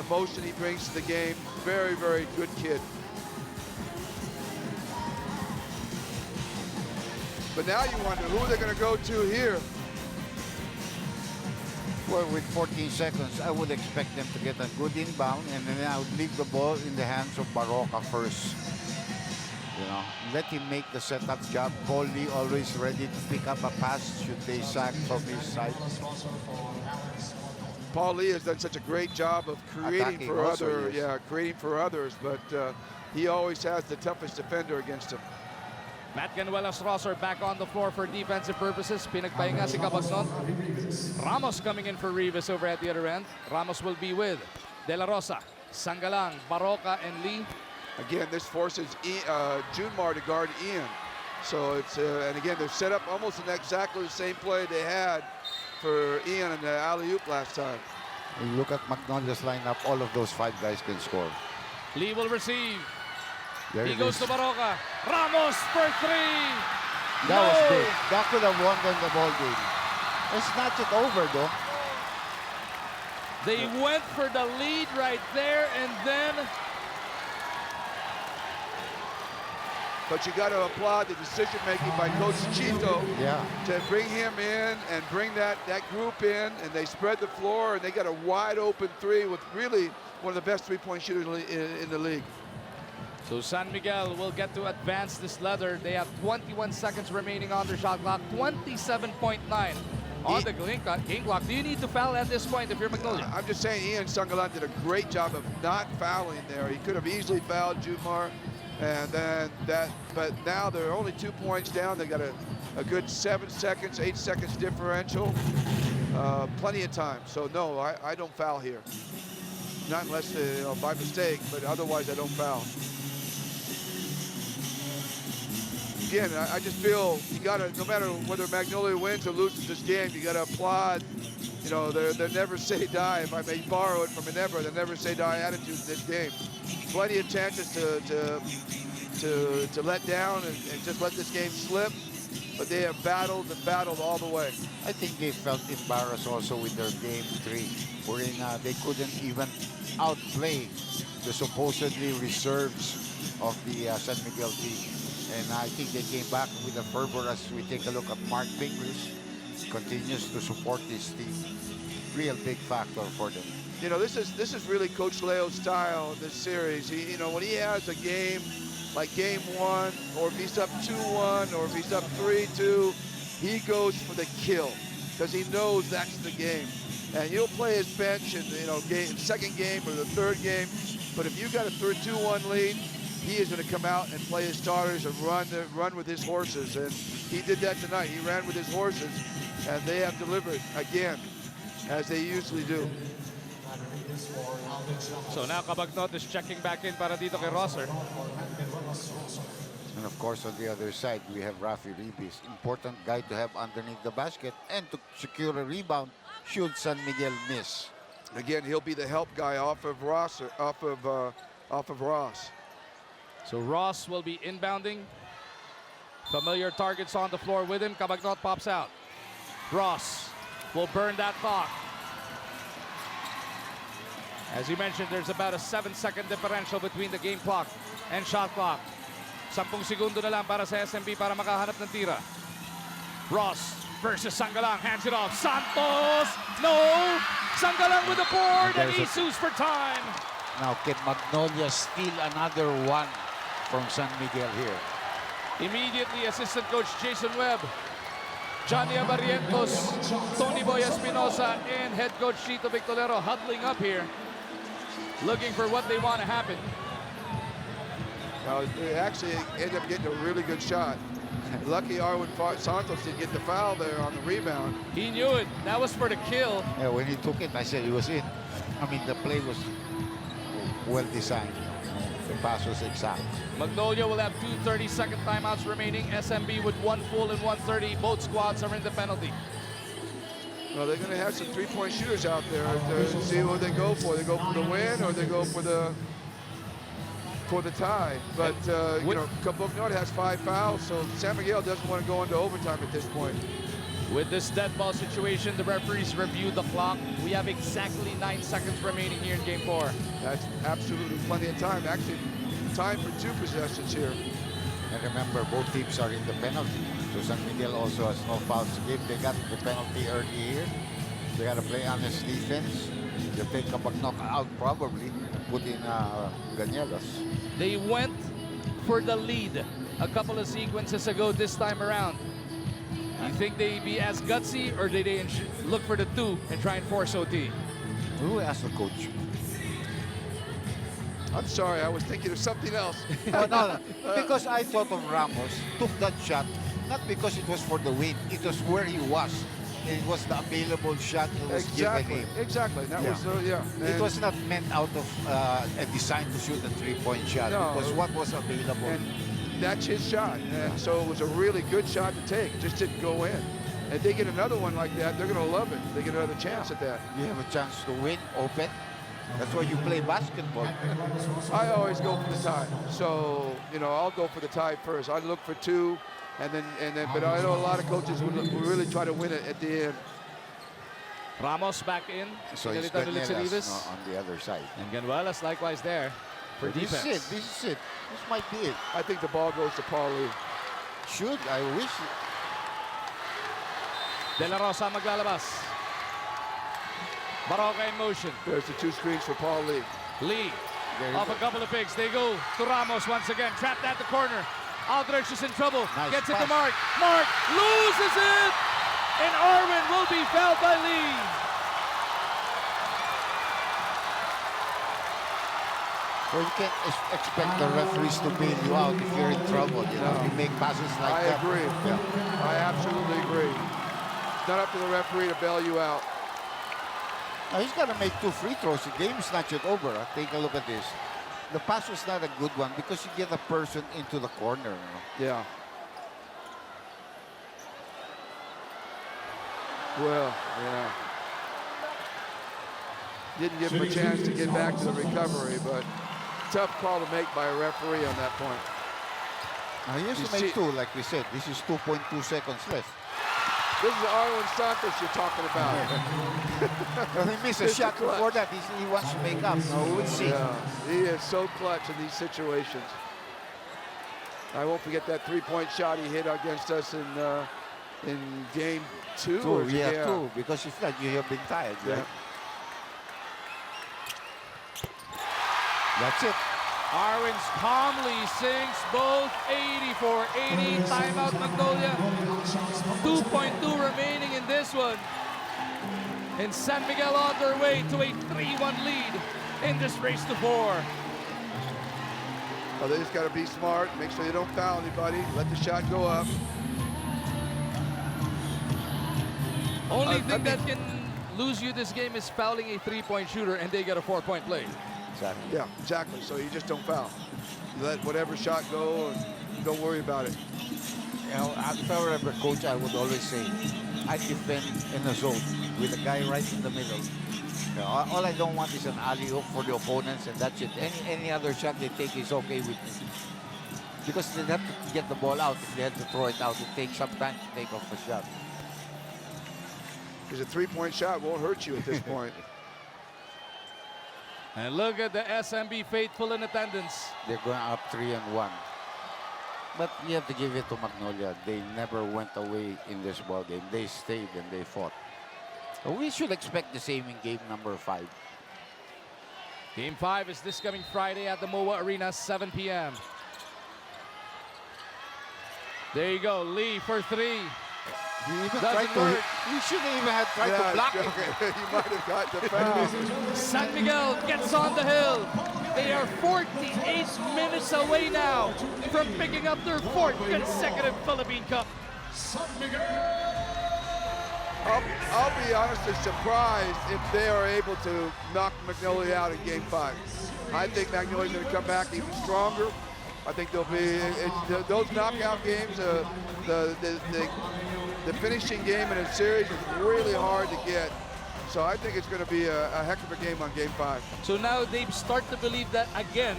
emotion he brings to the game. Very, very good kid. But now you wonder who they're going to go to here. Well, with 14 seconds, I would expect them to get a good inbound, and then I would leave the ball in the hands of Baroka first. You know, let him make the setup job. Colby always ready to pick up a pass should they sack from his side. Paul Lee has done such a great job of creating Attacking for also, others. yes. Yeah, creating for others, but he always has the toughest defender against him. Matt Ganuelas Rosser back on the floor for defensive purposes. Pinagpahinga si Cabagnon. Ramos coming in for Rivas over at the other end. Ramos will be with De La Rosa, Sangalang, Baroka, and Lee. Again, this forces Junmar to guard Ian. So it's, and again, they're set up almost in exactly the same play they had for Ian and the alley-oop last time. When you look at Magnolia's lineup, all of those 5 guys can score. Lee will receive. There He it goes is. to Baroka. Ramos for 3. That was big. That could have won them the ball game. Let's snatch it over, though. They went for the lead right there, and then But you got to applaud the decision-making by Coach Chito to bring him in and bring that group in, and they spread the floor, and they got a wide-open 3 with really one of the best three-point shooters in the league. so San Miguel will get to advance this ladder. They have 21 seconds remaining on their shot clock, 27.9 on the game clock. Do you need to foul at this point if you're Magnolia? I'm just saying Ian Sangalan did a great job of not fouling there. He could have easily fouled Jumar, and then but now they're only 2 points down. They got a good 7 seconds, 8 seconds differential. Plenty of time. So no, I don't foul here. Not unless by mistake, but otherwise I don't foul. Again, I just feel you gotta, no matter whether Magnolia wins or loses this game, you gotta applaud. You know, their never say die, if I may borrow it from a the never say die attitude in this game. Plenty of chances to let down and just let this game slip, but they have battled and battled all the way. I think they felt embarrassed also with their game 3, wherein they couldn't even outplay the supposedly reserves of the San Miguel team. And I think they came back with a fervor as we take a look at Mark Fingers. Continues to support this team. Real big factor for them. You know, this is really Coach Leo's style in this series. He, you know, when he has a game like game 1, or if he's up 2-1, or if he's up 3-2, he goes for the kill because he knows that's the game. And he'll play his bench in, you know, second game or the third game. But if you got a 2-1 lead, he is going to come out and play his starters and run with his horses. And he did that tonight. He ran with his horses, and they have delivered again, as they usually do. So now Cabagnot is checking back in para dito kay Rosser. And of course, on the other side, we have Rafi Ribis. Important guy to have underneath the basket and to secure a rebound should San Miguel miss. Again, he'll be the help guy off of Ross. So Ross will be inbounding. Familiar targets on the floor with him. Cabagnot pops out. Ross will burn that clock. As you mentioned, there's about a 7-second differential between the game clock and shot clock. 10 segundo na lang para sa SMB para makahanap ng tira. Ross versus Sangalang, hands it off. Santos! No! Sangalang with the board and Jesus for time. Now, can Magnolia steal another one from San Miguel here? Immediately, assistant coach Jason Webb, Johnny Abarrientos, Tony Boy Espinosa, and head coach Chito Victorero huddling up here, looking for what they want to happen. Now, they actually ended up getting a really good shot. Lucky Arwin Santos didn't get the foul there on the rebound. He knew it. That was for the kill. Yeah, when he took it, I said it was in. I mean, the play was well designed. Pasos exact. Magnolia will have 2 30-second timeouts remaining. SMB with 1 full and 1 30. Both squads are in the penalty. Well, they're going to have some three-point shooters out there to see what they go for. They go for the win or they go for the tie. But, you know, Magnolia has 5 fouls, so San Miguel doesn't want to go into overtime at this point. With this dead ball situation, the referees review the clock. We have exactly 9 seconds remaining here in Game 4. That's absolutely plenty of time. Actually, time for 2 possessions here. And remember, both teams are in the penalty. So San Miguel also has no fouls to give. They got the penalty early here. They got to play honest defense. They'll take a knockout probably and put in Ganielas. They went for the lead a couple of sequences ago this time around. You think they'd be as gutsy, or did they look for the 2 and try and force OT? Who asked the coach? I'm sorry, I was thinking of something else. Oh, no, because I thought of Ramos took that shot, not because it was for the win, it was where he was. It was the available shot that was given him. Exactly. That was, It was not meant out of a design to shoot a 3-point shot. No. It was what was available. And that's his shot. And so it was a really good shot to take. It just didn't go in. And if they get another one like that, they're going to love it. They get another chance at that. You have a chance to win, open. That's why you play basketball. I always go for the tie. So, you know, I'll go for the tie first. I look for 2, and then, but I know a lot of coaches will really try to win it at the end. Ramos back in. So it's Ganielas on the other side. And Ganielas likewise there for defense. This is it. This might be it. I think the ball goes to Paul Lee. Should. I wish. De La Rosa maglalabas. Baroka in motion. There's the 2 screens for Paul Lee. Lee off a couple of picks. They go to Ramos once again. Trapped at the corner. Aldrich is in trouble. Nice Gets it pass. to Mark. Mark loses it. And Arwin will be fouled by Lee. Well, you can't expect the referees to bail you out if you're in trouble. You know, you make passes like I that. agree. Yeah. I absolutely agree. It's not up to the referee to bail you out. Now, he's got to make 2 free throws. The game is not yet over. Take a look at this. The pass was not a good one because you get a person into the corner. You know? Yeah. Well, yeah. Didn't give him a chance to get back to the recovery, but tough call to make by a referee on that point. Now, he has to make 2, like we said. This is 2.2 seconds left. This is Arwin Santos you're talking about. Well, he missed a shot before that. He wants to make up. No, we'll see. Yeah, he is so clutch in these situations. I won't forget that 3-point shot he hit against us in game 2. 2, yeah, 2. Because if not, you have been tired, yeah. Right? That's it. Arwin calmly sinks both 80-80. Timeout Magnolia. 2.2 remaining in this one. And San Miguel on their way to a 3-1 lead in this race to 4. Well, they just got to be smart, make sure they don't foul anybody, let the shot go up. Only thing that can lose you this game is fouling a 3-point shooter, and they get a 4-point play. Exactly. Yeah, exactly. So you just don't foul. You let whatever shot go and don't worry about it. You know, if I were ever coach, I would always say, I defend in a zone with a guy right in the middle. You know, all I don't want is an alley-oop for the opponents, and that's it. Any other shot they take is okay with me. Because they have to get the ball out. If they have to throw it out, it takes some time to take off the shot. Because a 3-point shot won't hurt you at this point. And look at the SMB faithful in attendance. They're going up 3-1. But you have to give it to Magnolia. They never went away in this ball game. They stayed and they fought. So we should expect the same in game number 5. Game 5 is this coming Friday at the MOA Arena, 7 p.m. There you go, Lee for 3. He even Doesn't work. He shouldn't even have tried to block it. He might have got the foul. San Miguel gets on the hill. They are 48 minutes away now from picking up their 4th consecutive Philippine Cup. I'll be honestly surprised if they are able to knock Magnolia out in Game 5. I think Magnolia's going to come back even stronger. I think there'll be those knockout games. The finishing game in a series is really hard to get. So I think it's going to be a heck of a game on Game 5. So now they start to believe that again,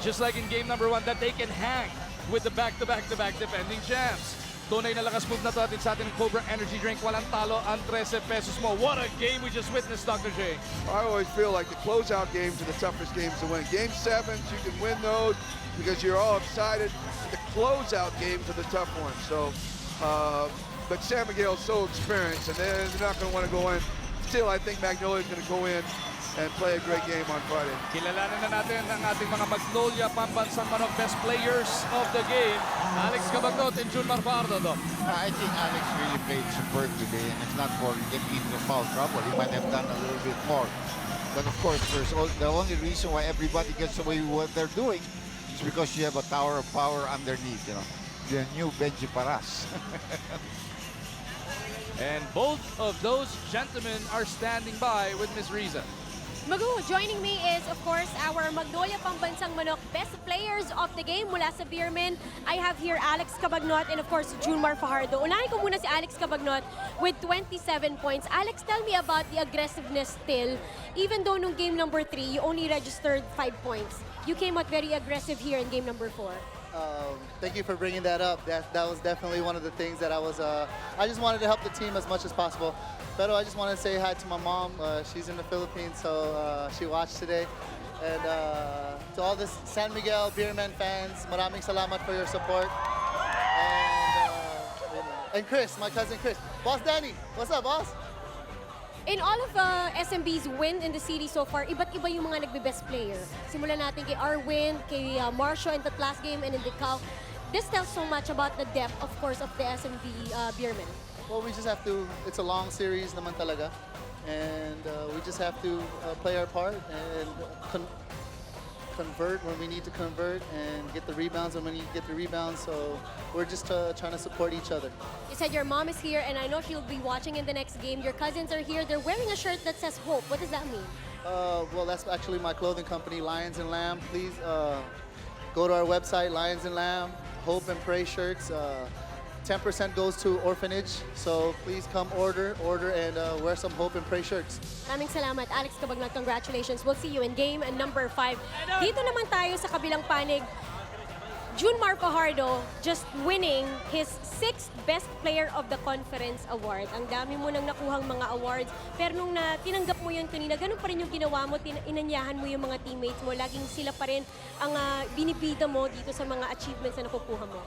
just like in game number 1, that they can hang with the back-to-back-to-back defending champs. Tunay na lakas move na to atin sa ating Cobra Energy Drink. Walang talo ang 13 pesos mo. What a game we just witnessed, Dr. J. I always feel like the closeout games are the toughest games to win. Game 7s, you can win those because you're all excited. The closeout games are the tough ones. So, but San Miguel's so experienced, and they're not going to want to go in. Still, I think Magnolia's going to go in and play a great game on Friday. Kilalanin na natin ang ating mga Magnolia Pambansang Manok best players of the game. Alex Cabagnot and Jun Marfardo. I think Alex really played superb today, and if not for getting into foul trouble, he might have done a little bit more. But of course, the only reason why everybody gets away with what they're doing is because you have a tower of power underneath, you know. The new Benji Paras. And both of those gentlemen are standing by with Ms. Riza. Magu, joining me is, of course, our Magnolia Pambansang Manok best players of the game mula sa Beerman. I have here Alex Cabagnot and, of course, Junmar Fajardo. Unahin ko muna si Alex Cabagnot with 27 points. Alex, tell me about the aggressiveness still. Even though nung game number 3, you only registered 5 points. You came out very aggressive here in game number 4. Thank you for bringing that up. That was definitely one of the things that I just wanted to help the team as much as possible. But I just want to say hi to my mom. She's in the Philippines, so she watched today. And to all the San Miguel Beerman fans, maraming salamat for your support. And Chris, my cousin Chris. Boss Danny, what's up, boss? In all of SMB's win in the series so far, iba't iba yung mga nagbe-best player. Simulan natin kay Arwin, kay Marcio in the last game, and in the Cal. This tells so much about the depth, of course, of the SMB Beerman. Well, we just have to, it's a long series naman talaga. And we just have to play our part and convert when we need to convert and get the rebounds when we need to get the rebounds. So we're just trying to support each other. You said your mom is here, and I know she'll be watching in the next game. Your cousins are here. They're wearing a shirt that says Hope. What does that mean? Well, that's actually my clothing company, Lions and Lamb. Please go to our website, Lions and Lamb, Hope and Pray shirts. 10% goes to orphanage, so please come order and wear some Hope and Pray shirts. Maraming salamat, Alex Cabagnot. Congratulations. We'll see you in game number 5. Dito naman tayo sa kabilang panig. Junmar Fajardo just winning his 6th Best Player of the Conference Award. Ang dami mo nang nakuhang mga awards, pero nung tinanggap mo yun kanina, ganun pa rin yung ginawa mo, inanyahan mo yung mga teammates mo. Laging sila pa rin ang binibida mo dito sa mga achievements na nakukuha mo.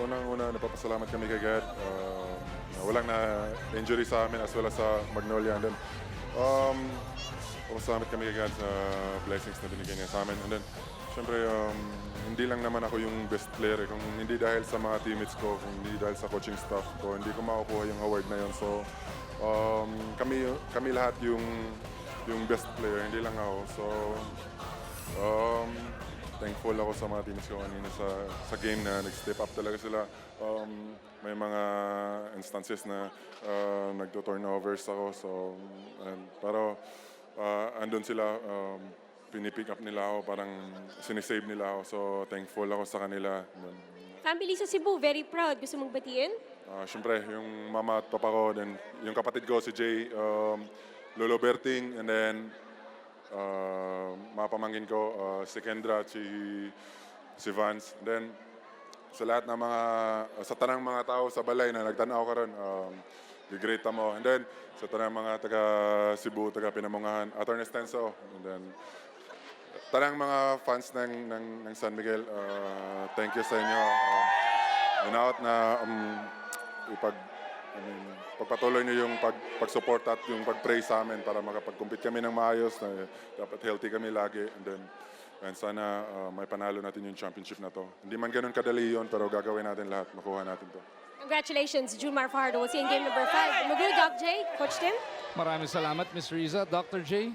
Unang-una, napapasalamat kami kay God. Walang na-injury sa amin as well as sa Magnolia. And then, papasalamat kami kay God sa blessings na binigay niya sa amin. And then, syempre, hindi lang naman ako yung best player. Kung hindi dahil sa mga teammates ko, kung hindi dahil sa coaching staff ko, hindi ko makukuha yung award na yun. So, kami lahat yung best player, hindi lang ako. So, thankful ako sa mga teams ko kanina sa game na nag-step up talaga sila. May mga instances na nagto-turnovers ako. So, pero andun sila, pinipick up nila ako, parang sinisave nila ako. So, thankful ako sa kanila. Family sa Cebu, very proud. Gusto mong batiin? Siyempre, yung mama at papa ko, then yung kapatid ko, si Jay, Lolo Berting, and then mga pamangkin ko, si Kendra, si Vance. Then, sa lahat ng sa tanang mga tao sa balay na nagtanaw ko ron, great mo. And then, sa tanang mga taga Cebu, taga Pinamungahan, Attorney Stenso, and then, tanang mga fans ng San Miguel, thank you sa inyo. Inaot na pagpatuloy niyo yung pag-support at yung pag-pray sa amin para makapag-compete kami ng maayos, na dapat healthy kami lagi, and sana may panalo natin yung championship na to. Hindi man ganun kadali yun, pero gagawin natin lahat, makuha natin to. Congratulations, Junmar Fajardo. We'll see you in game number 5. Magul, Doc J, Coach Tim. Maraming salamat, Ms. Riza. Dr. J,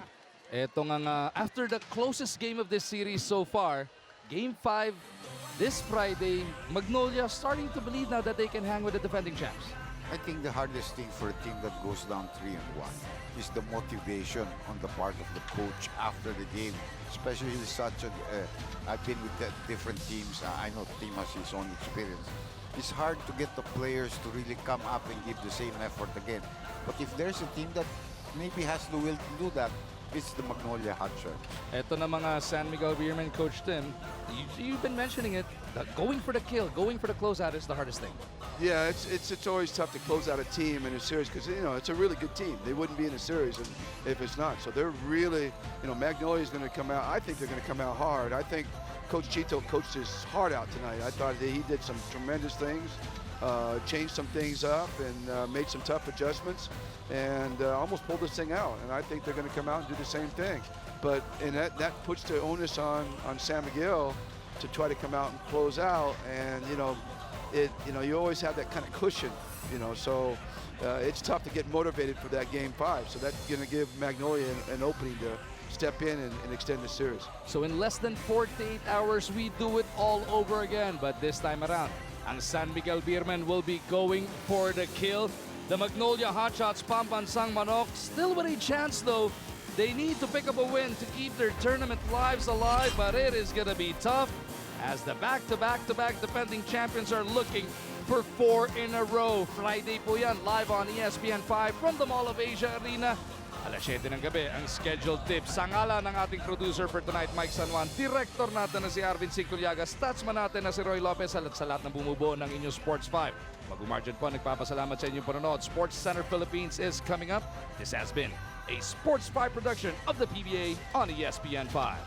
eto nga after the closest game of this series so far, Game 5 this Friday, Magnolia starting to believe now that they can hang with the defending champs. I think the hardest thing for a team that goes down 3-1 is the motivation on the part of the coach after the game. Especially I've been with different teams. I know the team has its own experience. It's hard to get the players to really come up and give the same effort again. But if there's a team that maybe has the will to do that, it's the Magnolia Hotshots. Ito na mga San Miguel Beermen, Coach Tim. You've been mentioning it. That going for the kill, going for the closeout is the hardest thing. Yeah, it's always tough to close out a team in a series because, you know, it's a really good team. They wouldn't be in a series if it's not. So they're really, you know, Magnolia's going to come out. I think they're going to come out hard. I think Coach Chito coached his heart out tonight. I thought that he did some tremendous things, changed some things up, and made some tough adjustments, and almost pulled this thing out. And I think they're going to come out and do the same thing. But that puts the onus on San Miguel to try to come out and close out. And you always have that kind of cushion, so it's tough to get motivated for that game 5. So that's going to give Magnolia an opening to step in and extend the series. So in less than 48 hours, we do it all over again. But this time around, ang San Miguel Beermen will be going for the kill. The Magnolia Hotshots Pambansang Manok still with a chance though. They need to pick up a win to keep their tournament lives alive, but it is going to be tough as the back-to-back defending champions are looking for 4 in a row. Friday po yan, live on ESPN 5 from the Mall of Asia Arena. Alas 7 ng gabi ang scheduled tips. Sa ngala ng ating producer for tonight, Mike San Juan, director natin na si Arvin Siculyaga, statsman natin na si Roy Lopez, at sa lahat ng bumubuo ng inyong Sports 5. Mag-umargin po, nagpapasalamat sa inyong panonood. Sports Center Philippines is coming up. This has been a Sports 5 production of the PBA on ESPN 5.